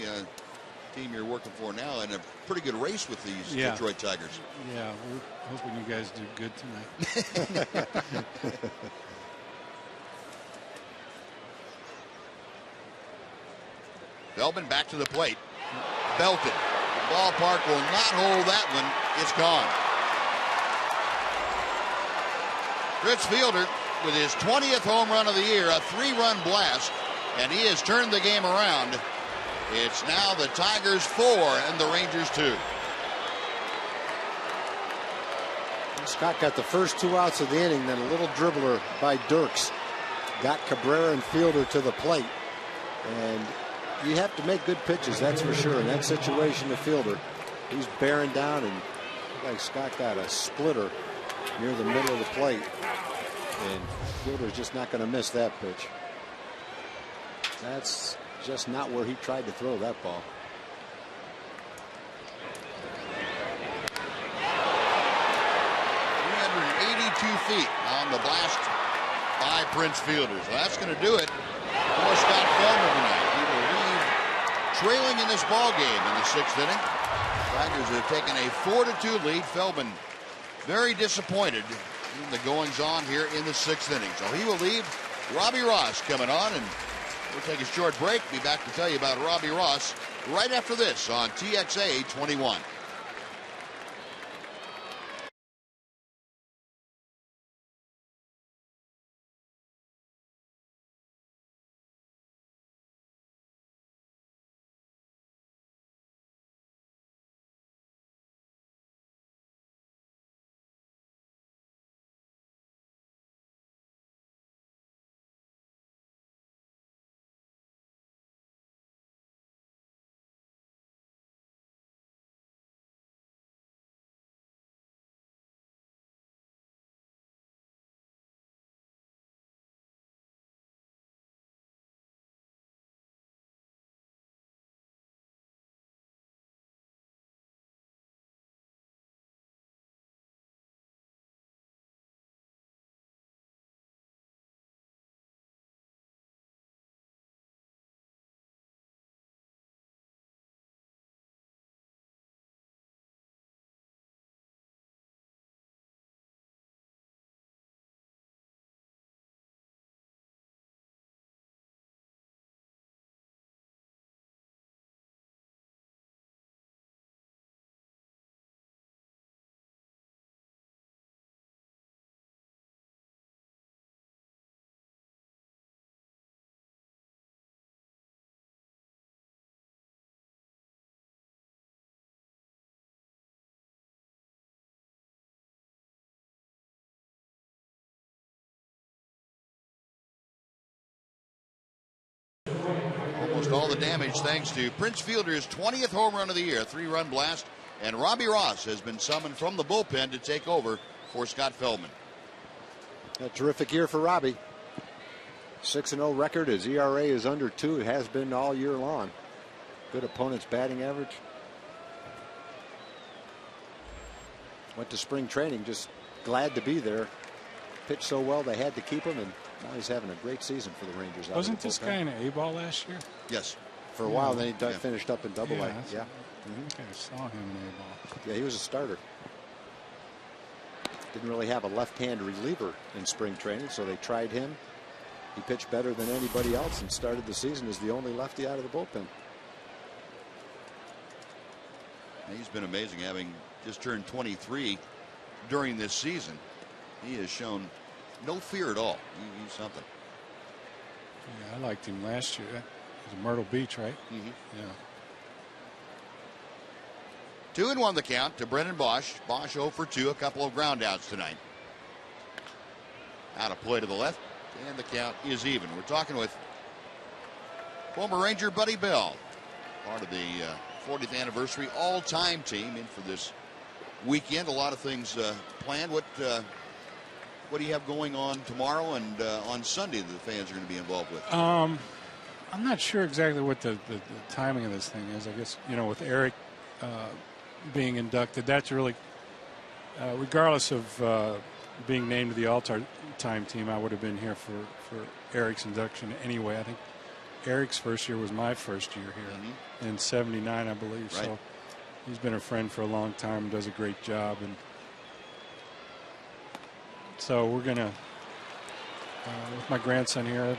[SPEAKER 1] Team you're working for now, and a pretty good race with these Detroit Tigers.
[SPEAKER 8] Yeah, we're hoping you guys do good tonight.
[SPEAKER 1] Feldman back to the plate. Belted. The ballpark will not hold that one. It's gone. Fritz Fielder with his 20th home run of the year, a 3-run blast, and he has turned the game around. It's now the Tigers 4 and the Rangers 2.
[SPEAKER 5] Scott got the first 2 outs of the inning, then a little dribbler by Dirks got Cabrera and Fielder to the plate. And you have to make good pitches, that's for sure. In that situation, the Fielder, he's bearing down, and like Scott got a splitter near the middle of the plate. And Fielder's just not going to miss that pitch. That's just not where he tried to throw that ball.
[SPEAKER 1] Feet on the blast by Prince Fielder. So that's going to do it for Scott Feldman tonight. He will leave trailing in this ball game in the 6th inning. Tigers have taken a 4-2 lead. Feldman very disappointed in the goings on here in the 6th inning. So he will leave. Robbie Ross coming on, and we'll take a short break. Be back to tell you about Robbie Ross right after this on TXA 21. all the damage thanks to Prince Fielder's 20th home run of the year, 3-run blast, and Robbie Ross has been summoned from the bullpen to take over for Scott Feldman.
[SPEAKER 5] A terrific year for Robbie. 6-0 record. His ERA is under 2. It has been all year long. Good opponent's batting average. Went to spring training, just glad to be there. Pitched so well they had to keep him, and now he's having a great season for the Rangers.
[SPEAKER 8] Wasn't this guy in A-ball last year?
[SPEAKER 1] Yes.
[SPEAKER 5] For a while, then he finished up in Double A.
[SPEAKER 8] Yeah. I think I saw him in A-ball.
[SPEAKER 5] Yeah, he was a starter. Didn't really have a left-hand reliever in spring training, so they tried him. He pitched better than anybody else and started the season as the only lefty out of the bullpen.
[SPEAKER 1] He's been amazing, having just turned 23 during this season. He has shown no fear at all. He's something.
[SPEAKER 8] Yeah, I liked him last year. It was in Myrtle Beach, right?
[SPEAKER 1] Mm-hmm.
[SPEAKER 8] Yeah.
[SPEAKER 1] 2-1 the count to Brennan Bosch. Bosch 0 for 2, a couple of ground outs tonight. Out of play to the left, and the count is even. We're talking with former Ranger Buddy Bell, part of the 40th anniversary all-time team in for this weekend. A lot of things planned. What do you have going on tomorrow and on Sunday that the fans are going to be involved with?
[SPEAKER 8] I'm not sure exactly what the timing of this thing is. I guess, with Eric being inducted, that's really, regardless of being named to the all-time team, I would have been here for Eric's induction anyway. I think Eric's first year was my first year here in '79, I believe.
[SPEAKER 1] Right.
[SPEAKER 8] So he's been a friend for a long time and does a great job. And so we're going to, with my grandson here,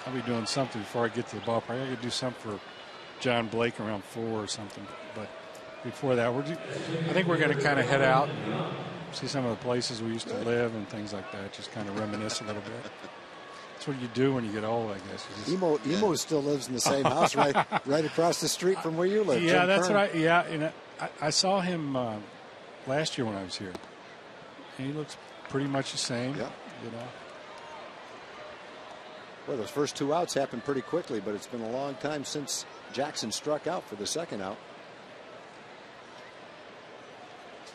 [SPEAKER 8] I'll be doing something before I get to the ballpark. I could do something for John Blake around 4 or something. But before that, I think we're going to kind of head out and see some of the places we used to live and things like that. Just kind of reminisce a little bit. That's what you do when you get old, I guess.
[SPEAKER 5] Emo still lives in the same house right across the street from where you live.
[SPEAKER 8] Yeah,
[SPEAKER 5] Jim
[SPEAKER 8] that's
[SPEAKER 5] Kern.
[SPEAKER 8] right. Yeah, and I saw him last year when I was here. And he looks pretty much the same.
[SPEAKER 5] Yeah. Well, those first 2 outs happened pretty quickly, but it's been a long time since Jackson struck out for the second out.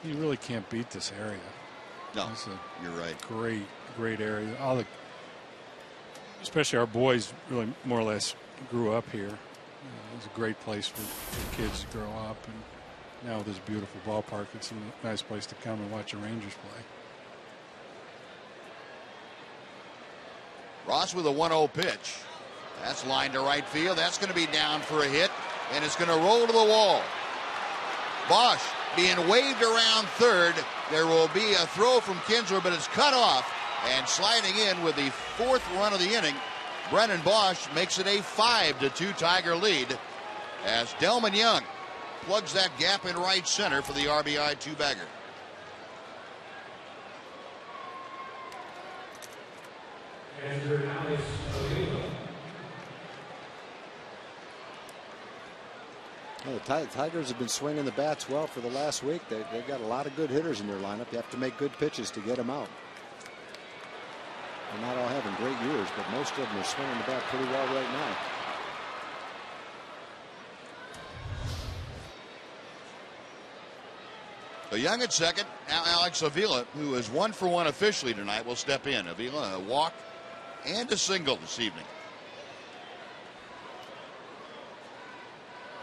[SPEAKER 8] You really can't beat this area.
[SPEAKER 1] No, you're right.
[SPEAKER 8] Great area. Especially our boys really more or less grew up here. It's a great place for kids to grow up, and now with this beautiful ballpark, it's a nice place to come and watch the Rangers play.
[SPEAKER 1] Ross with a 1-0 pitch. That's lined to right field. That's going to be down for a hit, and it's going to roll to the wall. Bosch being waved around third. There will be a throw from Kinsler, but it's cut off. And sliding in with the 4th run of the inning, Brennan Bosch makes it a 5-2 Tiger lead as Delman Young plugs that gap in right center for the RBI 2-bagger.
[SPEAKER 5] Well, the Tigers have been swinging the bats well for the last week. They've got a lot of good hitters in their lineup. You have to make good pitches to get them out. They're not all having great years, but most of them are swinging the bat pretty well right now.
[SPEAKER 1] So Young at second. Now Alex Avila, who is 1 for 1 officially tonight, will step in. Avila, a walk and a single this evening.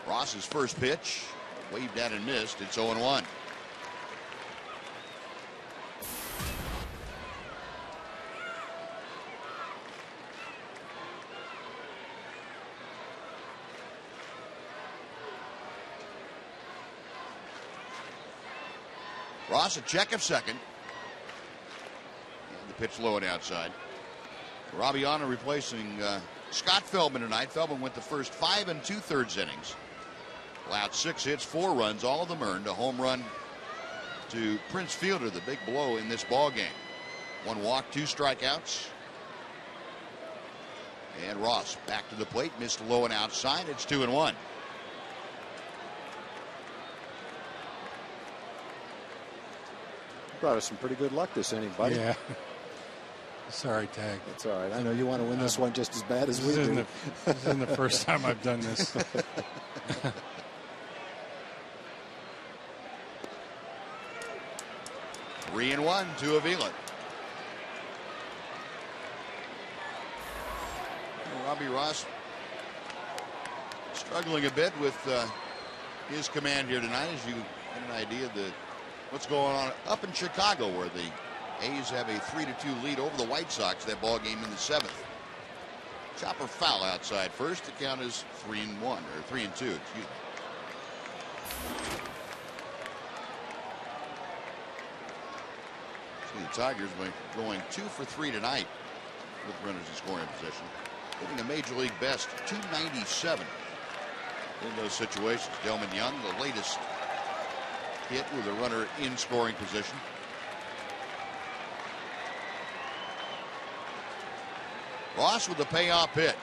[SPEAKER 1] Ross's first pitch, waved at and missed. It's 0-1. Ross a check of second. And the pitch low and outside. Robbie Anna replacing Scott Feldman tonight. Feldman went the first 5 2/3 innings. Allowed 6 hits, 4 runs, all of them earned. A home run to Prince Fielder, the big blow in this ball game. 1 walk, 2 strikeouts. And Ross back to the plate, missed low and outside. It's 2-1.
[SPEAKER 5] Brought us some pretty good luck this inning, buddy.
[SPEAKER 8] Yeah. Sorry, Tag.
[SPEAKER 5] It's all right. I know you want to win this one just as bad as we do.
[SPEAKER 8] This isn't the first time I've done this.
[SPEAKER 1] 3-1 to Avila. Robbie Ross struggling a bit with his command here tonight, as you get an idea of what's going on up in Chicago, where the A's have a 3-2 lead over the White Sox. That ball game in the 7th. Chopper foul outside first. The count is 3-1 or 3-2. Excuse me. So the Tigers are going 2 for 3 tonight with runners in scoring position, hitting a major league best 297 in those situations. Delman Young, the latest hit with a runner in scoring position. Ross with the payoff pitch.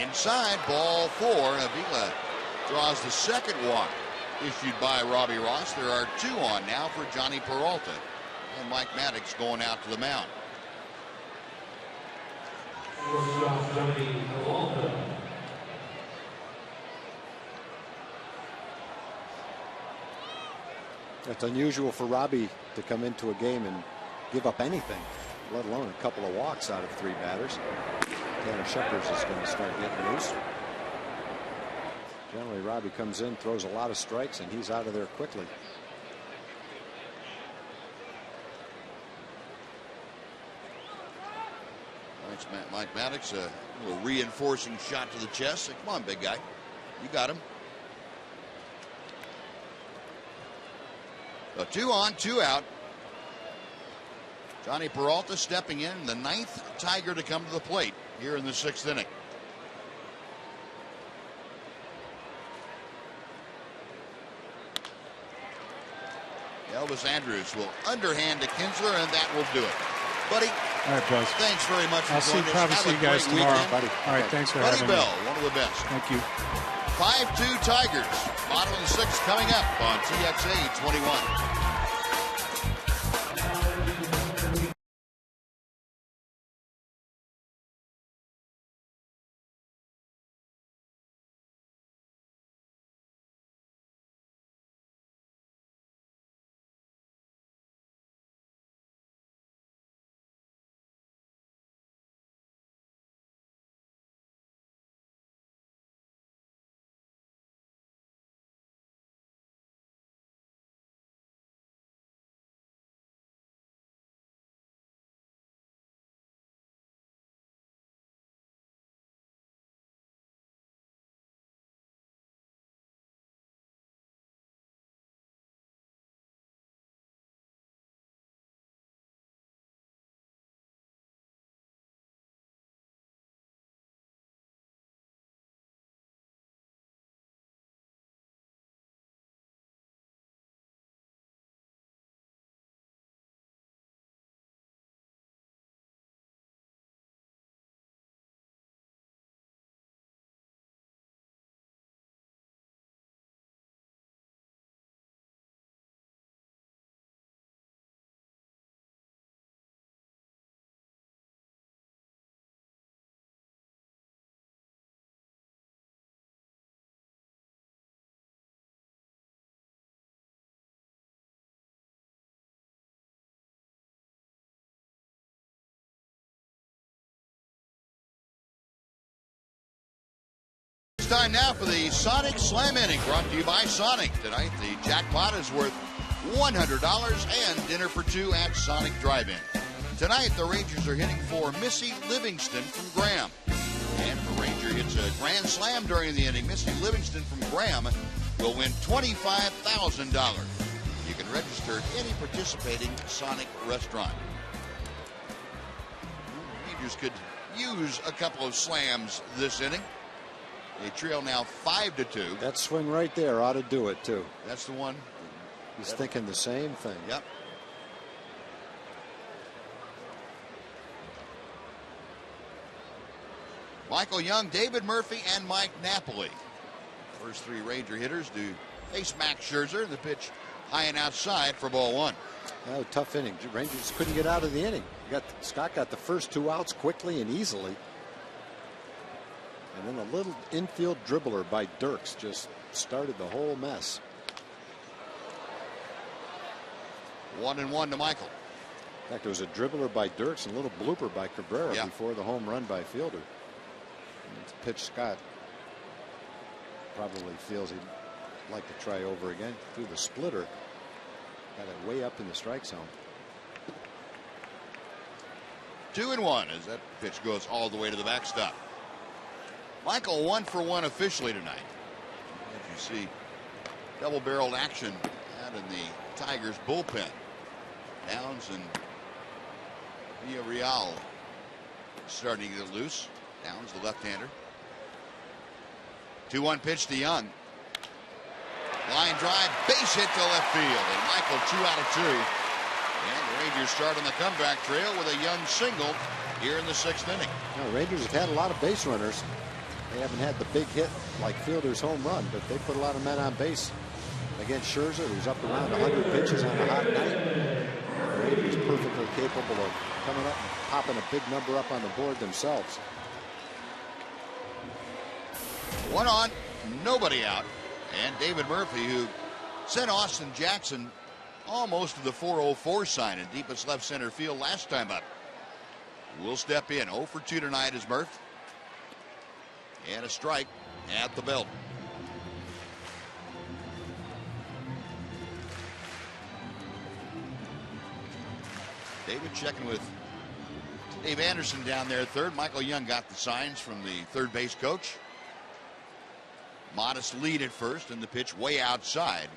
[SPEAKER 1] Inside, ball 4. Avila draws the second walk issued by Robbie Ross. There are 2 on now for Johnny Peralta. And Mike Maddox going out to the mound.
[SPEAKER 5] It's unusual for Robbie to come into a game and give up anything, let alone a couple of walks out of 3 batters. Tanner Scheckers is going to start getting loose. Generally, Robbie comes in, throws a lot of strikes, and he's out of there quickly.
[SPEAKER 1] Mike Maddox, a little reinforcing shot to the chest. Come on, big guy. You got him. So 2 on, 2 out. Johnny Peralta stepping in, the 9th Tiger to come to the plate here in the 6th inning. Elvis Andrews will underhand to Kinsler, and that will do it. Buddy,
[SPEAKER 8] all right, Buzz.
[SPEAKER 1] Thanks very much for joining us.
[SPEAKER 8] Probably see you guys tomorrow.
[SPEAKER 5] Buddy.
[SPEAKER 8] All right, thanks for having me.
[SPEAKER 1] Buddy Bell, one of the best.
[SPEAKER 8] Thank you.
[SPEAKER 1] 5-2 Tigers. Bottom of the 6th coming up on TXA 21. It's time now for the Sonic Slam Inning, brought to you by Sonic. Tonight, the jackpot is worth $100 and dinner for 2 at Sonic Drive-In. Tonight, the Rangers are hitting for Missy Livingston from Graham. And if a Ranger hits a grand slam during the inning, Missy Livingston from Graham will win $25,000. You can register at any participating Sonic restaurant. The Rangers could use a couple of slams this inning. They trail now 5-2.
[SPEAKER 5] That swing right there ought to do it, too.
[SPEAKER 1] That's the one.
[SPEAKER 5] He's thinking the same thing.
[SPEAKER 1] Yep. Michael Young, David Murphy, and Mike Napoli. First 3 Ranger hitters do face Max Scherzer. The pitch high and outside for ball 1.
[SPEAKER 5] Oh, tough inning. Rangers couldn't get out of the inning. Scott got the first 2 outs quickly and easily. And then a little infield dribbler by Dirks just started the whole mess.
[SPEAKER 1] 1-1 to Michael.
[SPEAKER 5] In fact, there was a dribbler by Dirks and a little blooper by Cabrera before the home run by Fielder. And to pitch Scott probably feels he'd like to try over again. Through the splitter. Got it way up in the strike zone.
[SPEAKER 1] 2-1 as that pitch goes all the way to the backstop. Michael 1 for 1 officially tonight. As you see, double-barreled action out in the Tigers bullpen. Downs and Villarreal starting to get loose. Downs, the left-hander. 2-1 pitch to Young. Line drive, base hit to left field. And Michael 2 out of 2. And the Rangers start on the comeback trail with a Young single here in the 6th inning.
[SPEAKER 5] Now, Rangers have had a lot of base runners. They haven't had the big hit like Fielder's home run, but they put a lot of men on base against Scherzer, who's up around 100 pitches on a hot night. The Rangers perfectly capable of coming up and popping a big number up on the board themselves.
[SPEAKER 1] 1 on, nobody out. And David Murphy, who sent Austin Jackson almost to the 404 sign in deepest left center field last time up, will step in. 0 for 2 tonight is Murph. And a strike at the belt. David checking with Dave Anderson down there at third. Michael Young got the signs from the third base coach. Modest lead at first, and the pitch way outside.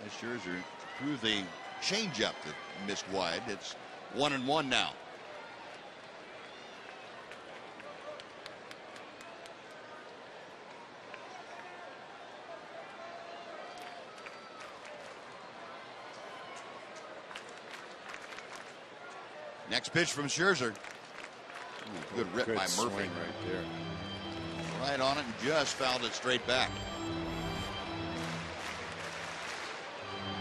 [SPEAKER 1] And Scherzer threw the changeup that missed wide. It's 1-1 now. Next pitch from Scherzer. Ooh, good rip by Murphy.
[SPEAKER 5] Swing right there.
[SPEAKER 1] Right on it and just fouled it straight back.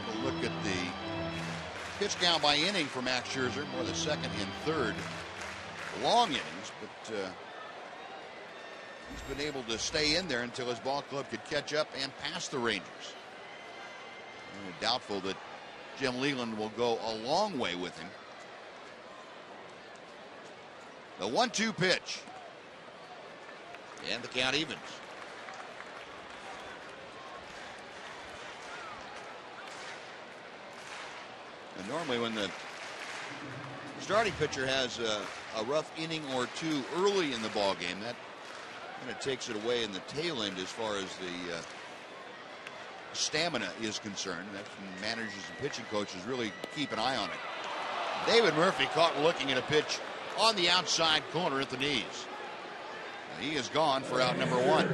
[SPEAKER 1] We'll look at the pitch count by inning for Max Scherzer. More the second and third long innings, but he's been able to stay in there until his ball club could catch up and pass the Rangers. And doubtful that Jim Leland will go a long way with him. The 1-2 pitch. And the count evens. And normally when the starting pitcher has a rough inning or two early in the ball game, that kind of takes it away in the tail end as far as the stamina is concerned. That's when managers and pitching coaches really keep an eye on it. David Murphy caught looking at a pitch on the outside corner at the knees. He is gone for out number 1.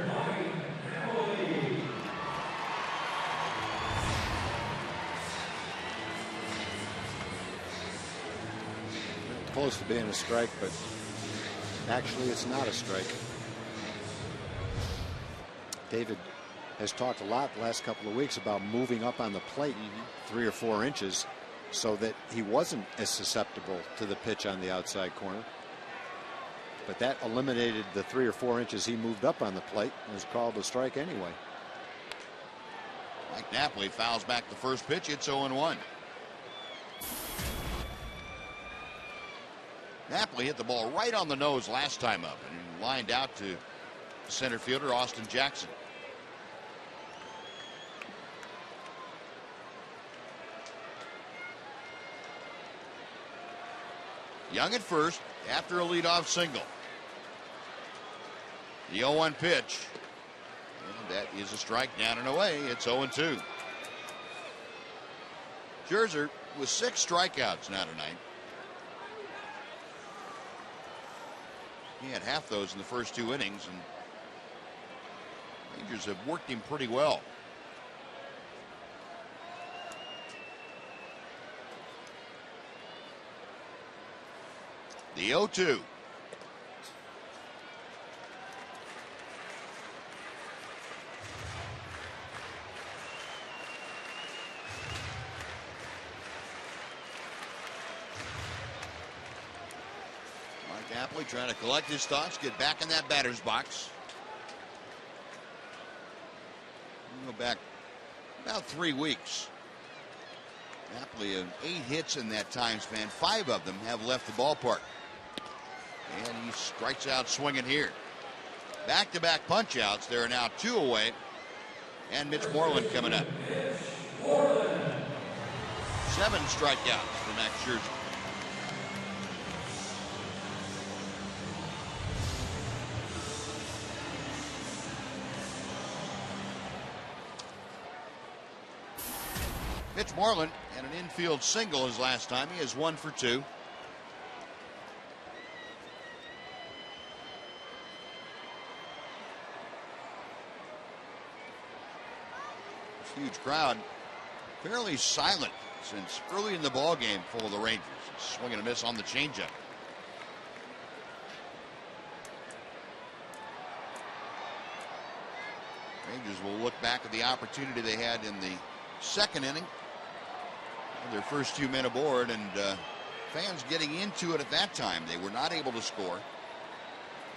[SPEAKER 5] Close to being a strike, but actually it's not a strike. David has talked a lot the last couple of weeks about moving up on the plate 3 or 4 inches so that he wasn't as susceptible to the pitch on the outside corner. But that eliminated the 3 or 4 inches he moved up on the plate and was called a strike anyway.
[SPEAKER 1] Mike Napoli fouls back the first pitch. It's 0-1. Napoli hit the ball right on the nose last time up and lined out to center fielder Austin Jackson. Young at first after a leadoff single. The 0-1 pitch. And that is a strike down and away. It's 0-2. Scherzer with 6 strikeouts now tonight. He had half those in the first 2 innings, and Rangers have worked him pretty well. The 0-2. Tapley trying to collect his thoughts, get back in that batter's box. We'll go back about 3 weeks. Tapley 8 hits in that time span. 5 of them have left the ballpark. And he strikes out swinging here. Back-to-back punch-outs. There are now 2 away. And Mitch Moreland coming up. 7 strikeouts for Max Scherzer. Mitch Moreland had an infield single his last time. He is 1 for 2. Huge crowd, fairly silent since early in the ball game for the Rangers. Swing and a miss on the changeup. Rangers will look back at the opportunity they had in the 2nd inning. Their first 2 men aboard, and fans getting into it at that time. They were not able to score.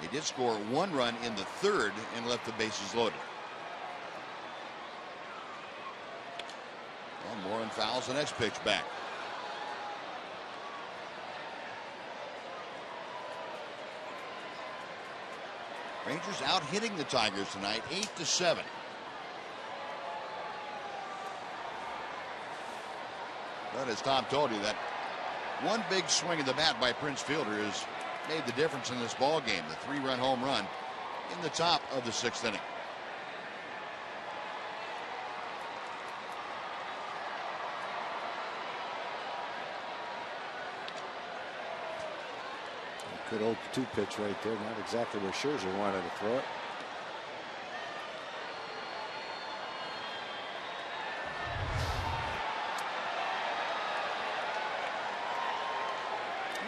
[SPEAKER 1] They did score 1 run in the 3rd and left the bases loaded. And Moreland fouls the next pitch back. Rangers out hitting the Tigers tonight, 8-7. But as Tom told you, that one big swing of the bat by Prince Fielder has made the difference in this ball game. The 3-run home run in the top of the 6th inning.
[SPEAKER 5] Good 0-2 pitch right there. Not exactly where Scherzer wanted to throw it.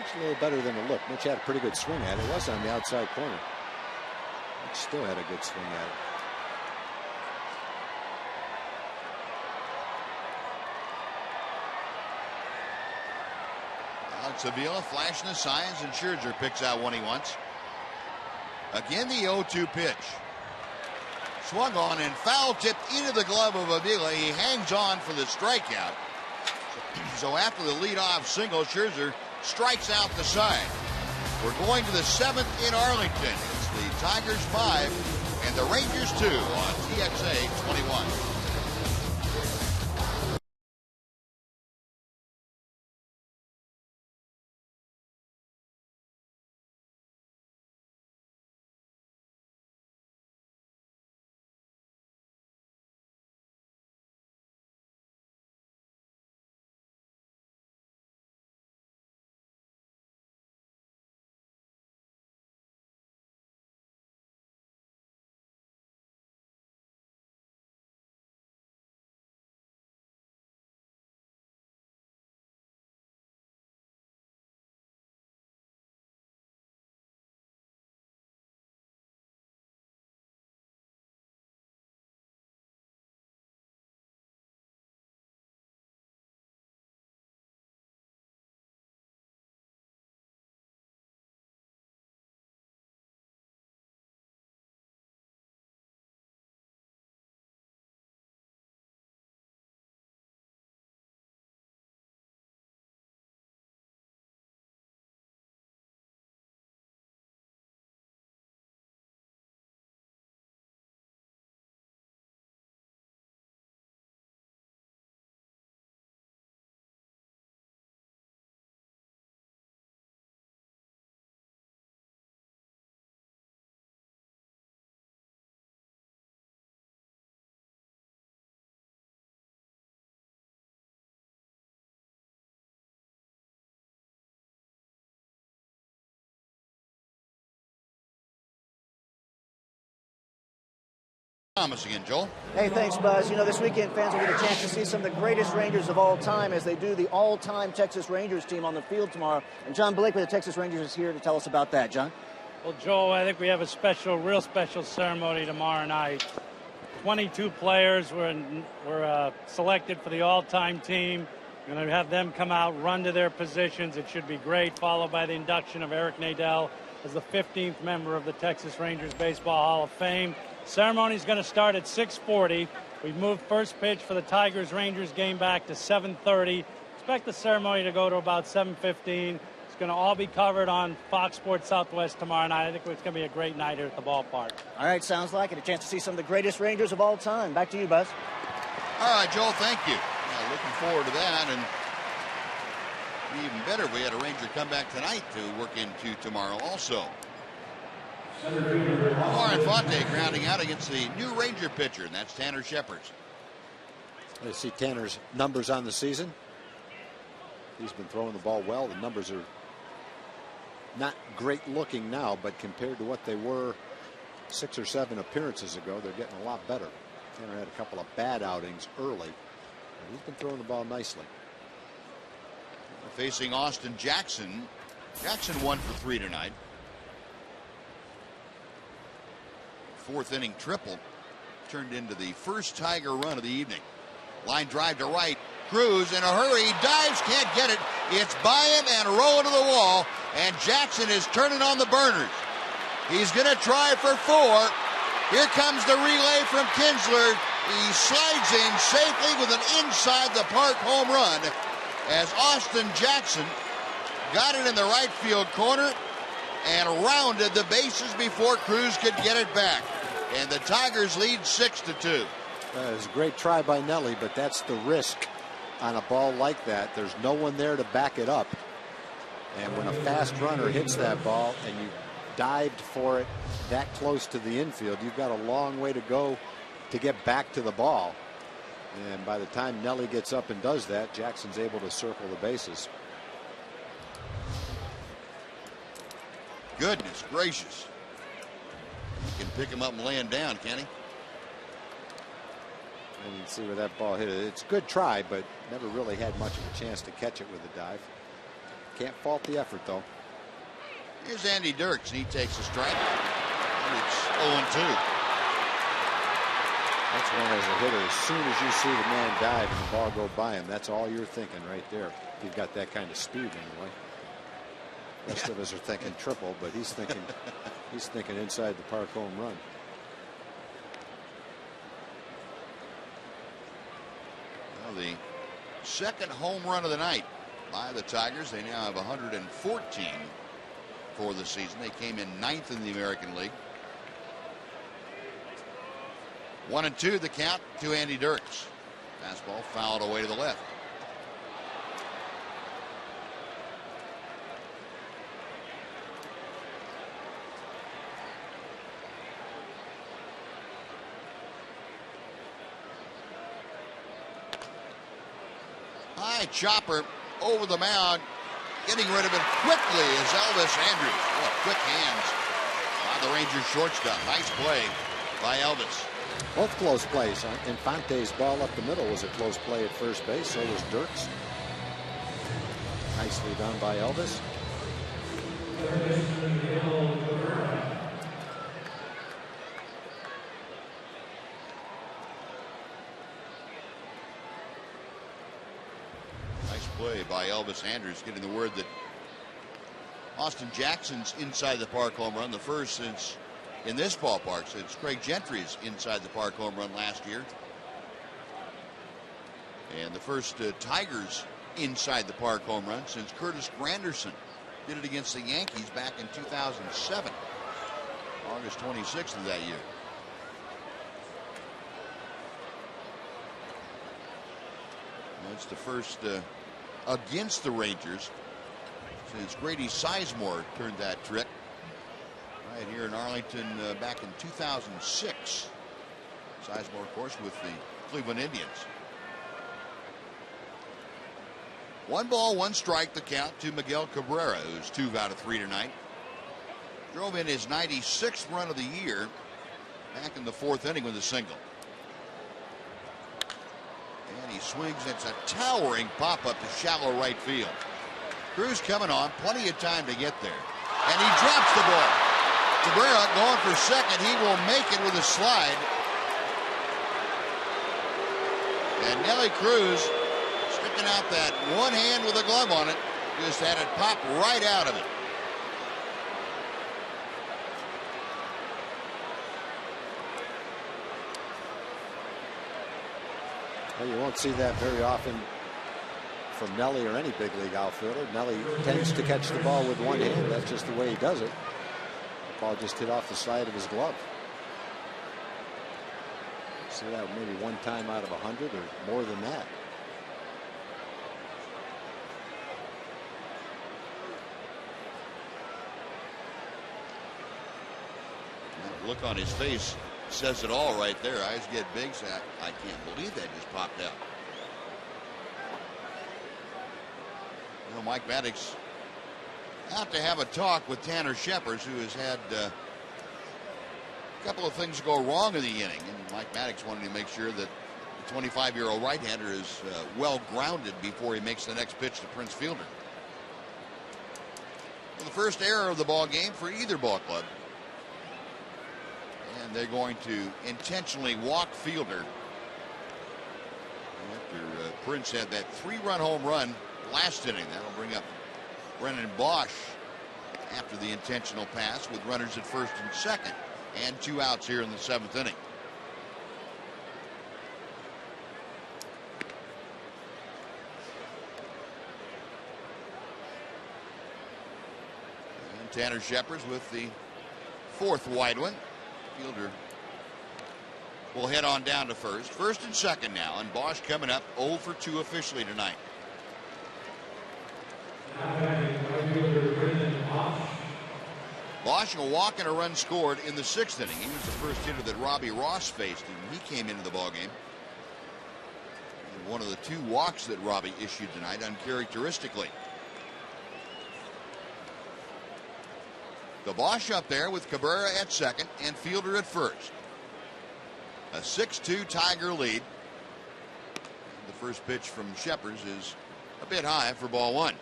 [SPEAKER 5] It's a little better than it looked. Mitch had a pretty good swing at it. It was on the outside corner. Mitch still had a good swing at it.
[SPEAKER 1] Sevilla flashing the signs, and Scherzer picks out one he wants. Again, the 0-2 pitch. Swung on and foul tipped into the glove of Avila. He hangs on for the strikeout. So after the leadoff single, Scherzer strikes out the side. We're going to the 7th in Arlington. It's the Tigers 5 and the Rangers 2 on TXA 21. Thomas again, Joel.
[SPEAKER 4] Hey, thanks, Buzz. You know, this weekend fans will get a chance to see some of the greatest Rangers of all time as they do the all-time Texas Rangers team on the field tomorrow. And John Blake with the Texas Rangers is here to tell us about that. John?
[SPEAKER 9] Well, Joel, I think we have a real special ceremony tomorrow night. 22 players were selected for the all-time team. Going to have them come out, run to their positions. It should be great, followed by the induction of Eric Nadel as the 15th member of the Texas Rangers Baseball Hall of Fame. Ceremony is going to start at 6:40. We've moved first pitch for the Tigers-Rangers game back to 7:30. Expect the ceremony to go to about 7:15. It's going to all be covered on Fox Sports Southwest tomorrow night. I think it's going to be a great night here at the ballpark.
[SPEAKER 4] All right, sounds like it. A chance to see some of the greatest Rangers of all time. Back to you, Buzz.
[SPEAKER 1] All right, Joel, thank you. Looking forward to that, and even better if we had a Ranger come back tonight to work into tomorrow also. Warren Fonte grounding out against the new Ranger pitcher, and that's Tanner Shepard.
[SPEAKER 5] I see Tanner's numbers on the season. He's been throwing the ball well. The numbers are not great looking now, but compared to what they were 6 or 7 appearances ago, they're getting a lot better. Tanner had a couple of bad outings early. He's been throwing the ball nicely.
[SPEAKER 1] Facing Austin Jackson. Jackson 1 for 3 tonight. 4th inning triple turned into the first Tiger run of the evening. Line drive to right. Cruz in a hurry. Dives, can't get it. It's by him and rolling to the wall. And Jackson is turning on the burners. He's going to try for 4. Here comes the relay from Kinsler. He slides in safely with an inside the park home run as Austin Jackson got it in the right field corner and rounded the bases before Cruz could get it back. And the Tigers lead 6-2.
[SPEAKER 5] It was a great try by Nelly, but that's the risk on a ball like that. There's no one there to back it up. And when a fast runner hits that ball and you dived for it that close to the infield, you've got a long way to go to get back to the ball. And by the time Nelly gets up and does that, Jackson's able to circle the bases.
[SPEAKER 1] Goodness gracious. He can pick him up and lay him down, can he?
[SPEAKER 5] And you can see where that ball hit it. It's a good try, but never really had much of a chance to catch it with a dive. Can't fault the effort, though.
[SPEAKER 1] Here's Andy Dirks. He takes a strike. And it's 0-2.
[SPEAKER 5] That's one as a hitter. As soon as you see the man dive and the ball go by him, that's all you're thinking right there. You've got that kind of speed anyway. The rest of us are thinking triple, but he's thinking inside the park home run.
[SPEAKER 1] Well, the second home run of the night by the Tigers. They now have 114 for the season. They came in 9th in the American League. 1-2 the count to Andy Dirks. Fastball fouled away to the left. High chopper over the mound. Getting rid of it quickly is Elvis Andrews. Oh, quick hands by the Rangers shortstop. Nice play by Elvis.
[SPEAKER 5] Both close plays. Infante's ball up the middle was a close play at first base. So was Dirks. Nicely done by Elvis.
[SPEAKER 1] Nice play by Elvis Andrews, getting the word that Austin Jackson's inside the park home run, the first since in this ballpark since Craig Gentry's inside the park home run last year. And the first Tigers inside the park home run since Curtis Granderson did it against the Yankees back in 2007, August 26th of that year. That's the first against the Rangers since Grady Sizemore turned that trick right here in Arlington back in 2006. Sizemore, of course, with the Cleveland Indians. 1 ball, 1 strike, the count to Miguel Cabrera, who's 2 out of 3 tonight. Drove in his 96th run of the year back in the 4th inning with a single. And he swings. It's a towering pop-up to shallow right field. Cruz coming on, plenty of time to get there. And he drops the ball. Cabrera going for second. He will make it with a slide. And Nelly Cruz Picking out that one hand with a glove on it. Just had it pop right out of it.
[SPEAKER 5] Well, you won't see that very often from Nelly or any big league outfielder. Nelly tends to catch the ball with one hand. That's just the way he does it. The ball just hit off the side of his glove. See that maybe one time out of 100 or more than that.
[SPEAKER 1] That look on his face says it all right there. Eyes get big. So I can't believe that just popped out. You know, Mike Maddox out to have a talk with Tanner Scheppers, who has had a couple of things go wrong in the inning. And Mike Maddox wanted to make sure that the 25-year-old right-hander is well grounded before he makes the next pitch to Prince Fielder. Well, the first error of the ball game for either ball club. And they're going to intentionally walk Fielder after Prince had that 3-run home run last inning. That'll bring up Brennan Bosch after the intentional pass with runners at first and second and 2 outs here in the 7th inning. And Tanner Scheppers with the 4th wide one. Fielder will head on down to first. First and second now, and Bosch coming up 0 for 2 officially tonight. Bosch a walk and a run scored in the 6th inning. He was the first hitter that Robbie Ross faced, and he came into the ballgame. And one of the 2 walks that Robbie issued tonight, uncharacteristically. The Bosch up there with Cabrera at second and Fielder at first. A 6-2 Tiger lead. The first pitch from Scheppers is a bit high for ball 1.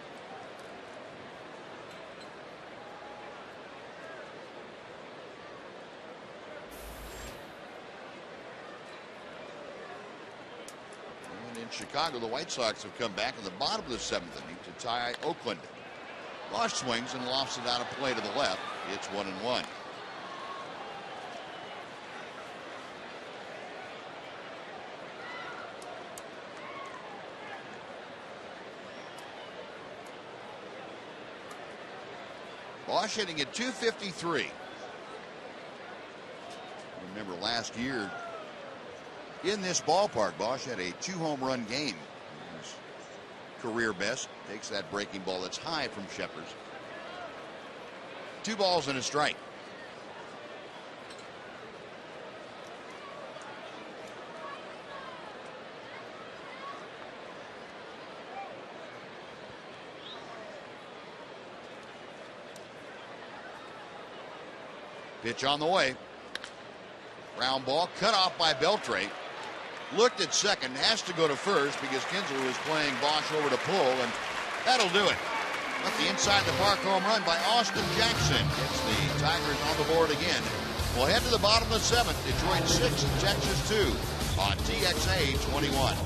[SPEAKER 1] And in Chicago, the White Sox have come back in the bottom of the 7th inning to tie Oakland. Bosch swings and lofts it out of play to the left. It's 1-1. Bosch hitting at .253. Remember last year in this ballpark, Bosch had a 2-home run game. His career best. Takes that breaking ball that's high from Scheppers. 2 balls and a strike. Pitch on the way. Ground ball cut off by Beltre. Looked at second, has to go to first because Kinsler was playing Bosch over to pull, and that'll do it. But the inside the park home run by Austin Jackson gets the Tigers on the board again. We'll head to the bottom of the 7th. Detroit 6 and Texas 2 on TXA 21.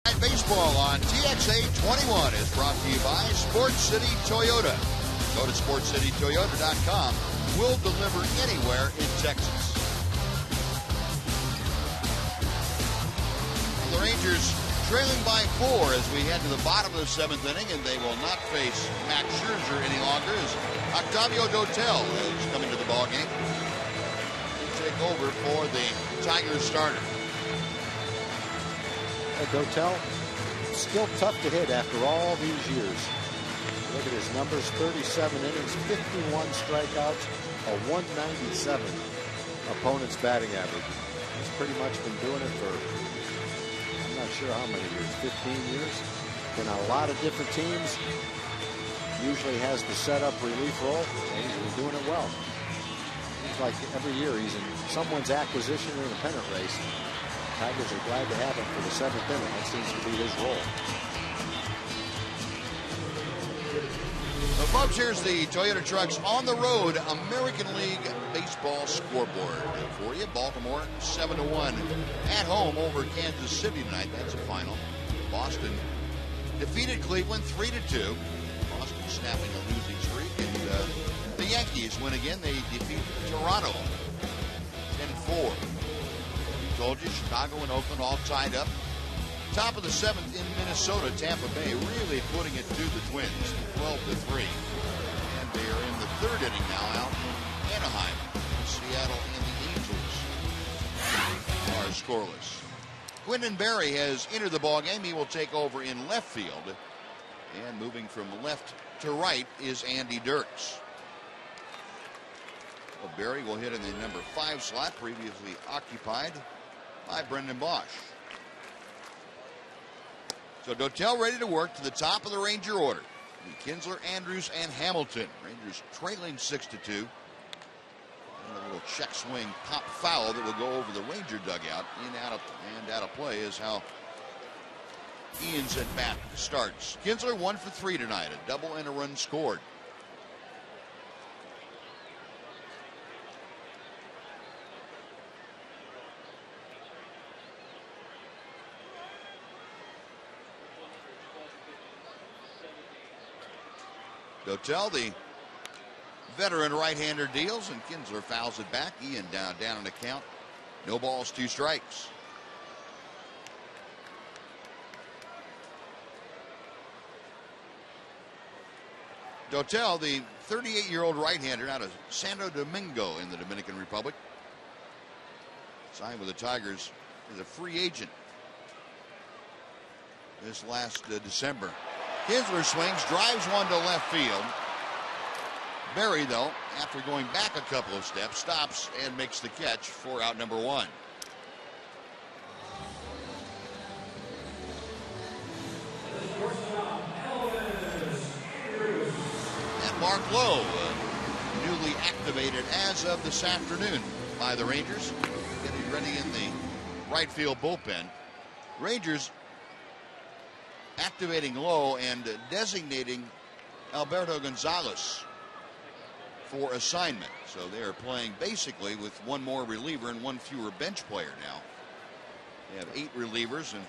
[SPEAKER 1] Night Baseball on TXA 21 is brought to you by Sports City Toyota. Go to sportscitytoyota.com. We'll deliver anywhere in Texas. And the Rangers trailing by 4 as we head to the bottom of the 7th inning, and they will not face Max Scherzer any longer as Octavio Dotel is coming to the ballgame. He'll take over for the Tigers starter.
[SPEAKER 5] Dotel, still tough to hit after all these years. Look at his numbers, 37 innings, 51 strikeouts, a 197 opponent's batting average. He's pretty much been doing it for, I'm not sure how many years, 15 years. Been on a lot of different teams. Usually has the setup relief role, and he's been doing it well. Seems like every year he's in someone's acquisition in a pennant race. Tigers are glad to have him for the 7th inning. That seems to be his role.
[SPEAKER 1] So, folks, here's the Toyota Trucks on the road American League Baseball scoreboard for you. Baltimore 7-1 at home over Kansas City tonight. That's a final. Boston defeated Cleveland 3-2. Boston snapping a losing streak, and the Yankees win again. They defeat Toronto 10-4. Told you, Chicago and Oakland all tied up. Top of the 7th in Minnesota, Tampa Bay really putting it to the Twins, 12-3. And they are in the 3rd inning now out in Anaheim. Seattle and the Angels are scoreless. Quinton Berry has entered the ballgame. He will take over in left field. And moving from left to right is Andy Dirks. Well, Berry will hit in the number 5 slot, previously occupied by Brendan Bosch. So Dotel ready to work to the top of the Ranger order. Kinsler, Andrews, and Hamilton. Rangers trailing 6-2. And a little check swing pop foul that will go over the Ranger dugout. Out of play is how Ian's at bat starts. Kinsler 1 for 3 tonight. A double and a run scored. Dotel, the veteran right-hander, deals, and Kinsler fouls it back. Ian down in the count. No balls, 2 strikes. Dotel, the 38-year-old right-hander out of Santo Domingo in the Dominican Republic, signed with the Tigers as a free agent this last December. Kinsler swings, drives one to left field. Berry, though, after going back a couple of steps, stops and makes the catch for out number 1. And Mark Lowe, newly activated as of this afternoon by the Rangers, getting ready in the right field bullpen. Rangers activating Lowe and designating Alberto Gonzalez for assignment. So they are playing basically with 1 more reliever and 1 fewer bench player now. They have 8 relievers and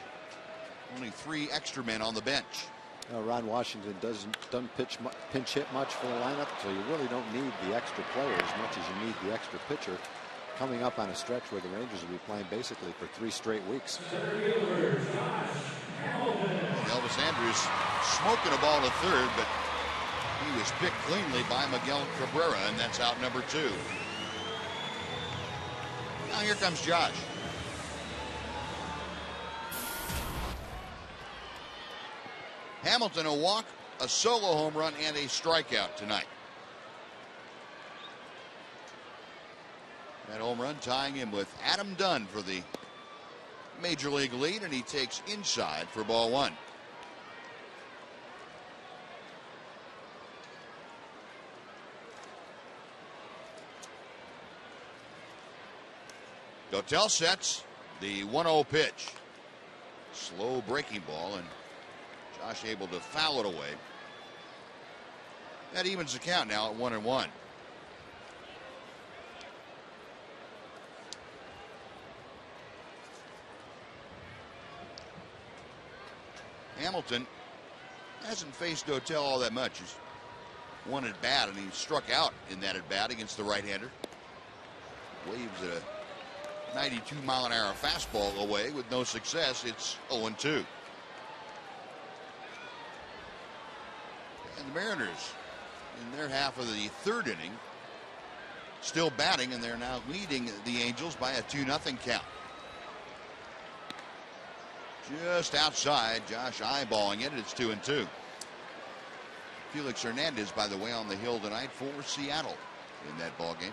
[SPEAKER 1] only 3 extra men on the bench.
[SPEAKER 5] Ron Washington doesn't pinch hit much for the lineup, so you really don't need the extra player as much as you need the extra pitcher. Coming up on a stretch where the Rangers will be playing basically for 3 straight weeks.
[SPEAKER 1] Elvis Andrews smoking a ball to third, but he was picked cleanly by Miguel Cabrera, and that's out number 2. Now here comes Josh. Hamilton a walk, a solo home run, and a strikeout tonight. That home run tying him with Adam Dunn for the major league lead, and he takes inside for ball 1. Dotel sets the 1-0 pitch. Slow breaking ball, and Josh able to foul it away. That evens the count now at 1-1. Hamilton hasn't faced Dotel all that much. He's one at bat, and he struck out in that at bat against the right-hander. Waves at a 92-mile-an-hour fastball away with no success. It's 0-2. And the Mariners, in their half of the third inning, still batting, and they're now leading the Angels by a 2-0 count. Just outside, Josh eyeballing it. It's 2-2. Felix Hernandez, by the way, on the hill tonight for Seattle in that ball game.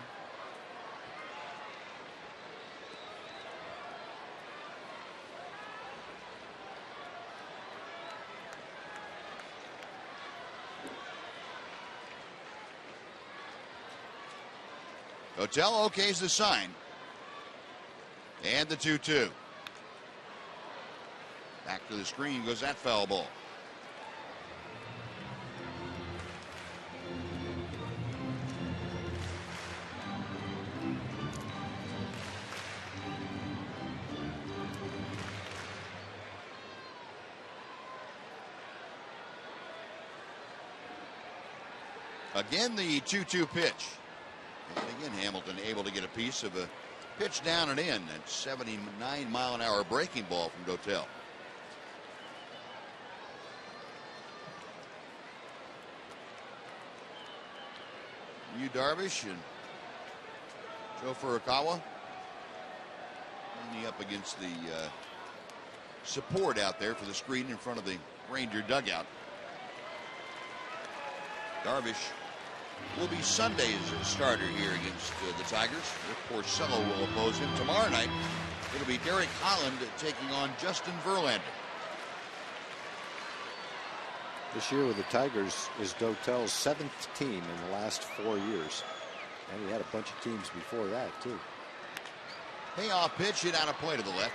[SPEAKER 1] Dotel okays the sign. And the 2-2. Back to the screen goes that foul ball. Again, the 2-2 pitch. And again, Hamilton able to get a piece of a pitch down and in. That 79-mile-an-hour breaking ball from Dotel. Yu Darvish and Joe Furukawa up against the support out there for the screen in front of the Ranger dugout. Darvish will be Sunday's starter here against the Tigers. Rick Porcello will oppose him. Tomorrow night, it'll be Derek Holland taking on Justin Verlander.
[SPEAKER 5] This year with the Tigers is Dotel's 7th team in the last 4 years. And he had a bunch of teams before that, too.
[SPEAKER 1] Payoff pitch hit out of play to the left.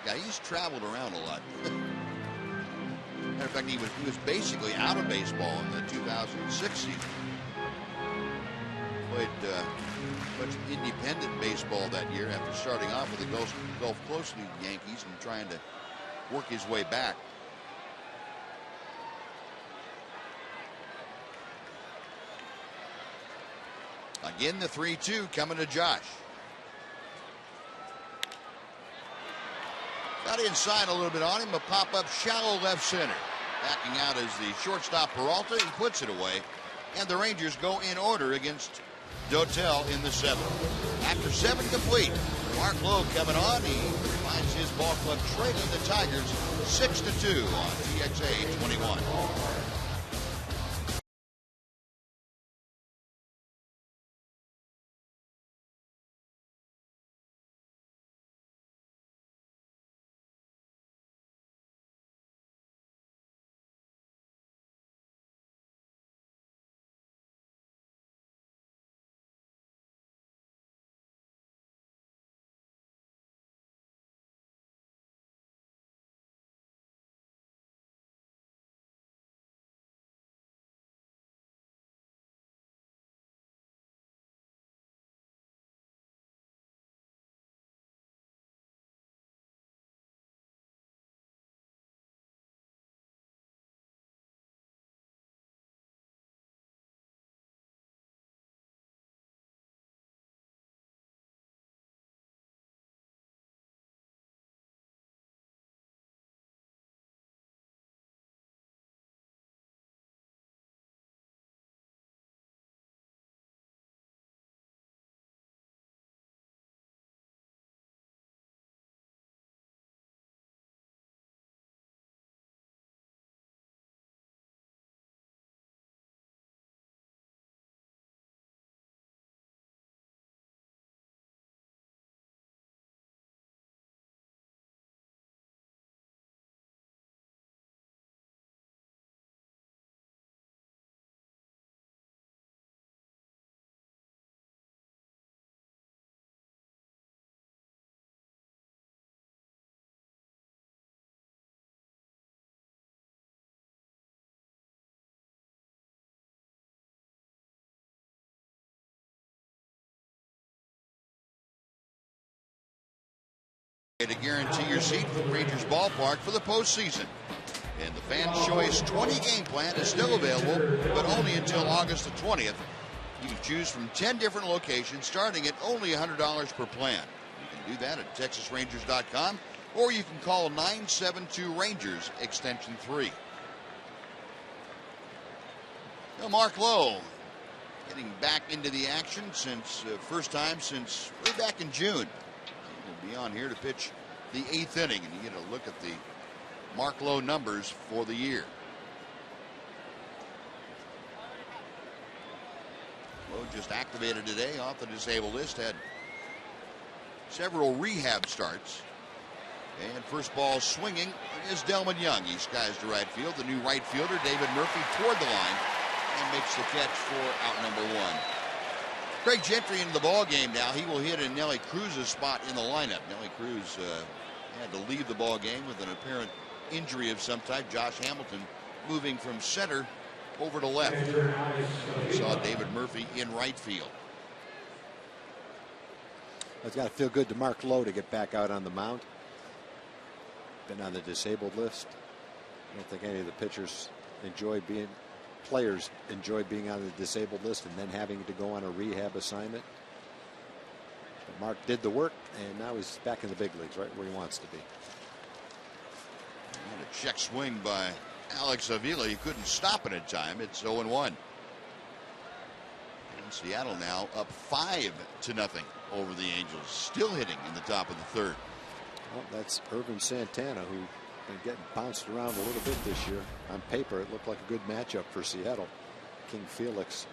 [SPEAKER 1] Yeah, he's traveled around a lot. Matter of fact, he was basically out of baseball in the 2006 season. Played much independent baseball that year after starting off with the Gulf Coast League Yankees and trying to work his way back. Again, the 3-2 coming to Josh. Got inside a little bit on him, a pop-up shallow left center. Backing out is the shortstop Peralta. He puts it away, and the Rangers go in order against Dotel in the 7th. After 7 complete, Mark Lowe coming on. He finds his ball club trailing the Tigers 6-2 on TXA 21. To guarantee your seat for Rangers ballpark for the postseason. And the Fan's Choice 20 game plan is still available, but only until August the 20th. You can choose from 10 different locations, starting at only $100 per plan. You can do that at TexasRangers.com, or you can call 972-RANGERS, extension 3. Now Mark Lowe getting back into the action since first time since way back in June. He'll be on here to pitch the 8th inning, and you get a look at the Mark Lowe numbers for the year. Lowe just activated today off the disabled list, had several rehab starts. And first ball swinging is Delman Young. He skies to right field. The new right fielder, David Murphy, toward the line and makes the catch for out number 1. Craig Gentry into the ball game now. He will hit in Nelly Cruz's spot in the lineup. Nelly Cruz had to leave the ball game with an apparent injury of some type. Josh Hamilton moving from center over to left. We saw David Murphy in right field.
[SPEAKER 5] It's got to feel good to Mark Lowe to get back out on the mound. Been on the disabled list. I don't think any of the players enjoy being on the disabled list and then having to go on a rehab assignment. But Mark did the work, and now he's back in the big leagues, right where he wants to be.
[SPEAKER 1] And a check swing by Alex Avila. You couldn't stop it in time. It's 0-1. And Seattle now up 5-0 over the Angels. Still hitting in the top of the 3rd.
[SPEAKER 5] Well, that's Irvin Santana, who's been getting bounced around a little bit this year. On paper, it looked like a good matchup for Seattle. King Felix.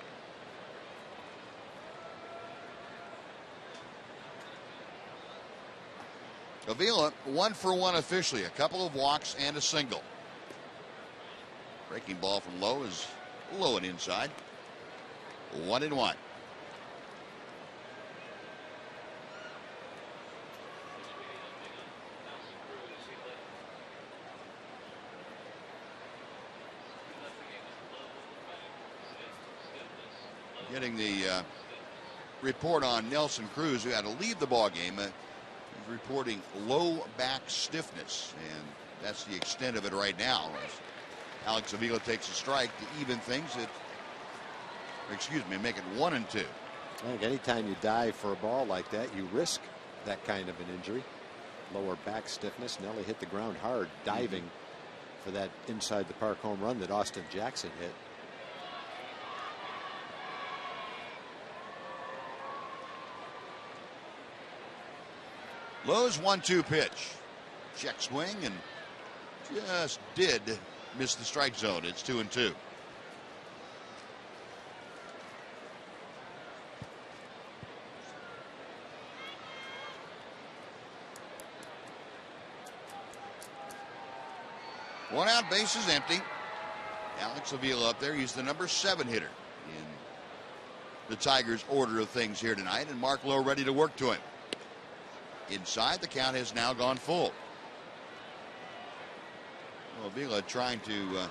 [SPEAKER 1] Avila 1 for 1 officially. A couple of walks and a single. Breaking ball from Lowe is low and inside. 1-1. Getting the report on Nelson Cruz, who had to leave the ball game. He's reporting low back stiffness, and that's the extent of it right now. As Alex Avila takes a strike to even things. Make it 1-2.
[SPEAKER 5] I think anytime you dive for a ball like that, you risk that kind of an injury. Lower back stiffness. Nelly hit the ground hard, diving for that inside the park home run that Austin Jackson hit.
[SPEAKER 1] Lowe's 1-2 pitch. Check swing and just did miss the strike zone. It's 2-2. One out, bases empty. Alex Avila up there. He's the number 7 hitter in the Tigers' order of things here tonight, and Mark Lowe ready to work to him. Inside, the count has now gone full. Well, Avila trying to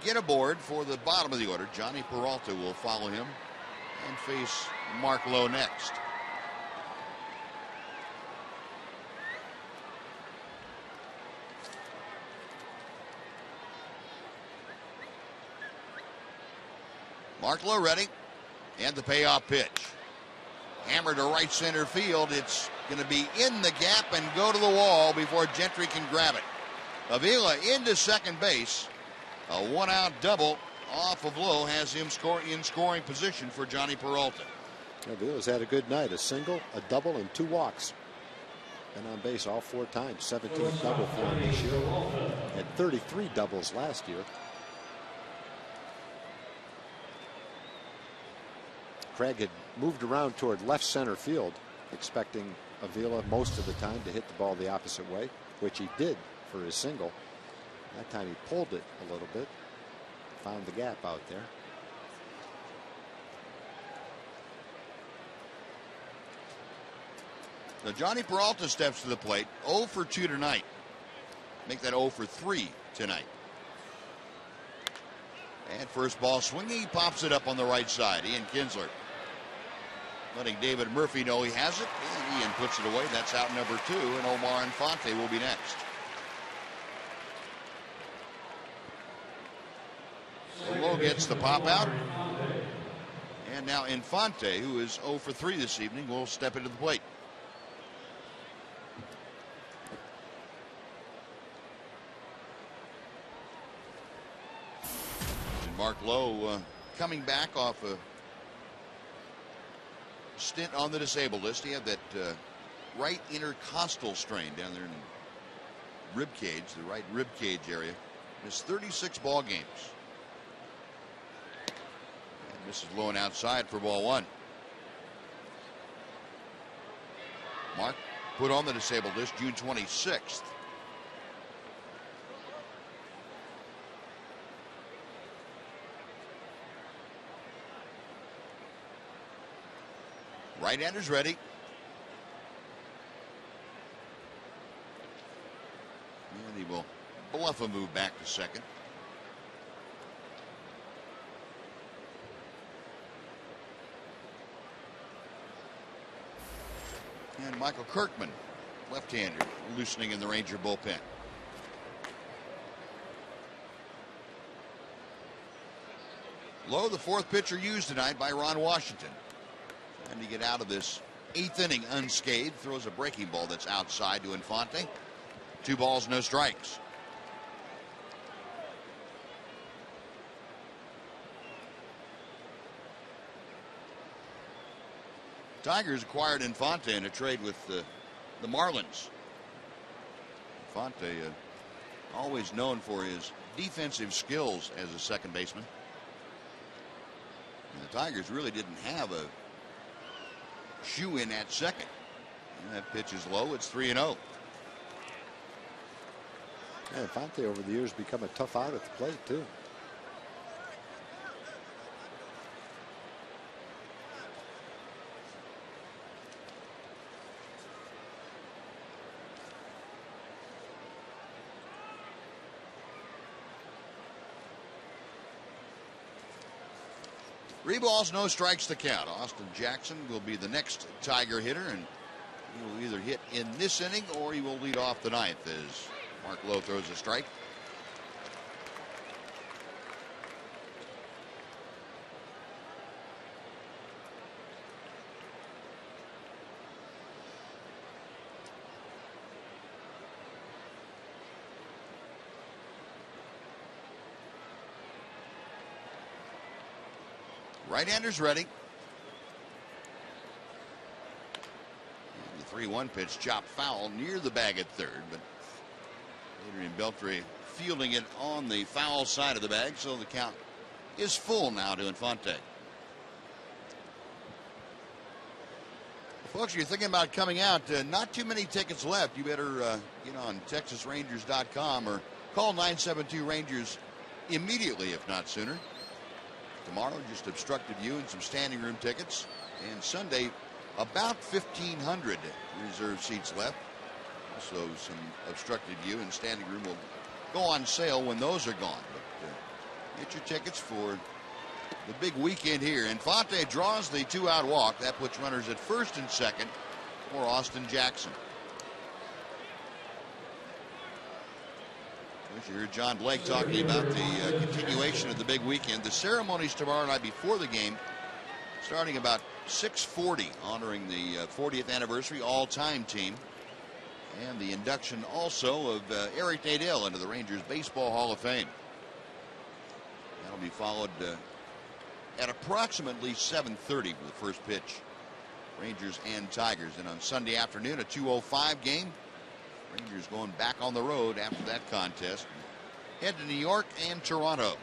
[SPEAKER 1] get aboard for the bottom of the order. Johnny Peralta will follow him and face Mark Lowe next. Mark Lowe ready, and the payoff pitch. Hammer to right center field. It's going to be in the gap and go to the wall before Gentry can grab it. Avila into second base. A 1-out double off of Lowe has him in scoring position for Johnny Peralta.
[SPEAKER 5] Avila's had a good night. A single, a double, and 2 walks. Been on base all 4 times. 17th double for him this year. Had 33 doubles last year. Craig had moved around toward left center field, expecting Avila most of the time to hit the ball the opposite way, which he did for his single. That time he pulled it a little bit, found the gap out there.
[SPEAKER 1] Now Johnny Peralta steps to the plate, 0 for 2 tonight. Make that 0 for 3 tonight. And first ball swinging, he pops it up on the right side. Ian Kinsler letting David Murphy know he has it, and Ian puts it away. That's out number 2, and Omar Infante will be next. Low gets the pop out. And now Infante, who is 0 for 3 this evening, will step into the plate. And Mark Lowe coming back off a stint on the disabled list. He had that right intercostal strain down there in the rib cage, the right rib cage area. Missed 36 ball games. And misses low and outside for ball 1. Mark put on the disabled list June 26th. Right-hander's ready. And he will bluff a move back to second. And Michael Kirkman, left-hander, loosening in the Ranger bullpen. Lowe, the 4th pitcher used tonight by Ron Washington. Trying to get out of this 8th inning unscathed. Throws a breaking ball that's outside to Infante. 2 balls, no strikes. Tigers acquired Infante in a trade with the Marlins. Infante, always known for his defensive skills as a second baseman. And the Tigers really didn't have a shoe-in at second. And that pitch is low. It's 3-0.
[SPEAKER 5] Yeah, Infante over the years become a tough out at the plate too.
[SPEAKER 1] Three balls, no strikes to count. Austin Jackson will be the next Tiger hitter, and he will either hit in this inning or he will lead off the 9th as Mark Lowe throws a strike. Right-hander's ready. And the 3-1 pitch chopped foul near the bag at third, but Adrian Beltre fielding it on the foul side of the bag, so the count is full now to Infante. Folks, you're thinking about coming out, not too many tickets left. You better get on TexasRangers.com or call 972-RANGERS immediately, if not sooner. Tomorrow, just obstructed view and some standing room tickets. And Sunday, about 1,500 reserved seats left. So some obstructed view and standing room will go on sale when those are gone. But get your tickets for the big weekend here. Infante draws the 2-out walk. That puts runners at first and second for Austin Jackson. You heard John Blake talking about the continuation of the big weekend. The ceremonies tomorrow night before the game, starting about 6:40, honoring the 40th anniversary all-time team, and the induction also of Eric Nadel into the Rangers Baseball Hall of Fame. That'll be followed at approximately 7:30 with the first pitch. Rangers and Tigers, and on Sunday afternoon a 2:05 game. Rangers going back on the road after that contest. Head to New York and Toronto.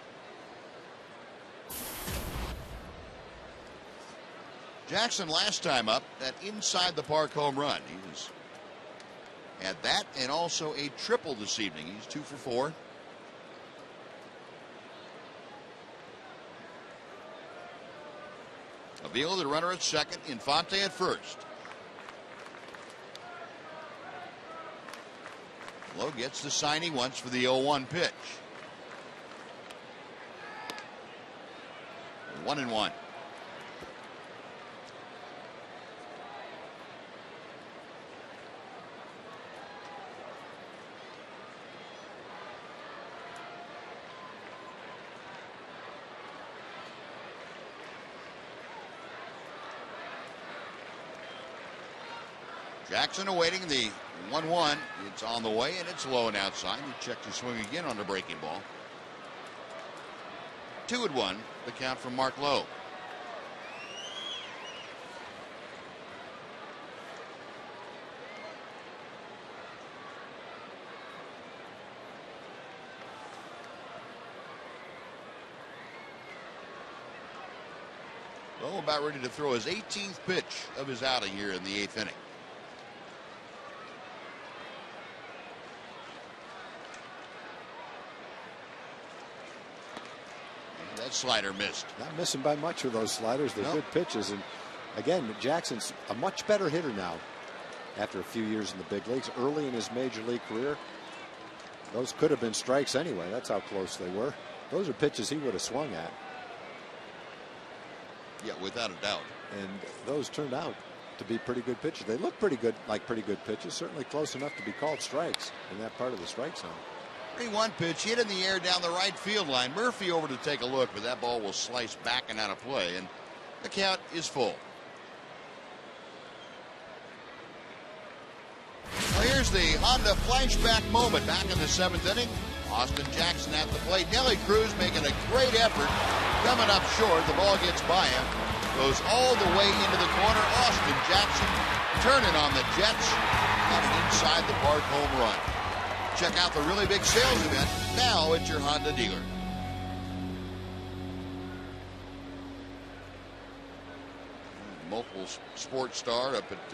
[SPEAKER 1] Jackson last time up, that inside the park home run. He was at that and also a triple this evening. He's 2 for 4. Avila, the runner at second, Infante at first. Lowe gets the sign he wants for the 0-1 pitch. 1-1. Jackson awaiting the 1-1. It's on the way, and it's low and outside. He checked his swing again on the breaking ball. 2-1, the count from Mark Lowe. Lowe about ready to throw his 18th pitch of his outing here in the 8th inning. That slider missed.
[SPEAKER 5] Not missing by much with those sliders. They're good pitches. And again, Jackson's a much better hitter now after a few years in the big leagues. Early in his major league career, those could have been strikes anyway. That's how close they were. Those are pitches he would have swung at.
[SPEAKER 1] Yeah, without a doubt.
[SPEAKER 5] And those turned out to be pretty good pitches. They look pretty good, like pretty good pitches. Certainly close enough to be called strikes in that part of the strike zone.
[SPEAKER 1] 3-1 pitch hit in the air down the right field line. Murphy over to take a look, but that ball will slice back and out of play, and the count is full. Well, here's the Honda flashback moment back in the 7th inning. Austin Jackson at the plate. Nelly Cruz making a great effort. Coming up short. The ball gets by him. Goes all the way into the corner. Austin Jackson turning on the Jets. And an inside the park home run. Check out the really big sales event now at your Honda dealer. Multiple sports star up at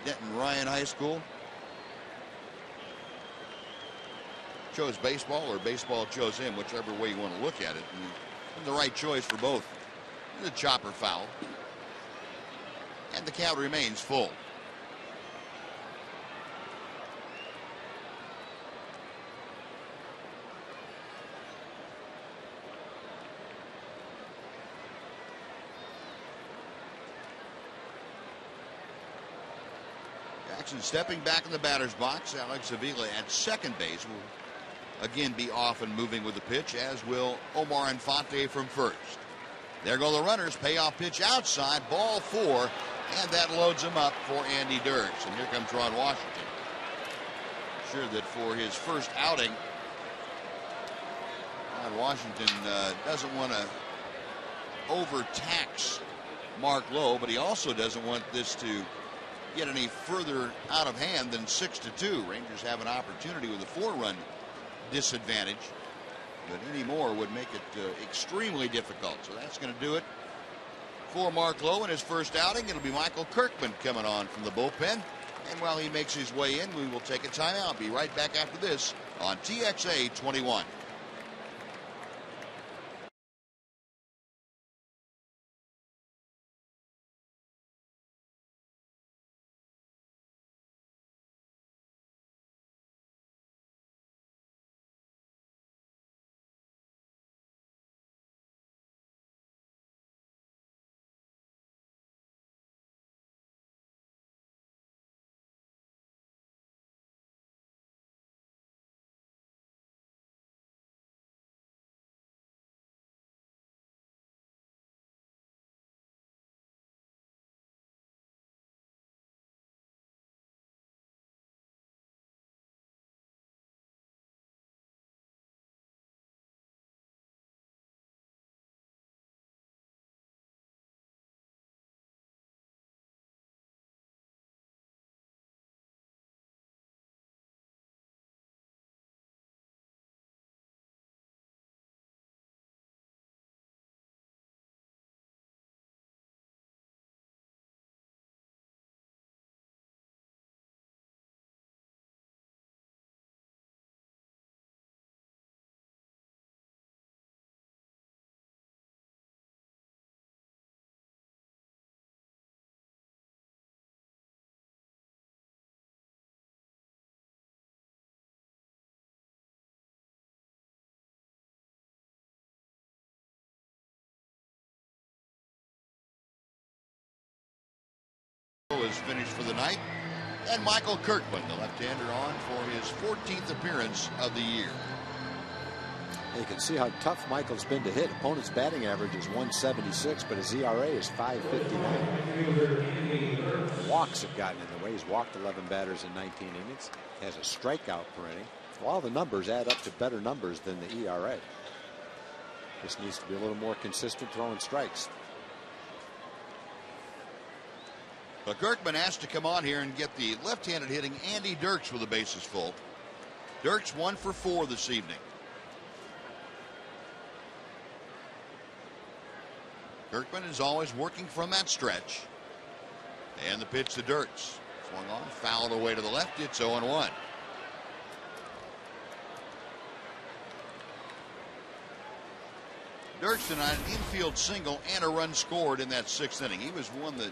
[SPEAKER 1] Denton Ryan High School. Chose baseball, or baseball chose him, whichever way you want to look at it. And the right choice for both. The chopper foul. And the count remains full. Jackson stepping back in the batter's box. Alex Avila at second base will again be off and moving with the pitch, as will Omar Infante from first. There go the runners. Payoff pitch outside, ball 4, and that loads him up for Andy Dirks. And here comes Ron Washington. Sure that for his first outing, Ron Washington doesn't want to overtax Mark Lowe, but he also doesn't want this to get any further out of hand than 6-2. Rangers have an opportunity with a 4-run disadvantage, but any more would make it extremely difficult. So that's going to do it for Mark Lowe in his first outing. It'll be Michael Kirkman coming on from the bullpen, and while he makes his way in, we will take a timeout. Be right back after this on TXA 21. Is finished for the night, and Michael Kirkman, the left-hander, on for his 14th appearance of the year.
[SPEAKER 5] You can see how tough Michael's been to hit. Opponent's batting average is 176, but his ERA is 5.59. Walks have gotten in the way. He's walked 11 batters in 19 innings. Has a strikeout per inning. All the numbers add up to better numbers than the ERA. Just needs to be a little more consistent throwing strikes.
[SPEAKER 1] But Kirkman has to come on here and get the left-handed hitting Andy Dirks with the bases full. Dirks 1 for 4 this evening. Kirkman is always working from that stretch. And the pitch to Dirks. Swung on, fouled away to the left. It's 0-1. Dirks tonight an infield single and a run scored in that 6th inning. He was one that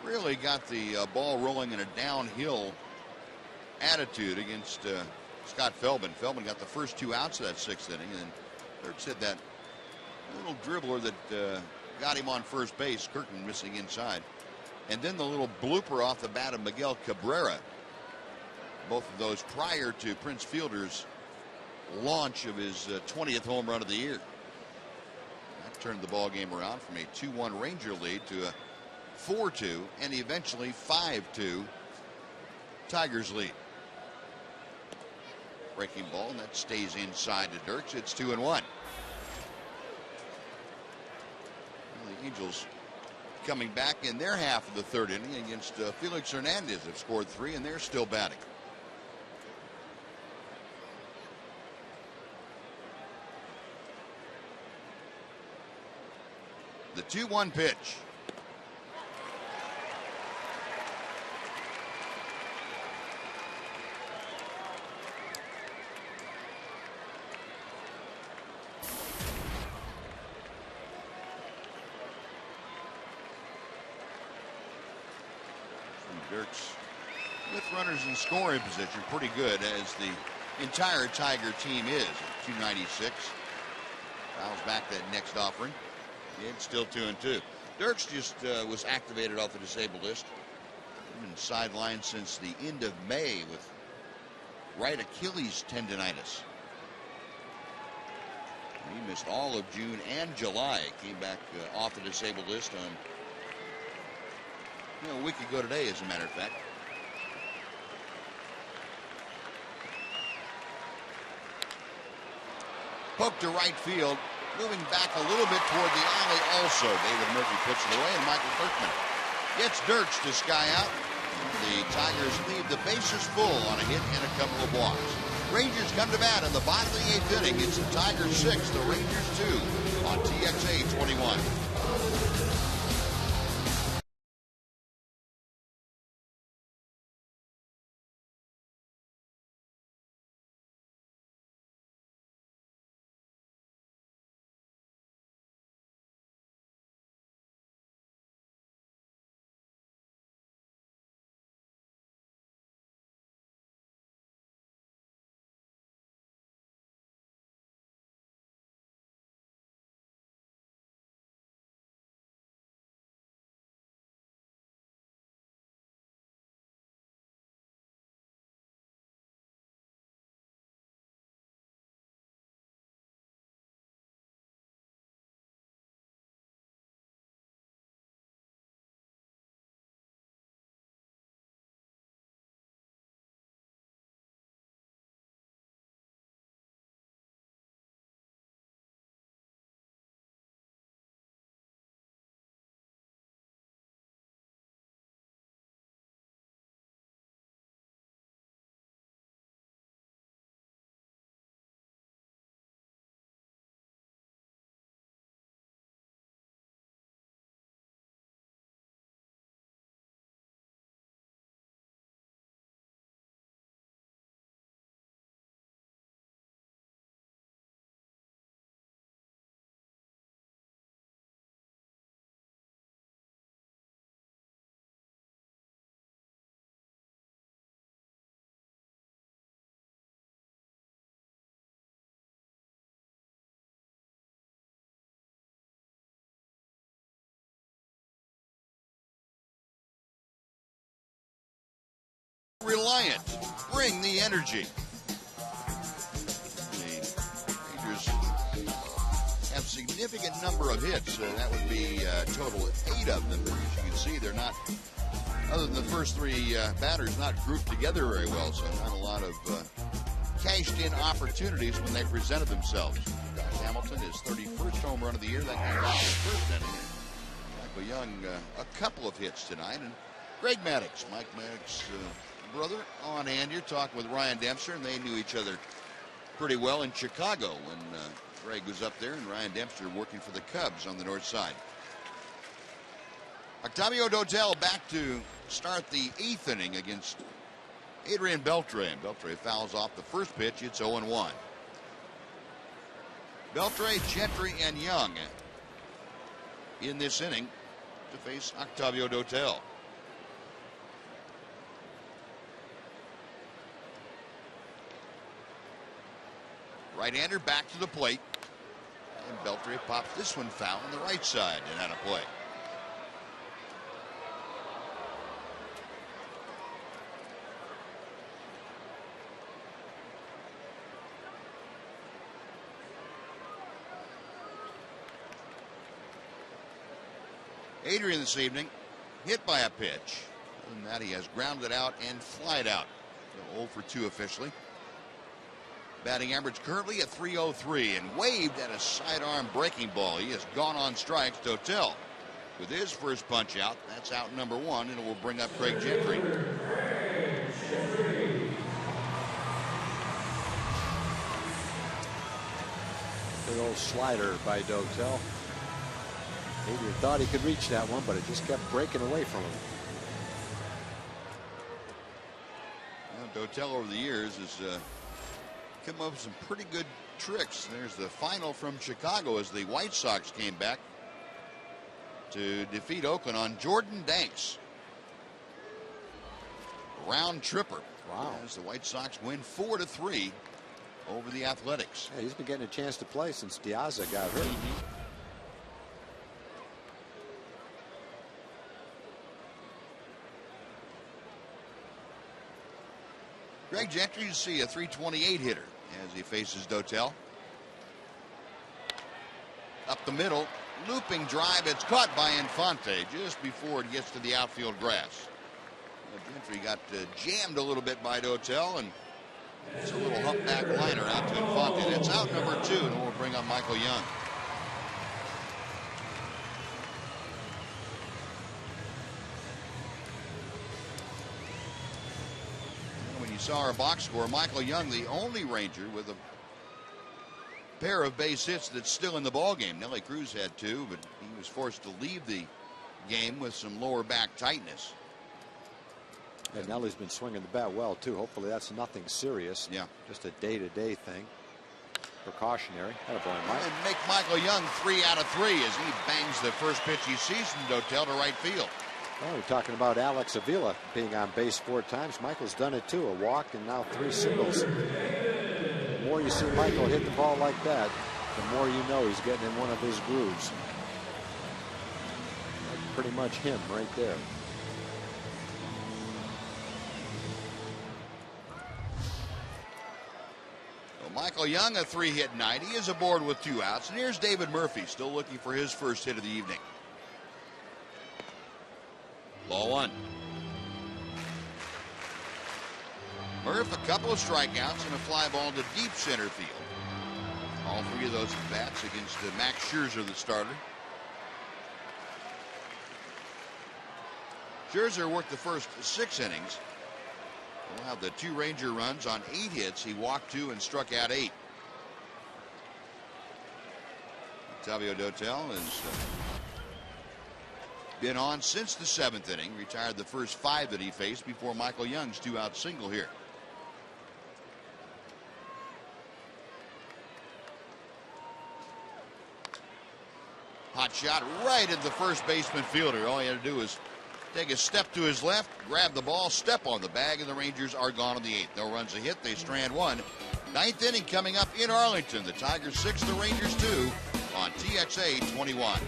[SPEAKER 1] really got the ball rolling in a downhill attitude against Scott Feldman. Feldman got the first 2 outs of that 6th inning, and Dirks hit that little dribbler that got him on first base. Kirkman missing inside. And then the little blooper off the bat of Miguel Cabrera. Both of those prior to Prince Fielder's launch of his 20th home run of the year. That turned the ball game around from a 2-1 Ranger lead to a 4-2 and eventually 5-2 Tigers lead. Breaking ball, and that stays inside to Dirks. It's 2-1. Well, the Angels coming back in their half of the 3rd inning against Felix Hernandez have scored 3, and they're still batting. The 2-1 pitch. Dirks with runners in scoring position, pretty good as the entire Tiger team is. 296. Fouls back that next offering. It's still 2-2. Dirks just was activated off the disabled list. Been sidelined since the end of May with right Achilles tendonitis. He missed all of June and July. Came back off the disabled list on a week ago today, as a matter of fact. Poke to right field, moving back a little bit toward the alley also. David Murphy puts it away, and Michael Kirkman gets Dirks to sky out. The Tigers leave the bases full on a hit and a couple of walks. Rangers come to bat in the bottom of the 8th inning. It's the Tigers 6, the Rangers 2 on TXA 21. Reliant, bring the energy. The Rangers significant number of hits. That would be a total of 8 of them. But as you can see, they're not, other than the first 3 batters, not grouped together very well. So not a lot of cashed-in opportunities when they presented themselves. Josh Hamilton, his 31st home run of the year. That came out in the first inning. Michael Young, a couple of hits tonight. And Greg Maddux, Mike Maddox's brother, on hand here, talking with Ryan Dempster, and they knew each other pretty well in Chicago when Greg was up there and Ryan Dempster working for the Cubs on the north side. Octavio Dotel back to start the 8th inning against Adrian Beltre. And Beltre fouls off the first pitch. It's 0-1. Beltre, Gentry, and Young in this inning to face Octavio Dotel. Right-hander back to the plate. And Beltre pops this one foul on the right side and out of play. Adrian this evening hit by a pitch. Other than that, he has grounded out and flied out. So 0 for 2 officially. Batting average currently at .303 and waved at a sidearm breaking ball. He has gone on strikes. Dotel with his first punch out. That's out number 1, and it will bring up Craig Gentry.
[SPEAKER 5] Good old slider by Dotel. Adrian thought he could reach that one, but it just kept breaking away from him.
[SPEAKER 1] Well, Dotel over the years has come up with some pretty good tricks. There's the final from Chicago as the White Sox came back to defeat Oakland on Jordan Danks. Round tripper.
[SPEAKER 5] Wow.
[SPEAKER 1] As the White Sox win 4-3 over the Athletics.
[SPEAKER 5] Yeah, he's been getting a chance to play since Diaza got hurt.
[SPEAKER 1] Greg Gentry, you see a .328 hitter as he faces Dotel. Up the middle, looping drive. It's caught by Infante just before it gets to the outfield grass. Gentry got jammed a little bit by Dotel, and it's a little humpback liner out to Infante. It's out number 2, and we'll bring up Michael Young. When you saw our box score, Michael Young, the only Ranger with a pair of base hits that's still in the ball game. Nelly Cruz had 2, but he was forced to leave the game with some lower back tightness.
[SPEAKER 5] And Nelly's been swinging the bat well too. Hopefully that's nothing serious.
[SPEAKER 1] Yeah,
[SPEAKER 5] just a day-to-day thing. Precautionary. Attaboy, Mike.
[SPEAKER 1] And make Michael Young 3 out of 3 as he bangs the first pitch he sees from Dotel to right field.
[SPEAKER 5] Oh, we're talking about Alex Avila being on base 4 times. Michael's done it too. A walk and now 3 singles. The more you see Michael hit the ball like that, the more you know he's getting in one of his grooves. That's pretty much him right there.
[SPEAKER 1] Michael Young, a 3-hit night. He is aboard with 2 outs. And here's David Murphy, still looking for his first hit of the evening. Ball 1. Murph, a couple of strikeouts and a fly ball to deep center field. All 3 of those bats against Max Scherzer, the starter. Scherzer worked the first 6 innings. Allowed the 2 Ranger runs on 8 hits. He walked 2 and struck out 8. Octavio Dotel has been on since the 7th inning. Retired the first 5 that he faced before Michael Young's 2-out single here. Hot shot right at the first baseman fielder. All he had to do was take a step to his left, grab the ball, step on the bag, and the Rangers are gone in the 8th. No runs a hit. They strand 1. 9th inning coming up in Arlington. The Tigers 6, the Rangers 2 on TXA 21.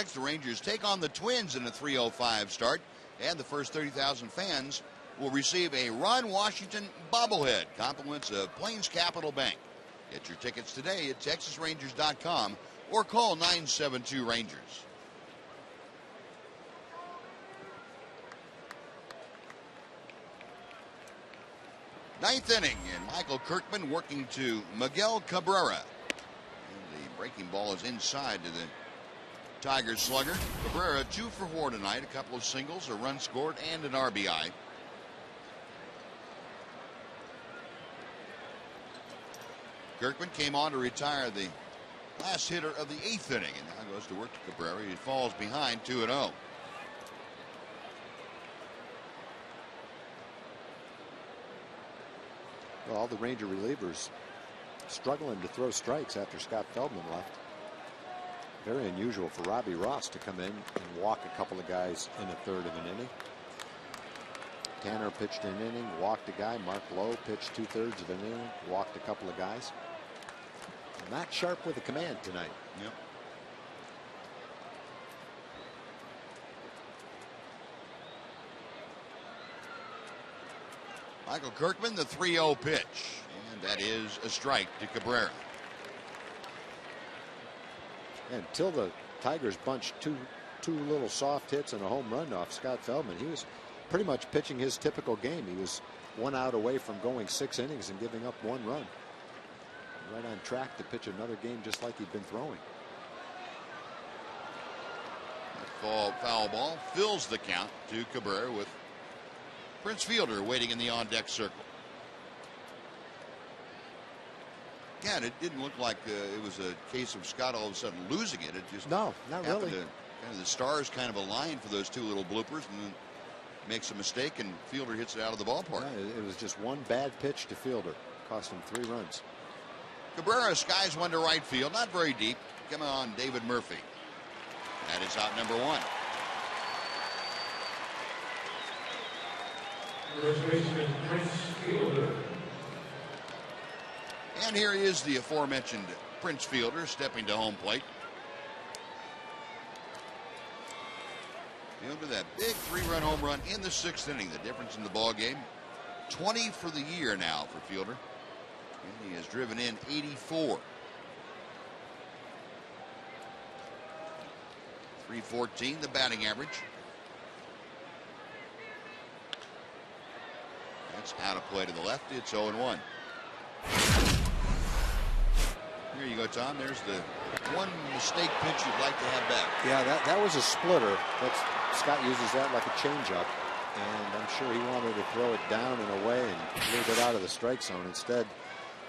[SPEAKER 1] nights, the Rangers take on the Twins in a 3:05 start, and the first 30,000 fans will receive a Ron Washington bobblehead, compliments of Plains Capital Bank. Get your tickets today at TexasRangers.com or call 972-RANGERS. Ninth inning, and Michael Kirkman working to Miguel Cabrera. And the breaking ball is inside to the Tigers slugger. Cabrera 2 for 4 tonight, a couple of singles, a run scored, and an RBI. Kirkman came on to retire the last hitter of the 8th inning, and now goes to work to Cabrera. He falls behind 2-0.
[SPEAKER 5] Well, all the Ranger relievers struggling to throw strikes after Scott Feldman left. Very unusual for Robbie Ross to come in and walk a couple of guys in a third of an inning. Tanner pitched an inning, walked a guy. Mark Lowe pitched 2/3 of an inning, walked a couple of guys. Not sharp with a command tonight.
[SPEAKER 1] Yep. Michael Kirkman, the 3-0 pitch, and that is a strike to Cabrera.
[SPEAKER 5] Until the Tigers bunched two little soft hits and a home run off Scott Feldman, he was pretty much pitching his typical game. He was 1 out away from going 6 innings and giving up 1 run. Right on track to pitch another game just like he'd been throwing.
[SPEAKER 1] That foul ball fills the count to Cabrera with Prince Fielder waiting in the on-deck circle. Yeah, and it didn't look like it was a case of Scott all of a sudden losing it. It just
[SPEAKER 5] no, not really.
[SPEAKER 1] The stars kind of aligned for those 2 little bloopers, and then makes a mistake, and Fielder hits it out of the ballpark.
[SPEAKER 5] Yeah, it was just 1 bad pitch to Fielder, cost him 3 runs.
[SPEAKER 1] Cabrera skies one to right field, not very deep. Come on, David Murphy. That is out number 1. And here is the aforementioned Prince Fielder stepping to home plate. Fielder, that big 3-run home run in the 6th inning, the difference in the ball game. 20 for the year now for Fielder. And he has driven in 84. 314 the batting average. That's out of play to the left. It's 0-1. Here you go, Tom. There's the one mistake pitch you'd like to have back.
[SPEAKER 5] Yeah, that was a splitter. Scott uses that like a changeup, and I'm sure he wanted to throw it down and away and leave it out of the strike zone. Instead,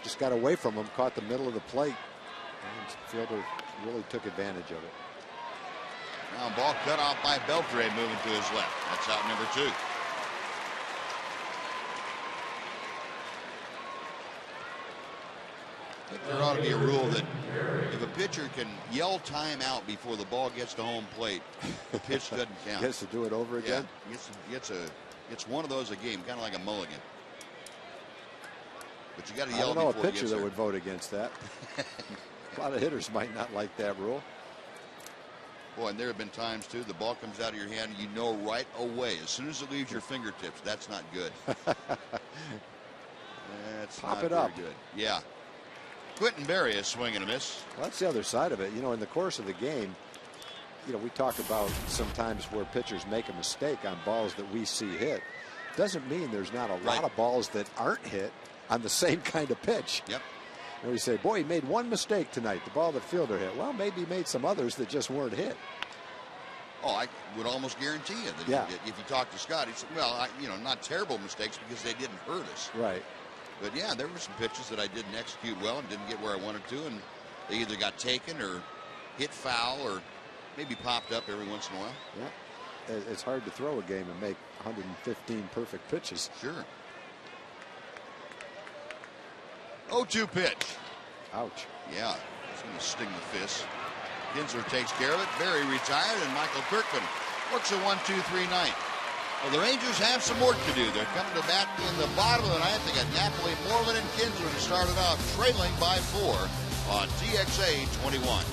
[SPEAKER 5] just got away from him, caught the middle of the plate, and Fielder really took advantage of it.
[SPEAKER 1] Now ball cut off by Beltre moving to his left. That's out number 2. I think there ought to be a rule that if a pitcher can yell timeout before the ball gets to home plate, the pitch doesn't count.
[SPEAKER 5] He has to do it over again.
[SPEAKER 1] Yeah, gets one of those a game, kind of like a mulligan. But you got to yell.
[SPEAKER 5] I don't know
[SPEAKER 1] before
[SPEAKER 5] a pitcher that would vote against that. A lot of hitters might not like that rule.
[SPEAKER 1] Boy, and there have been times too. The ball comes out of your hand, you know right away as soon as it leaves your fingertips. That's not good. That's
[SPEAKER 5] Pop
[SPEAKER 1] not
[SPEAKER 5] it
[SPEAKER 1] very
[SPEAKER 5] up.
[SPEAKER 1] good. Yeah. Quentin Berry is swing and a miss.
[SPEAKER 5] Well, that's the other side of it. You know, in the course of the game, you know, we talk about sometimes where pitchers make a mistake on balls that we see hit. Doesn't mean there's not a lot of balls that aren't hit on the same kind of pitch.
[SPEAKER 1] Yep.
[SPEAKER 5] And we say, boy, he made one mistake tonight, the ball that Fielder hit. Well, maybe he made some others that just weren't hit.
[SPEAKER 1] Oh, I would almost guarantee you that he did. If you talk to Scott, he said, well, not terrible mistakes because they didn't hurt us.
[SPEAKER 5] Right.
[SPEAKER 1] But, yeah, there were some pitches that I didn't execute well and didn't get where I wanted to, and they either got taken or hit foul or maybe popped up every once in a while.
[SPEAKER 5] Yeah. It's hard to throw a game and make 115 perfect pitches.
[SPEAKER 1] Sure. 0-2 pitch.
[SPEAKER 5] Ouch.
[SPEAKER 1] Yeah, it's going to sting the fist. Kinsler takes care of it. Berry retired, and Michael Kirkman works a 1-2-3 ninth. Well, the Rangers have some work to do. They're coming to bat in the bottom of the ninth. They got Napoli, Moreland, and Kinsler to start it off, trailing by 4 on TXA 21.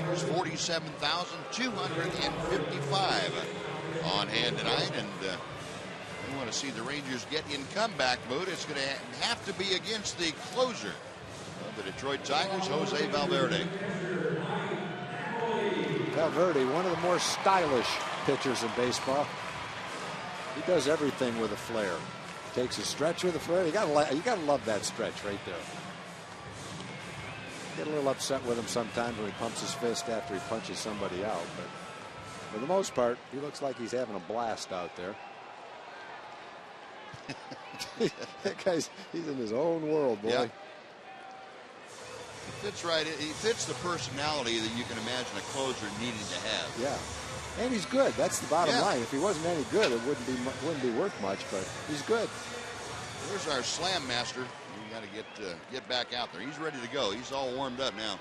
[SPEAKER 1] Rangers 47,255 on hand tonight, and we want to see the Rangers get in comeback mode. It's going to have to be against the closer of the Detroit Tigers, Jose Valverde.
[SPEAKER 5] Valverde, one of the more stylish pitchers in baseball. He does everything with a flair. Takes a stretch with a flair. You gotta love that stretch right there. Get a little upset with him sometimes when he pumps his fist after he punches somebody out, but for the most part, he looks like he's having a blast out there. That guy's, he's in his own world, boy.
[SPEAKER 1] Yeah. He fits right. He fits the personality that you can imagine a closer needing to have.
[SPEAKER 5] Yeah, and he's good. That's the bottom line. If he wasn't any good, it wouldn't be worth much. But he's good.
[SPEAKER 1] There's our slam master. You got to get back out there. He's ready to go. He's all warmed up now.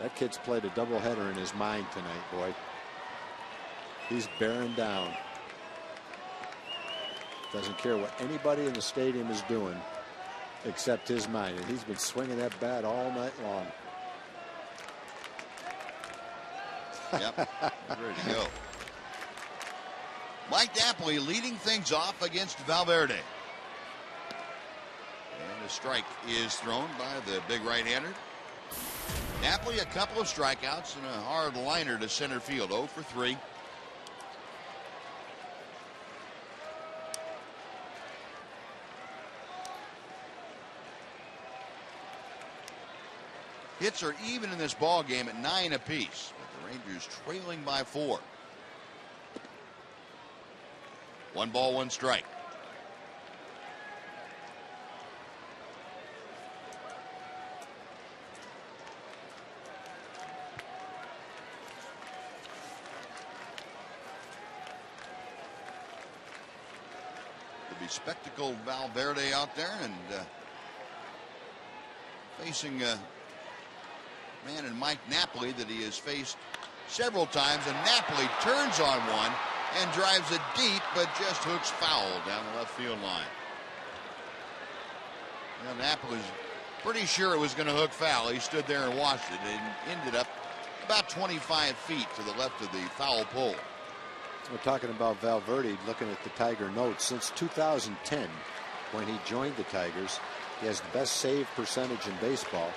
[SPEAKER 5] That kid's played a doubleheader in his mind tonight, boy. He's bearing down. Doesn't care what anybody in the stadium is doing except his mind. And he's been swinging that bat all night long.
[SPEAKER 1] Yep, ready to go. Mike Napoli leading things off against Valverde. And a strike is thrown by the big right-hander. Napoli a couple of strikeouts and a hard liner to center field. 0 for 3. Hits are even in this ball game at 9 apiece. But the Rangers trailing by 4. 1 ball, 1 strike. Could be spectacled Valverde out there, and facing man in Mike Napoli that he has faced several times, and Napoli turns on one and drives it deep, but just hooks foul down the left field line. Well, Napoli's pretty sure it was going to hook foul. He stood there and watched it, and ended up about 25 feet to the left of the foul pole.
[SPEAKER 5] We're talking about Valverde, looking at the Tiger notes. Since 2010, when he joined the Tigers, he has the best save percentage in baseball.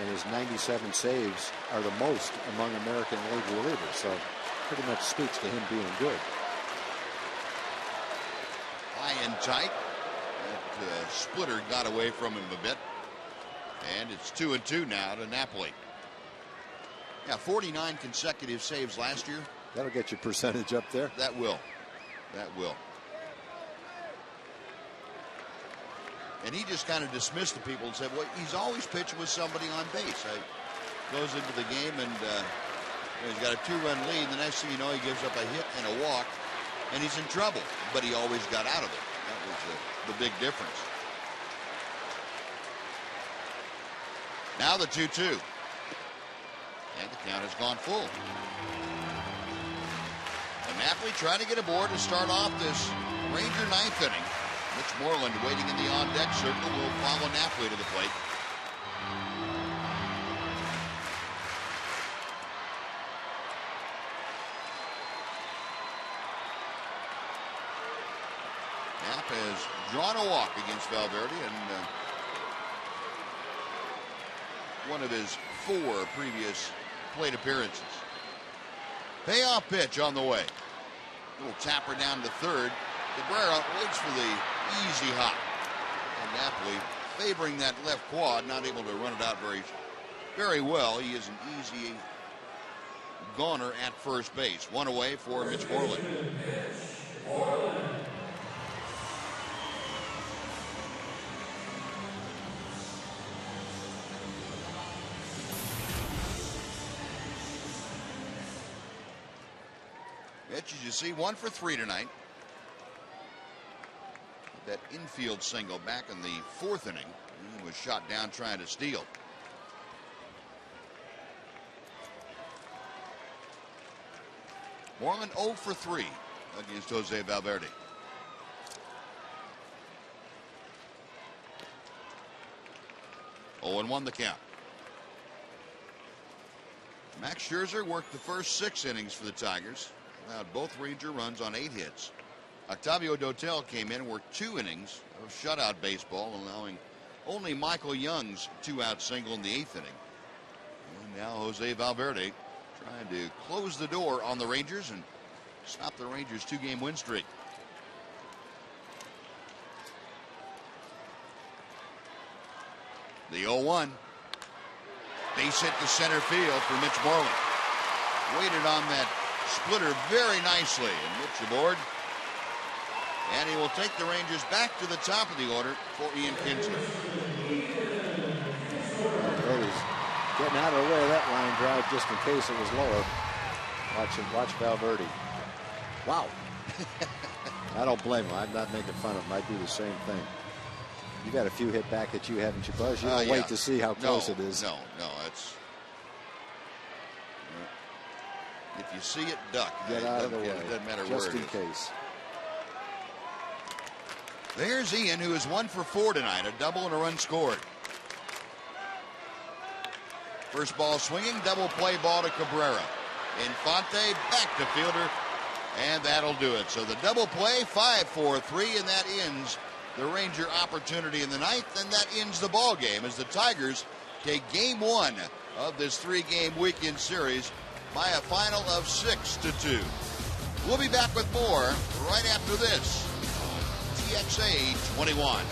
[SPEAKER 5] And his 97 saves are the most among American League relievers. So pretty much speaks to him being good.
[SPEAKER 1] High and tight. That splitter got away from him a bit. And it's 2-2 now to Napoli. Yeah, 49 consecutive saves last year.
[SPEAKER 5] That'll get your percentage up there.
[SPEAKER 1] That will. That will. And he just kind of dismissed the people and said, well, he's always pitching with somebody on base. Goes into the game, and he's got a 2-run lead. The next thing you know, he gives up a hit and a walk, and he's in trouble. But he always got out of it. That was the big difference. Now the 2-2. And the count has gone full. And Napoli trying to get aboard to start off this Ranger 9th inning. Mitch Moreland waiting in the on-deck circle will follow Napoli to the plate. Knapp has drawn a walk against Valverde, and one of his 4 previous plate appearances. Payoff pitch on the way. Little tapper down to third. Cabrera waits for the easy hop. And Napoli favoring that left quad, not able to run it out very well. He is an easy goner at first base. 1 away for Mitch Moreland. Mitch, as you see, 1 for 3 tonight. That infield single back in the 4th inning. He was shot down trying to steal. Moreland 0 for 3 against Jose Valverde. Oh, and 1 the count. Max Scherzer worked the first 6 innings for the Tigers. Allowed both Ranger runs on 8 hits. Octavio Dotel came in and worked 2 innings of shutout baseball, allowing only Michael Young's 2-out single in the 8th inning. And now Jose Valverde trying to close the door on the Rangers and stop the Rangers' 2-game win streak. The 0-1. Base hit to center field for Mitch Moreland. Waited on that splitter very nicely, and Mitch aboard. And he will take the Rangers back to the top of the order for Ian Kinsler.
[SPEAKER 5] Getting out of the way of that line drive just in case it was lower. Watch Valverde. Wow. I don't blame him. I'm not making fun of him. I'd do the same thing. You got a few hit back that you haven't, you Buzz. You don't wait to see how close it is.
[SPEAKER 1] No, it's. If you see it, duck.
[SPEAKER 5] Get out of the way.
[SPEAKER 1] It doesn't matter
[SPEAKER 5] just
[SPEAKER 1] where it
[SPEAKER 5] in
[SPEAKER 1] is.
[SPEAKER 5] case.
[SPEAKER 1] There's Ian, who is 1 for 4 tonight, a double and a run scored. First ball swinging, double play ball to Cabrera. Infante back to fielder, and that'll do it. So the double play, 5-4-3, and that ends the Ranger opportunity in the 9th, and that ends the ball game as the Tigers take game 1 of this 3-game weekend series by a final of 6-2. We'll be back with more right after this. TXA 21.